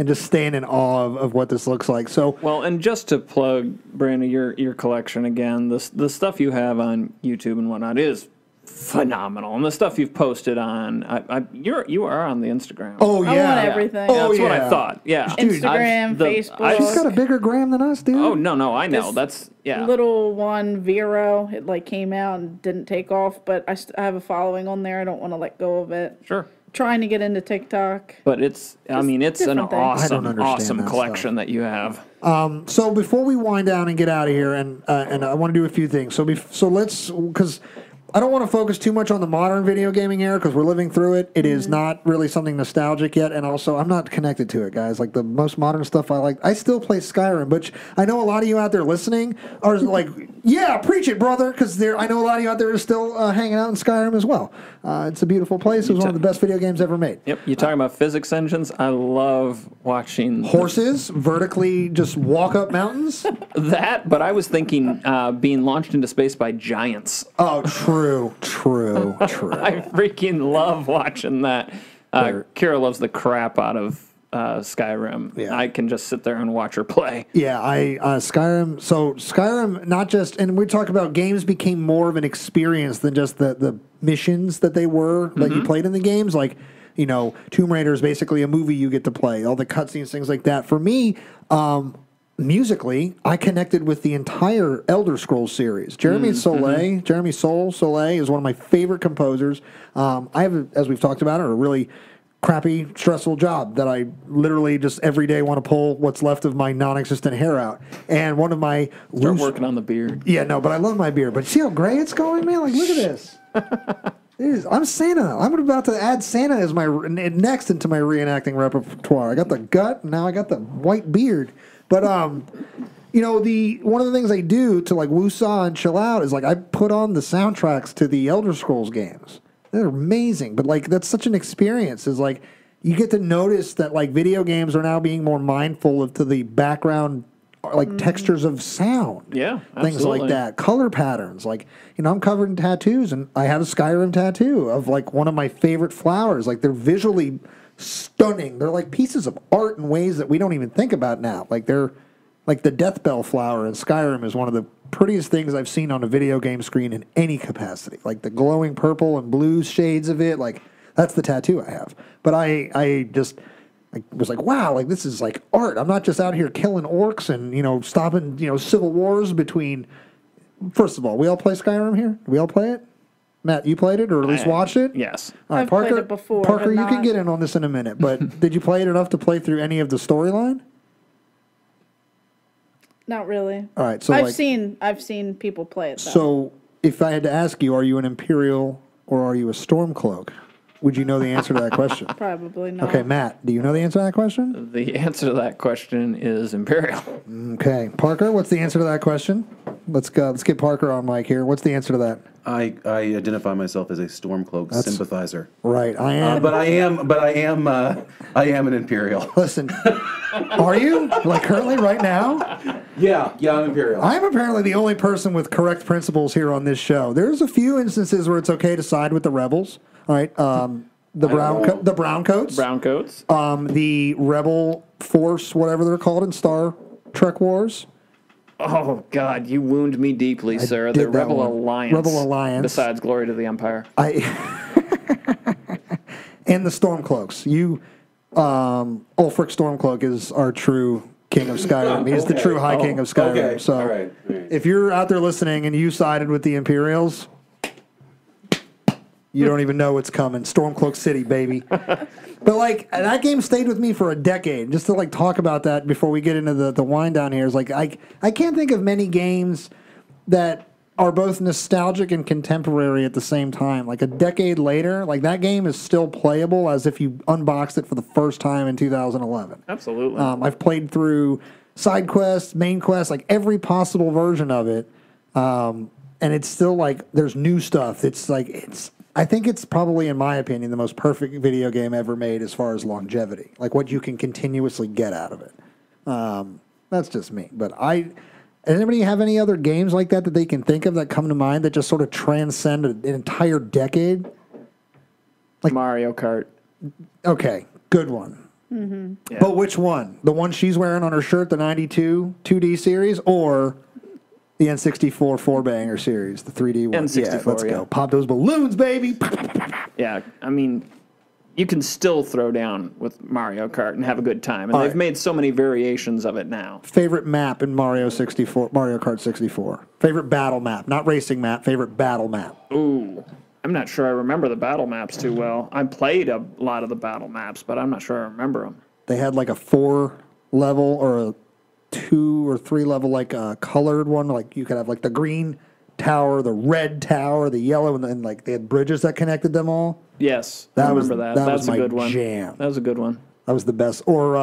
just stand in awe of what this looks like. So, Well, and just to plug, Brandi, your collection again, the stuff you have on YouTube and whatnot is phenomenal, and the stuff you've posted on, you are on the Instagram. oh, I yeah. want everything. Oh, That's what yeah. I thought. Yeah, Instagram, Facebook. She's got a bigger gram than us, dude. Oh no, I know. This That's little one Vero, it like came out and didn't take off, but I have a following on there. I don't want to let go of it. Sure. Trying to get into TikTok. But it's an different things. I don't understand awesome that collection that you have. So before we wind down and get out of here, and I want to do a few things. So let's, because I don't want to focus too much on the modern video gaming era because we're living through it. It is not really something nostalgic yet, and also I'm not connected to it, guys. Like the most modern stuff I like, I still play Skyrim, but I know a lot of you out there listening are like, yeah, preach it, brother, because I know a lot of you out there are still hanging out in Skyrim as well. It's a beautiful place. It was one of the best video games ever made. Yep, you're talking about physics engines. I love watching Horses vertically just walk up mountains. that, but I was thinking being launched into space by giants. Oh, true. I freaking love watching that. Kira loves the crap out of Skyrim. Yeah. I can just sit there and watch her play. Yeah, Skyrim. So Skyrim, not just, and we talk about games became more of an experience than just the missions that they were that you played in the games. Like, you know, Tomb Raider is basically a movie you get to play. All the cutscenes, things like that. For me, musically, I connected with the entire Elder Scrolls series. Jeremy Soule is one of my favorite composers. I have, as we've talked about, a really crappy, stressful job that I literally just every day want to pull what's left of my non-existent hair out. And one of my Start working on the beard. Yeah, no, but I love my beard. But see how gray it's going, man? Like, look at this. I'm Santa. I'm about to add Santa as my next into my reenacting repertoire. I got the gut, and now I got the white beard. But you know, one of the things I do to like woo-saw and chill out is like I put on the soundtracks to the Elder Scrolls games. They're amazing, but like that's such an experience. Is like you get to notice that like video games are now being more mindful of to the background, like textures of sound, Yeah, things like absolutely. that, color patterns. Like, you know, I'm covered in tattoos, and I have a Skyrim tattoo of like one of my favorite flowers. Like they're visually stunning. They're like pieces of art in ways that we don't even think about now. Like they're like the Death Bell flower in Skyrim is one of the prettiest things I've seen on a video game screen in any capacity. Like the glowing purple and blue shades of it. Like that's the tattoo I have. But I was like, wow, like this is like art. I'm not just out here killing orcs and, stopping, civil wars between. First of all, we all play Skyrim here? We all play it? Matt, you played it or at least watched it? Yes. All right, I've Parker, played it before. Parker, but you can get in on this in a minute, but did you play it enough to play through any of the storyline? Not really. All right, so I've seen people play it though. So if I had to ask you, are you an Imperial or are you a Stormcloak? Would you know the answer to that question? Probably not. Okay, Matt, do you know the answer to that question? The answer to that question is Imperial. Okay, Parker, what's the answer to that question? Let's go. Let's get Parker on mic here. What's the answer to that? I identify myself as a Stormcloak sympathizer. Right, I am. But I am an Imperial. Listen, are you like currently right now? Yeah, I'm Imperial. I'm apparently the only person with correct principles here on this show. There's a few instances where it's okay to side with the rebels. All right, the brown coats. Brown coats. The rebel force, whatever they're called in Star Trek Wars. Oh, God, you wound me deeply, sir. The Rebel Alliance. Rebel Alliance. Besides Glory to the Empire. And the Stormcloaks. Ulfric Stormcloak is our true king of Skyrim. He's the true high king of Skyrim. Okay. So All right. if you're out there listening and you sided with the Imperials, you don't even know what's coming. Stormcloak City, baby. But, like, that game stayed with me for a decade. Just to, like, talk about that before we get into the wind down here is, like, I can't think of many games that are both nostalgic and contemporary at the same time. Like, a decade later, like, that game is still playable as if you unboxed it for the first time in 2011. Absolutely. I've played through side quests, main quests, like, every possible version of it. And it's still, like, there's new stuff. I think it's probably, in my opinion, the most perfect video game ever made as far as longevity, like what you can continuously get out of it. That's just me. But anybody have any other games like that they can think of that come to mind that just sort of transcend an entire decade? Like Mario Kart. Okay, good one. Mm-hmm. Yeah. But which one? The one she's wearing on her shirt, the 92 2D series, or the N64 4-banger series, the 3D one? N64, yeah, let's go. Pop those balloons, baby. Yeah, I mean, you can still throw down with Mario Kart and have a good time. And they've made so many variations of it now. Favorite map in Mario Kart 64. Favorite battle map. Not racing map, favorite battle map. Ooh, I'm not sure I remember the battle maps too well. I played a lot of the battle maps, but I'm not sure I remember them. They had like a 4-level or a 2 or 3-level, like a colored one. Like you could have like the green tower, the red tower, the yellow, and then like they had bridges that connected them all. Yes, I remember that. That's was a good one. Jam. That was a good one. That was the best. Or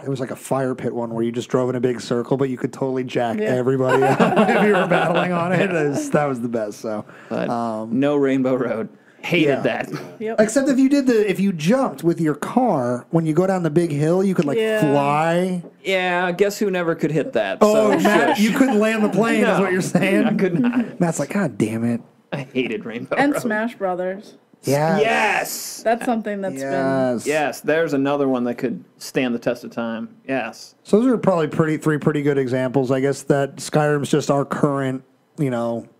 it was like a fire pit one where you just drove in a big circle, but you could totally jack everybody out if you were battling on it. That was the best. So, but no Rainbow Road. Hated that. Yep. Except if you jumped with your car when you go down the big hill, you could fly. Yeah, guess who never could hit that? Oh, so Matt, you couldn't land the plane. No, is what you're saying? I could not. Matt's like, God damn it. I hated Rainbow And Road. Smash Brothers. Yeah. Yes. That's something that's been... Yes, there's another one that could stand the test of time. Yes. So those are probably three pretty good examples. I guess that Skyrim's just our current,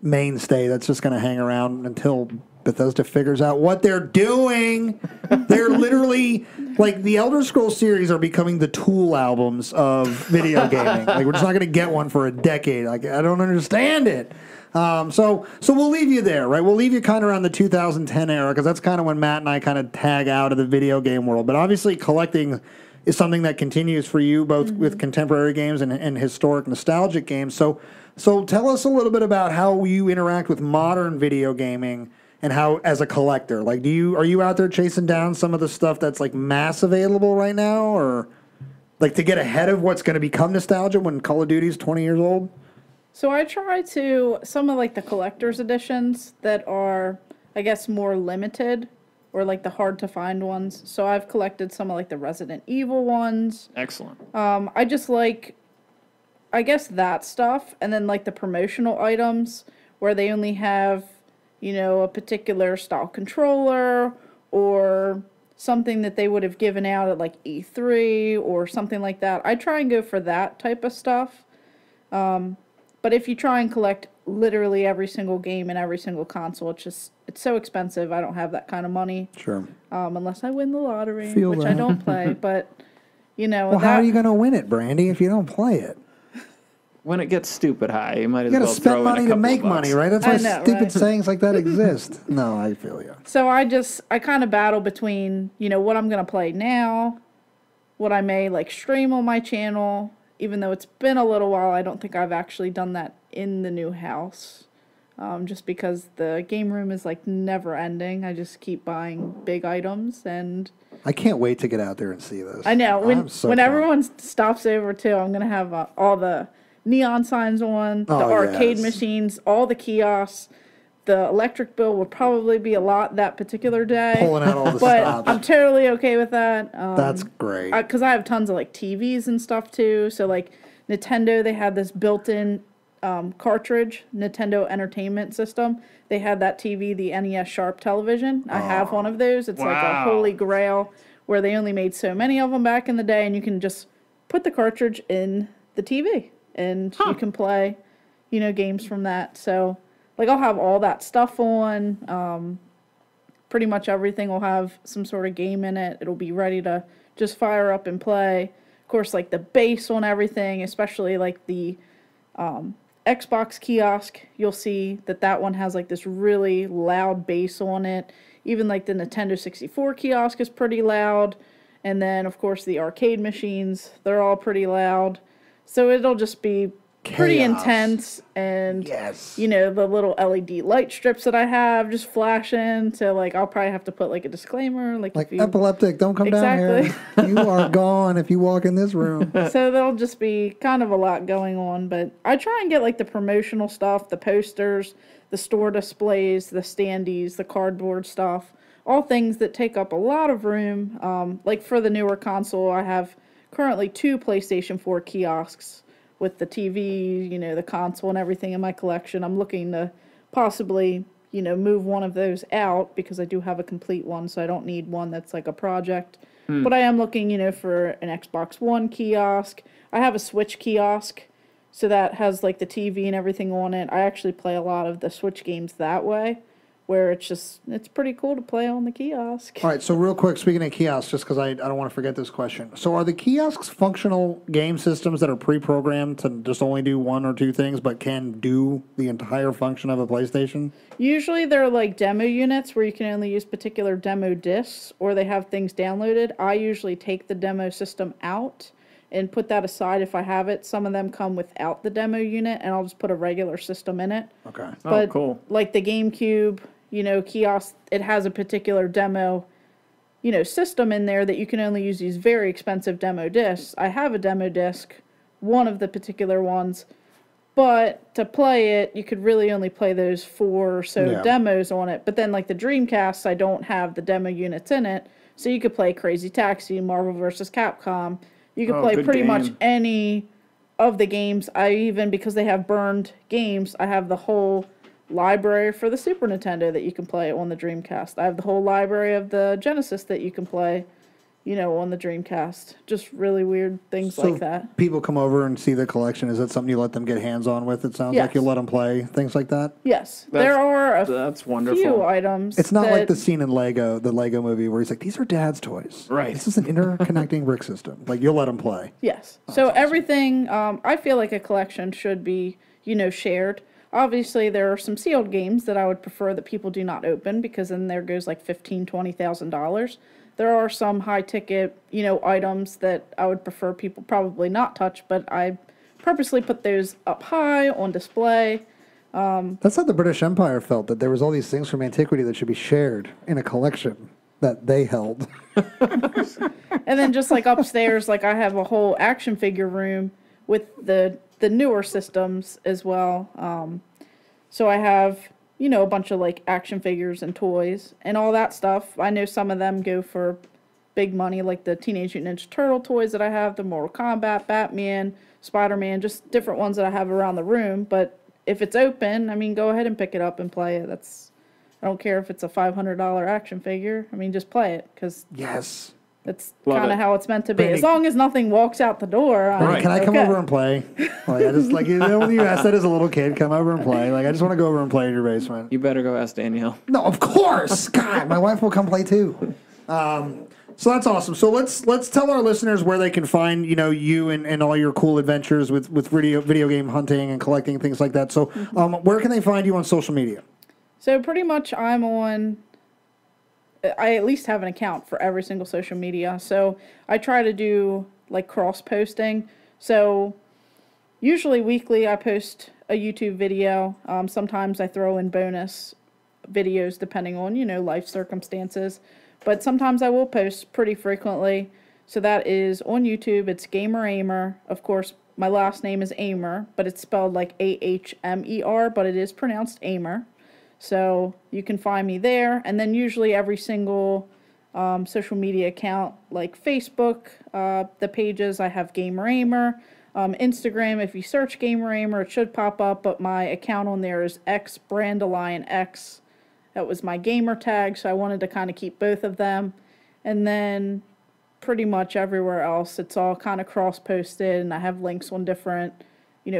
mainstay that's just going to hang around until Bethesda figures out what they're doing. They're literally, like, the Elder Scrolls series are becoming the Tool albums of video gaming. Like, we're just not going to get one for a decade. Like, I don't understand it. So we'll leave you there, right? We'll leave you kind of around the 2010 era because that's kind of when Matt and I kind of tag out of the video game world. But obviously collecting is something that continues for you, both with contemporary games and historic nostalgic games. So tell us a little bit about how you interact with modern video gaming and how, as a collector, like, are you out there chasing down some of the stuff that's like mass available right now, or like to get ahead of what's going to become nostalgia when Call of Duty's 20 years old? So I try to, some of like the collector's editions that are, I guess, more limited, or like the hard to find ones. So I've collected some of like the Resident Evil ones. Excellent. I just like, I guess, that stuff, and then like the promotional items where they only have, a particular style controller or something that they would have given out at like E3 or something like that. I try and go for that type of stuff. But if you try and collect literally every single game and every single console, it's so expensive. I don't have that kind of money. Sure. Unless I win the lottery, Feel which that. I don't play. But, you know. Well, how are you going to win it, Brandi, if you don't play it? When it gets stupid high, you might as You got well to throw spend in money a to couple make of bucks. money, right? That's why I know, stupid right? sayings like that exist. No, I feel you. So I kind of battle between, you know, what I'm going to play now, what I may like stream on my channel, even though it's been a little while. I don't think I've actually done that in the new house, just because the game room is like never ending. I just keep buying big items, and I can't wait to get out there and see this. I know when pumped. everyone stops over too, I'm going to have all the neon signs on, the arcade machines, all the kiosks. The electric bill will probably be a lot that particular day. Pulling out all the but stops. I'm totally okay with that. That's great. Because I have tons of like TVs and stuff too. So like Nintendo, they had this built-in cartridge, Nintendo Entertainment System. They had that TV, the NES Sharp television. I have one of those. It's like a holy grail where they only made so many of them back in the day, and you can just put the cartridge in the TV. And you can play, you know, games from that. So, like, I'll have all that stuff on. Pretty much everything will have some sort of game in it. It'll be ready to just fire up and play. Of course, like, the bass on everything, especially, like, the Xbox kiosk, you'll see that one has, like, this really loud bass on it. Even, like, the Nintendo 64 kiosk is pretty loud. And then, of course, the arcade machines, they're all pretty loud. So it'll just be pretty intense, and you know, the little LED light strips that I have just flashing. So like, I'll probably have to put like a disclaimer, like if you, epileptic, don't come down here. You are gone if you walk in this room. So there'll just be kind of a lot going on, but I try and get like the promotional stuff, the posters, the store displays, the standees, the cardboard stuff, all things that take up a lot of room. Like for the newer console, I have currently 2 PlayStation 4 kiosks with the TV, you know, the console and everything in my collection. I'm looking to possibly, you know, move one of those out because I do have a complete one, so I don't need one that's like a project. But I am looking, you know, for an Xbox One kiosk. I have a Switch kiosk, so that has like the TV and everything on it. I actually play a lot of the Switch games that way, where it's pretty cool to play on the kiosk. All right, so real quick, speaking of kiosks, just because I don't want to forget this question. So are the kiosks functional game systems that are pre-programmed to just only do 1 or 2 things, but can do the entire function of a PlayStation? Usually they're like demo units where you can only use particular demo discs, or they have things downloaded. I usually take the demo system out and put that aside if I have it. Some of them come without the demo unit, and I'll just put a regular system in it. Okay. But cool. Like the GameCube, you know, kiosk, it has a particular demo, you know, system in there that you can only use these very expensive demo discs. I have a demo disc, one of the particular ones, but to play it, you could really only play those 4 or so demos on it. But then like the Dreamcast, I don't have the demo units in it, so you could play Crazy Taxi, Marvel vs. Capcom. You could play pretty much any of the games. Because they have burned games, I have the whole library for the Super Nintendo that you can play on the Dreamcast. I have the whole library of the Genesis that you can play, you know, on the Dreamcast. Just really weird things like that. People come over and see the collection. Is that something you let them get hands-on with? It sounds like you let them play things like that? Yes. There are that's wonderful. few items. It's not like the scene in the Lego movie, where he's like, these are Dad's toys. Right. This is an interconnecting brick system. Like, you'll let them play. Yes. So everything, I feel like a collection should be, you know, shared. Obviously, there are some sealed games that I would prefer that people do not open, because then there goes like $15,000, $20,000. There are some high-ticket, you know, items that I would prefer people probably not touch, but I purposely put those up high on display. That's how the British Empire felt, that there was all these things from antiquity that should be shared in a collection that they held. And then just like upstairs, like I have a whole action figure room with the newer systems as well. So I have, you know, a bunch of like action figures and toys and all that stuff. I know some of them go for big money, like the Teenage Mutant Ninja Turtle toys that I have, the Mortal Kombat, Batman, Spider-Man, just different ones that I have around the room. But if it's open, I mean, go ahead and pick it up and play it. I don't care if it's a $500 action figure. I mean, just play it, because yes, That's Love kind it. of how it's meant to be. Brandi- As long as nothing walks out the door. Right. Can I come okay. over and play? Like, I just like when you asked that as a little kid, come over and play. Like I just want to go over and play in your basement. You better go ask Danielle. No, of course. God, my wife will come play too. So that's awesome. So let's tell our listeners where they can find you and all your cool adventures with video game hunting and collecting and things like that. So where can they find you on social media? So pretty much I at least have an account for every single social media. So I try to do like cross posting. So usually weekly I post a YouTube video. Sometimes I throw in bonus videos depending on, life circumstances. But sometimes I will post pretty frequently. So that is on YouTube. It's Gamer Ahmer. Of course, my last name is Ahmer, but it's spelled like Ahmer, but it is pronounced Ahmer. So you can find me there. And then usually every single social media account, like Facebook, the pages, I have Gamer Ahmer. Instagram, if you search Gamer Ahmer, it should pop up, but my account on there is xbrandalionx. That was my gamer tag, so I wanted to kind of keep both of them. And then pretty much everywhere else, it's all kind of cross-posted, and I have links on different,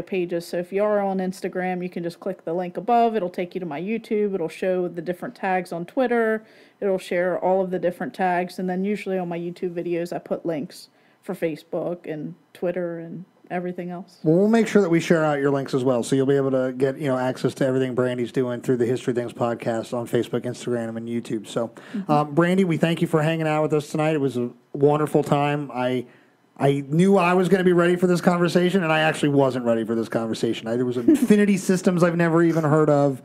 pages. So if you are on Instagram, you can just click the link above. It'll take you to my YouTube. It'll show the different tags on Twitter. It'll share all of the different tags. And then usually on my YouTube videos, I put links for Facebook and Twitter and everything else. Well, we'll make sure that we share out your links as well, so you'll be able to get access to everything Brandi's doing through the History Things podcast on Facebook, Instagram, and YouTube. So, Brandi, we thank you for hanging out with us tonight. It was a wonderful time. I knew I was going to be ready for this conversation, and I actually wasn't ready for this conversation. There was infinity systems I've never even heard of,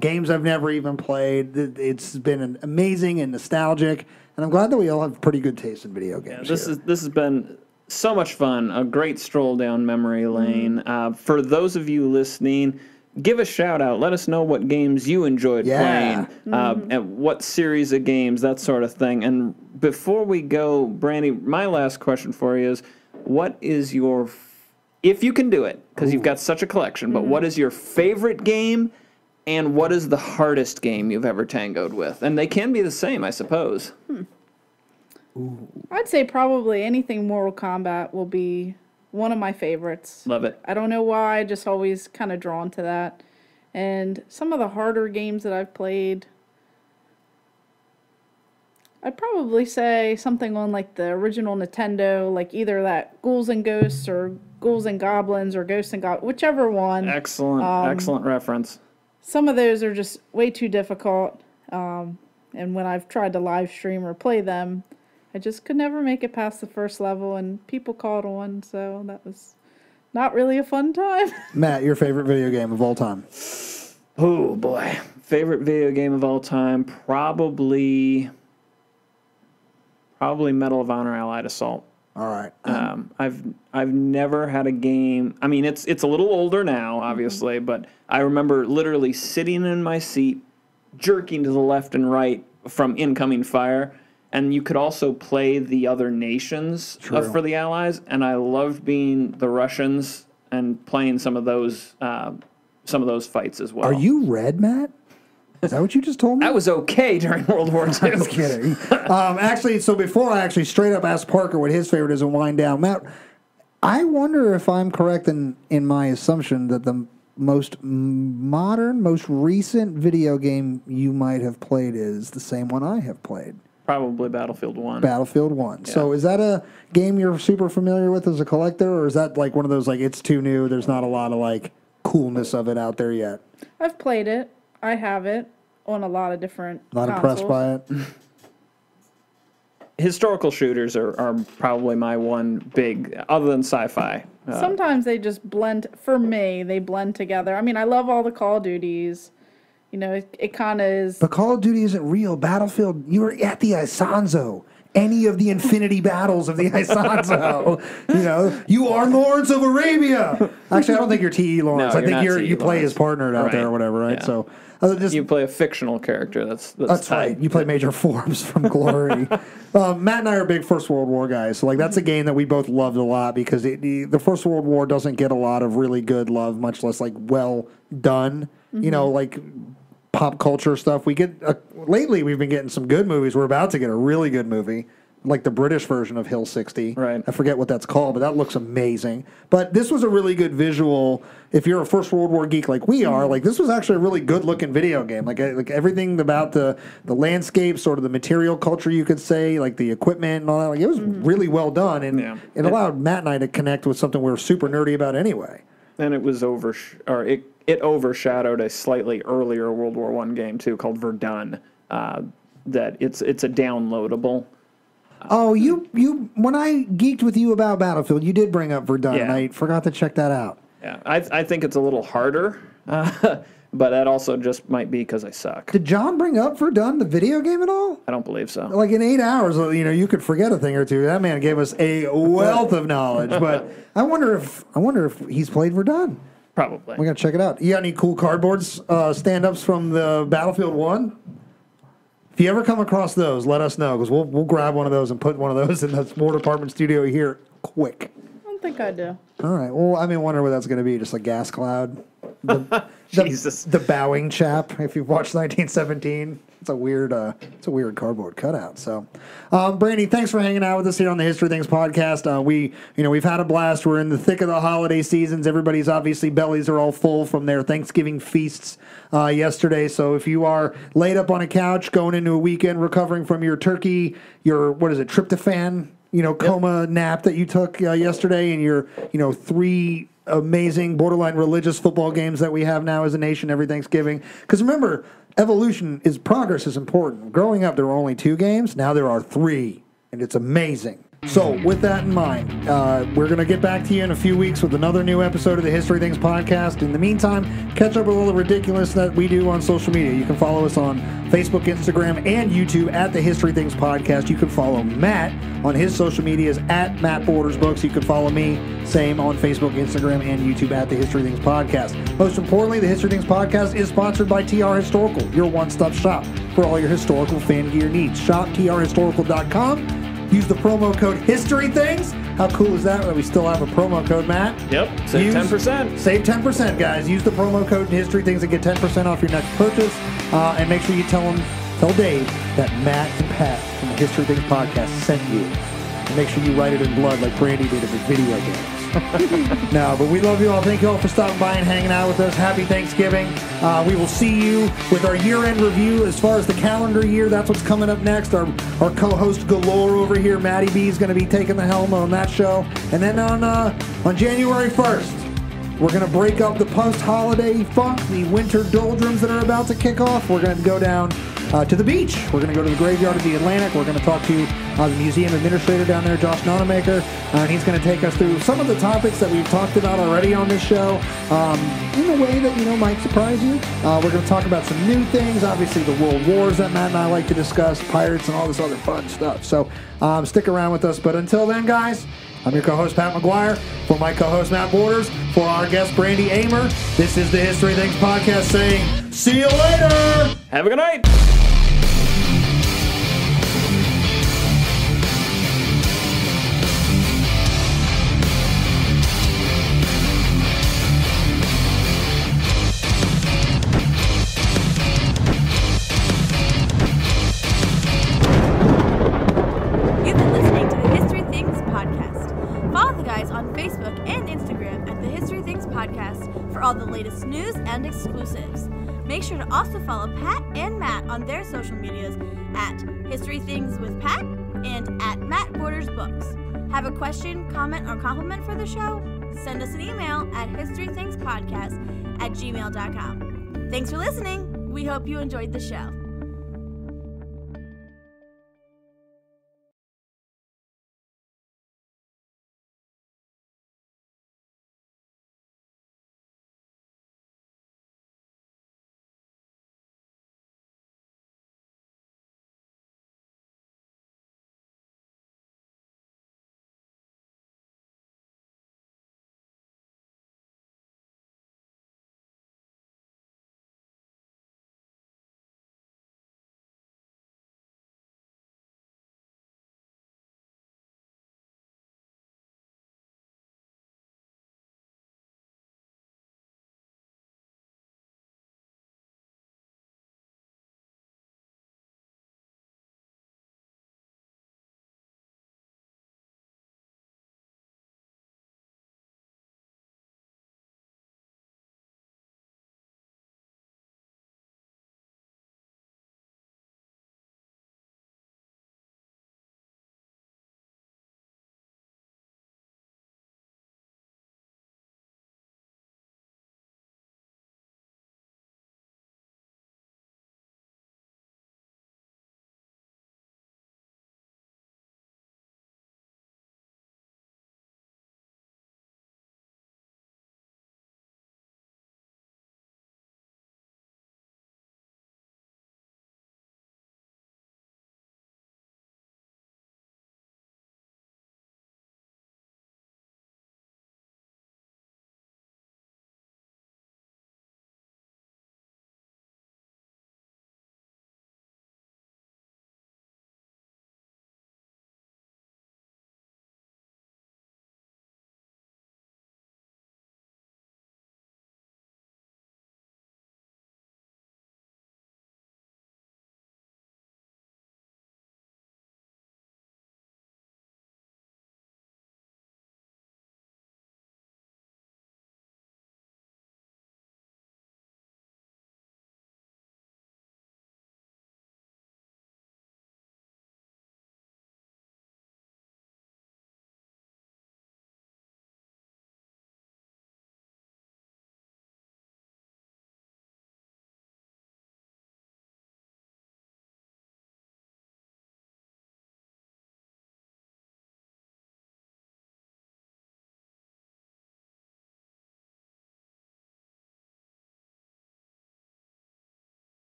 games I've never even played. It's been amazing and nostalgic, and I'm glad that we all have pretty good taste in video games. This has been so much fun, a great stroll down memory lane. For those of you listening, give a shout out. Let us know what games you enjoyed playing, and what series of games, that sort of thing. And before we go, Brandi, my last question for you is, what is your, if you can do it, because you've got such a collection, but what is your favorite game, and what is the hardest game you've ever tangoed with? And they can be the same, I suppose. I'd say probably anything Mortal Kombat will be one of my favorites. Love it. I don't know why, just always kind of drawn to that. And some of the harder games that I've played, I'd probably say something on like the original Nintendo, like either that Ghouls and Ghosts or Ghouls and Goblins or Ghosts and Goblins, whichever one. Excellent reference. Some of those are just way too difficult. And when I've tried to live stream or play them, I just could never make it past the first level, and people caught on, so that was not really a fun time. Matt, your favorite video game of all time? Oh, boy. Favorite video game of all time? Probably Medal of Honor Allied Assault. All right. I've never had a game. I mean, it's a little older now, obviously, but I remember literally sitting in my seat, jerking to the left and right from incoming fire. And you could also play the other nations for the Allies, and I loved being the Russians and playing some of those fights as well. Are you red, Matt? Is that what you just told me? I was okay during World War II. I was kidding. Actually, so before I actually straight up asked Parker what his favorite is and wind down, Matt, I wonder if I'm correct in my assumption that the most modern, most recent video game you might have played is the same one I have played. Probably Battlefield 1. Battlefield 1. Yeah. So is that a game you're super familiar with as a collector, or is that like one of those, like, it's too new, there's not a lot of, like, coolness of it out there yet? I've played it. I have it on a lot of different Not consoles. impressed by it? Historical shooters are probably my one big, other than sci-fi. Sometimes they just blend, for me, they blend together. I mean, I love all the Call of Duties. You know, it kind of is. But Call of Duty isn't real. Battlefield, you were at the Isonzo. Any of the infinity battles of the Isonzo. You know, you are Lawrence of Arabia. Actually, I don't think you're T.E. Lawrence. No, I think you play Lawrence. his partner out there or whatever, right? Yeah. So you play a fictional character. That's right. You play Major Forbes from Glory. Matt and I are big First World War guys. So, like, that's a game that we both loved a lot because the First World War doesn't get a lot of really good love, much less, like, well done. You know, like pop culture stuff. We get lately we've been getting some good movies. We're about to get a really good movie. like the British version of Hill 60. Right. I forget what that's called, but that looks amazing. But this was a really good visual. If you're a First World War geek like we are, like this was actually a really good looking video game. Like everything about the landscape, sort of the material culture, you could say, like the equipment and all that. Like it was really well done, and it allowed Matt and I to connect with something we were super nerdy about anyway. And it was it overshadowed a slightly earlier World War I game too, called Verdun. That it's a downloadable. Oh, you when I geeked with you about Battlefield, you did bring up Verdun, and I forgot to check that out. Yeah, I think it's a little harder, but that also just might be because I suck. Did John bring up Verdun, the video game, at all? I don't believe so. Like in 8 hours, you could forget a thing or two. That man gave us a wealth of knowledge. But I wonder if he's played Verdun. Probably. We gotta check it out. You got any cool cardboards stand-ups from the Battlefield 1? If you ever come across those, let us know, because we'll grab one of those and put one of those in the War Department studio here quick. I don't think I do. All right. Well, I wonder what that's going to be. Just a gas cloud. Jesus. The bowing chap. If you've watched 1917, it's a weird cardboard cutout. So, Brandi, thanks for hanging out with us here on the History Things podcast. We've had a blast. We're in the thick of the holiday seasons. Everybody's obviously bellies are all full from their Thanksgiving feasts yesterday. So if you are laid up on a couch going into a weekend recovering from your turkey, your tryptophan, coma nap that you took yesterday, and your 3 amazing borderline religious football games that we have now as a nation every Thanksgiving. Because remember, progress is important. Growing up, there were only 2 games. Now there are 3, and it's amazing. So with that in mind, we're going to get back to you in a few weeks with another new episode of the History Things podcast. In the meantime, catch up with all the ridiculous that we do on social media. You can follow us on Facebook, Instagram, and YouTube at the History Things podcast. You can follow Matt on his social medias at Matt Borders Books. You can follow me, same on Facebook, Instagram, and YouTube at the History Things podcast. Most importantly, the History Things podcast is sponsored by TR Historical, your one-stop shop for all your historical fan gear needs. Shop trhistorical.com. Use the promo code HistoryThings. How cool is that we still have a promo code, Matt? Yep, save 10%. Save 10%, guys. Use the promo code HistoryThings and get 10% off your next purchase. And make sure you tell Dave that Matt and Pat from the History Things podcast sent you. And make sure you write it in blood like Brandi did in the video games. No, but we love you all. Thank you all for stopping by and hanging out with us. Happy Thanksgiving. We will see you with our year-end review as far as the calendar year. That's what's coming up next. Our co-host galore over here, Matty B, is going to be taking the helm on that show. And then on January 1st, we're going to break up the post-holiday funk, the winter doldrums that are about to kick off. We're going to go down to the beach. We're going to go to the graveyard of the Atlantic. We're going to talk to the museum administrator down there, Josh Nonamaker, and he's going to take us through some of the topics that we've talked about already on this show in a way that might surprise you. We're going to talk about some new things, obviously the world wars that Matt and I like to discuss, pirates and all this other fun stuff. So stick around with us. But until then, guys, I'm your co-host, Pat McGuire. For my co-host, Matt Borders. For our guest, Brandi Ahmer. This is the History Things podcast saying, see you later! Have a good night! all the latest news and exclusives. Make sure to also follow Pat and Matt on their social medias at History Things with Pat and at Matt Borders Books. Have a question, comment, or compliment for the show? Send us an email at historythingspodcast@gmail.com. Thanks for listening. We hope you enjoyed the show.